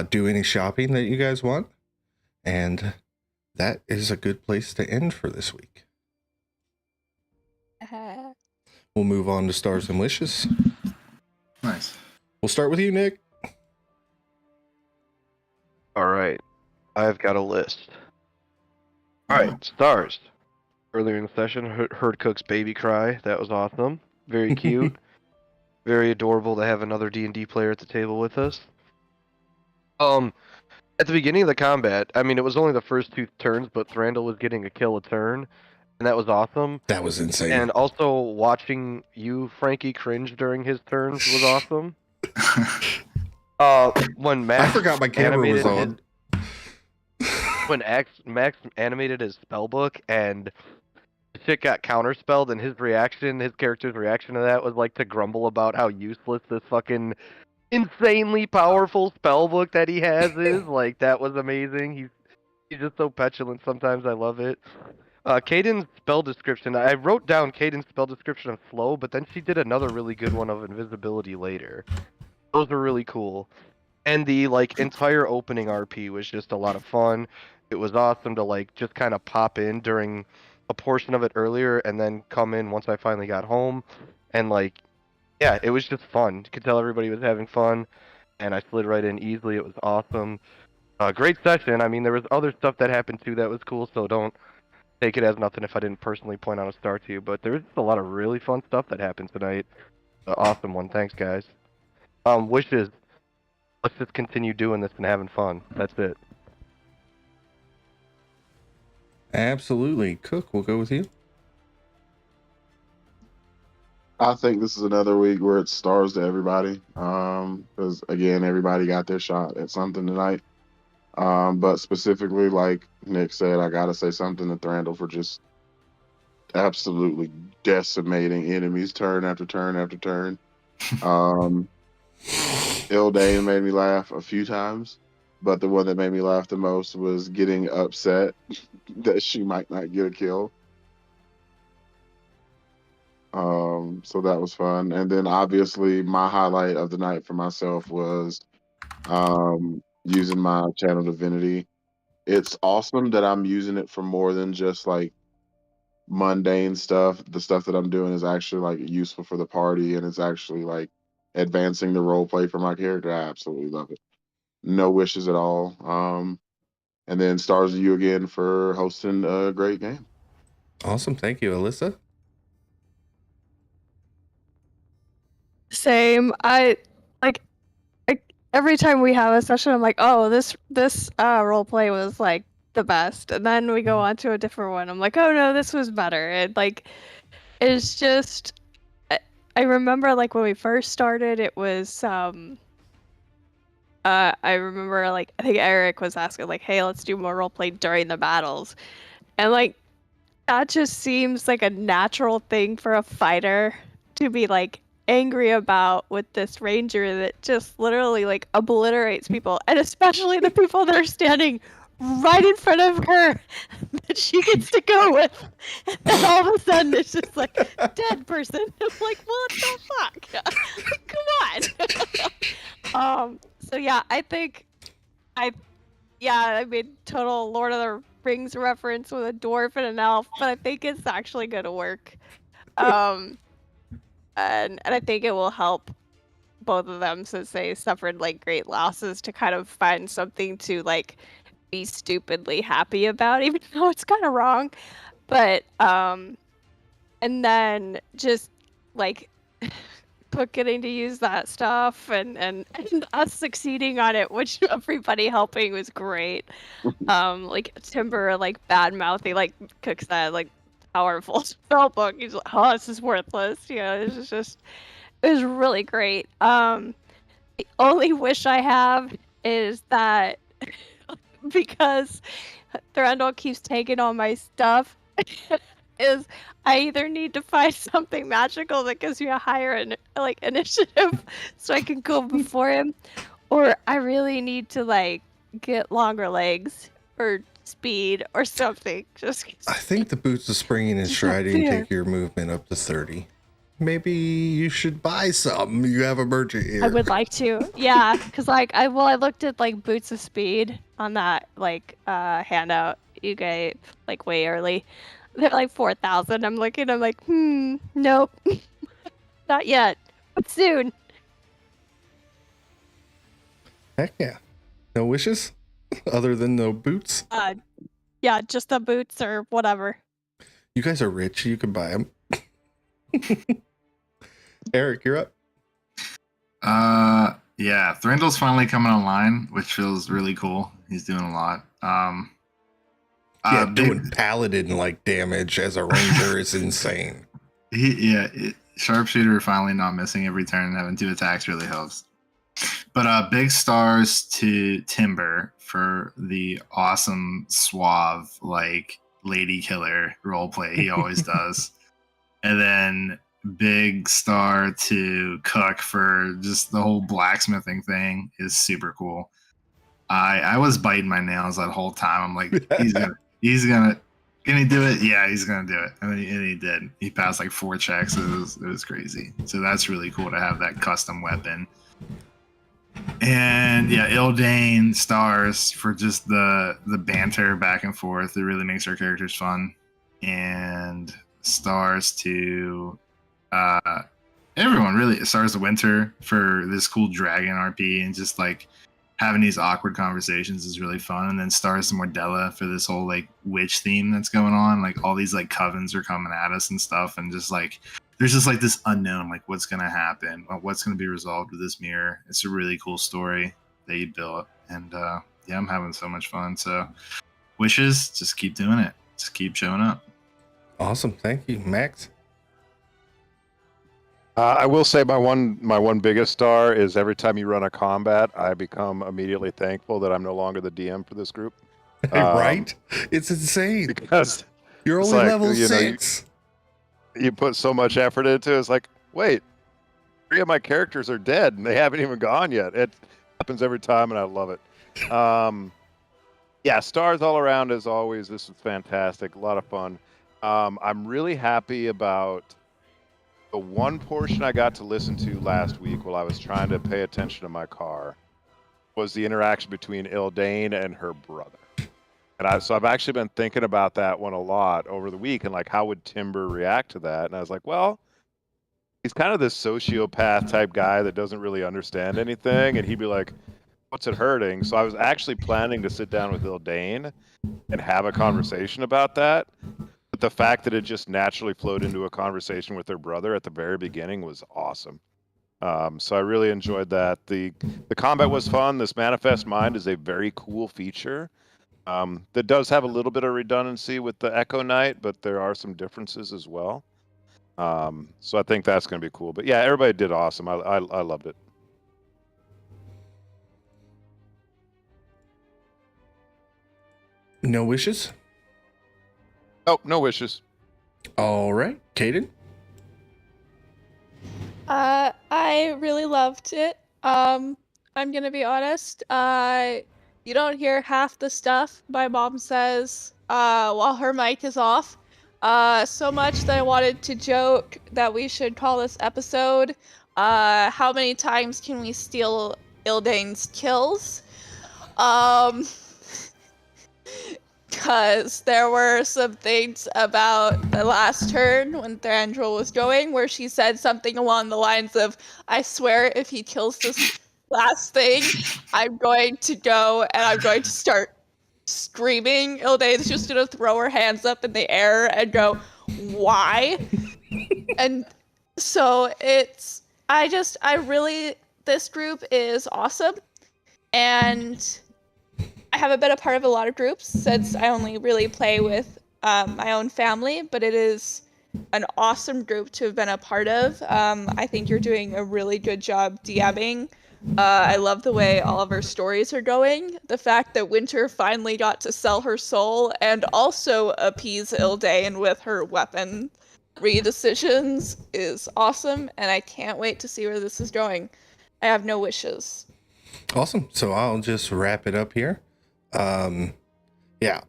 do any shopping that you guys want. And that is a good place to end for this week. We'll move on to Stars and Wishes. Nice. We'll start with you, Nick. All right. I've got a list. All right, stars. earlier in the session. Heard Cook's baby cry. That was awesome. Very cute. Very adorable to have another D&D player at the table with us. At the beginning of the combat, I mean, it was only the first 2 turns, but Thranduil was getting a kill a turn, and that was awesome. That was insane. And also watching you, Frankie, cringe during his turns was awesome. When Max I forgot my camera was animated on. when Max animated his spellbook and shit got counterspelled, and his character's reaction to that was like to grumble about how useless this fucking insanely powerful spellbook that he has is. Like, that was amazing. He's just so petulant sometimes. I love it. Caden's spell description. I wrote down Caden's spell description of flow, but then she did another really good one of invisibility later. Those were really cool. And the entire opening RP was just a lot of fun. It was awesome to just kind of pop in during a portion of it earlier and then come in once I finally got home. And yeah, it was just fun. You could tell everybody was having fun, and I slid right in easily. It was awesome. Great session. I mean, there was other stuff that happened too that was cool, so don't take it as nothing if I didn't personally point out a star to you. But there was just a lot of really fun stuff that happened tonight. Awesome one. Thanks, guys. Wishes. Let's just continue doing this and having fun. That's it. Absolutely. Cook, we'll go with you. I think this is another week where it's stars to everybody. Because again, everybody got their shot at something tonight. But specifically, like Nick said, I gotta say something to Thranduil for just absolutely decimating enemies turn after turn after turn. Ildane made me laugh a few times, but the one that made me laugh the most was getting upset that she might not get a kill. So that was fun. And then obviously my highlight of the night for myself was using my channel divinity. It's awesome that I'm using it for more than just mundane stuff. The stuff that I'm doing is actually useful for the party, and it's actually advancing the role play for my character. I absolutely love it. No wishes at all. And then stars to you again for hosting a great game. Awesome. Thank you, Alyssa. Same. I every time we have a session, I'm like, oh, this role play was the best, and then we go on to a different one. I'm like, oh no, this was better. And it's just, I remember when we first started, it was I remember I think Eric was asking hey, let's do more role play during the battles, and that just seems like a natural thing for a fighter to be angry about with this ranger that just literally obliterates people, and especially the people that are standing right in front of her that she gets to go with, and then all of a sudden it's just dead person. I'm like, what the fuck? Come on. So yeah, I made total Lord of the Rings reference with a dwarf and an elf, but I think it's actually gonna work. And I think it will help both of them, since they suffered great losses, to kind of find something to be stupidly happy about, even though it's kind of wrong. But and then just Cook getting to use that stuff, and us succeeding on it, which everybody helping was great. Timber bad mouthing Cook said powerful spellbook. He's like, oh, this is worthless. It was really great. The only wish I have is that because Thranduil keeps taking all my stuff, is I either need to find something magical that gives me a higher initiative so I can go before him, or I really need to get longer legs or speed or something. I think the boots of springing and striding take your movement up to 30. Maybe you should buy some. You have a merchant here. I would like to, yeah, because I looked at boots of speed on that handout you gave way early. They're 4,000. I'm like, nope, not yet, but soon. Heck yeah. No wishes other than the boots? Yeah, just the boots or whatever. You guys are rich. You can buy them. Eric, you're up. Yeah, Thranduil's finally coming online, which feels really cool. He's doing a lot. Yeah, big- doing paladin like damage as a ranger is insane. Sharpshooter finally not missing every turn and having 2 attacks really helps. But big stars to Timber for the awesome suave like lady killer roleplay he always does. And then big star to Cook for just the whole blacksmithing thing is super cool. I was biting my nails that whole time. I'm like, he's gonna can he do it? Yeah, he's gonna do it. And he did. He passed like 4 checks. It was crazy. So that's really cool to have that custom weapon. And yeah, Ildane stars for just the banter back and forth. It really makes our characters fun. And stars to everyone, really. Stars to Winter for this cool dragon RP and just like having these awkward conversations is really fun. And then stars to Mordella for this whole like witch theme that's going on. Like all these like covens are coming at us and stuff, and just like there's just like this unknown, like what's gonna happen, what's gonna be resolved with this mirror. It's a really cool story that you built, and yeah, I'm having so much fun. So wishes, just keep doing it, just keep showing up. Awesome, thank you, Max. I will say my one biggest star is every time you run a combat, I become immediately thankful that I'm no longer the DM for this group. Right? It's insane. Because You're it's only like, level you know, 6. you put so much effort into it. It's like, wait, 3 of my characters are dead and they haven't even gone yet. It happens every time, and I love it. Yeah, stars all around as always. This was fantastic, a lot of fun. I'm really happy about the one portion I got to listen to last week while I was trying to pay attention to my car was the interaction between Ildane and her brother. And so I've actually been thinking about that one a lot over the week, and like, how would Timber react to that? And I was like, well, he's kind of this sociopath type guy that doesn't really understand anything, and he'd be like, what's it hurting? So I was actually planning to sit down with Ildane and have a conversation about that. But the fact that it just naturally flowed into a conversation with her brother at the very beginning was awesome. So I really enjoyed that. The combat was fun. This Manifest Mind is a very cool feature. That does have a little bit of redundancy with the Echo Knight, but there are some differences as well. So I think that's going to be cool. But yeah, everybody did awesome. I loved it. No wishes? Oh, no wishes. All right, Kaden. I really loved it. I'm gonna be honest. You don't hear half the stuff my mom says while her mic is off. So much that I wanted to joke that we should call this episode how many times can we steal Ildane's kills? Because there were some things about the last turn when Thranduil was going where she said something along the lines of, I swear if he kills this last thing, I'm going to go and I'm going to start screaming. Ildane's just going to throw her hands up in the air and go, why? And so this group is awesome. And I haven't been a part of a lot of groups since I only really play with my own family, but it is an awesome group to have been a part of. I think you're doing a really good job DMing. I love the way all of our stories are going. The fact that Winter finally got to sell her soul and also appease Ildane with her weapon decisions is awesome, and I can't wait to see where this is going. I have no wishes. Awesome. So I'll just wrap it up here. Yeah,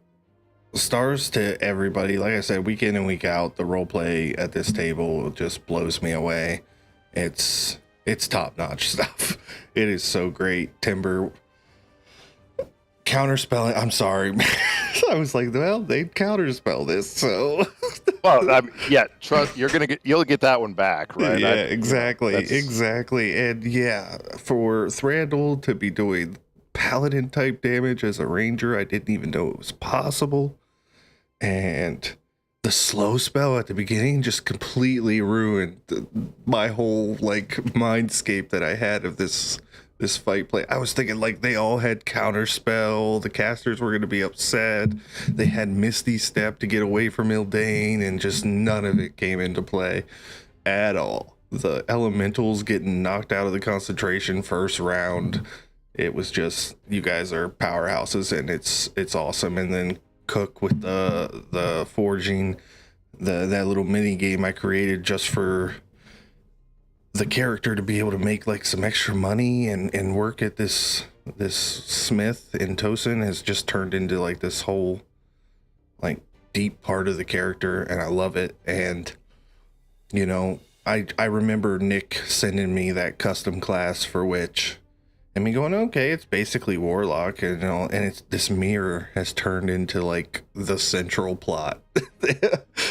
stars to everybody. Like I said, week in and week out, the role play at this table just blows me away. It's top-notch stuff. It is so great. Timber counterspelling. I'm sorry. I was like, well, they counterspell this, so Well, yeah, trust you'll get that one back, right? Yeah, exactly. And yeah, for Thranduil to be doing paladin type damage as a ranger, I didn't even know it was possible. And the slow spell at the beginning just completely ruined my whole like mindscape that I had of this fight play. I was thinking like they all had counter spell, the casters were going to be upset, they had Misty Step to get away from Ildane, and just none of it came into play at all. The elementals getting knocked out of the concentration first round, it was just, you guys are powerhouses, and it's awesome. And then Cook with the forging, that little mini game I created just for the character to be able to make like some extra money and work at this smith in Tosin has just turned into like this whole like deep part of the character, and I love it. And you know, I remember Nick sending me that custom class for Witch, and me going, okay, it's basically Warlock, and you know, and it's this mirror has turned into like the central plot.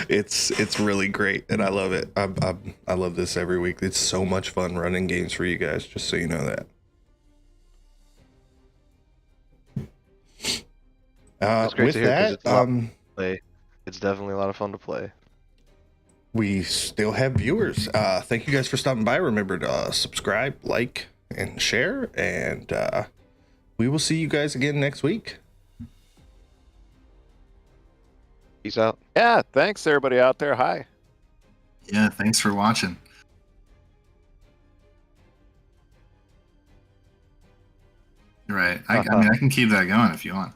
It's really great, and I love it. I love this every week. It's so much fun running games for you guys, just so you know that. It's great With to hear, 'cause that, it's a lot to play. It's definitely a lot of fun to play. we still have viewers. Thank you guys for stopping by. Remember to subscribe, like, and share, and we will see you guys again next week. Peace out. Yeah, thanks everybody out there. Hi. Yeah, thanks for watching. You're right. I mean, I can keep that going if you want.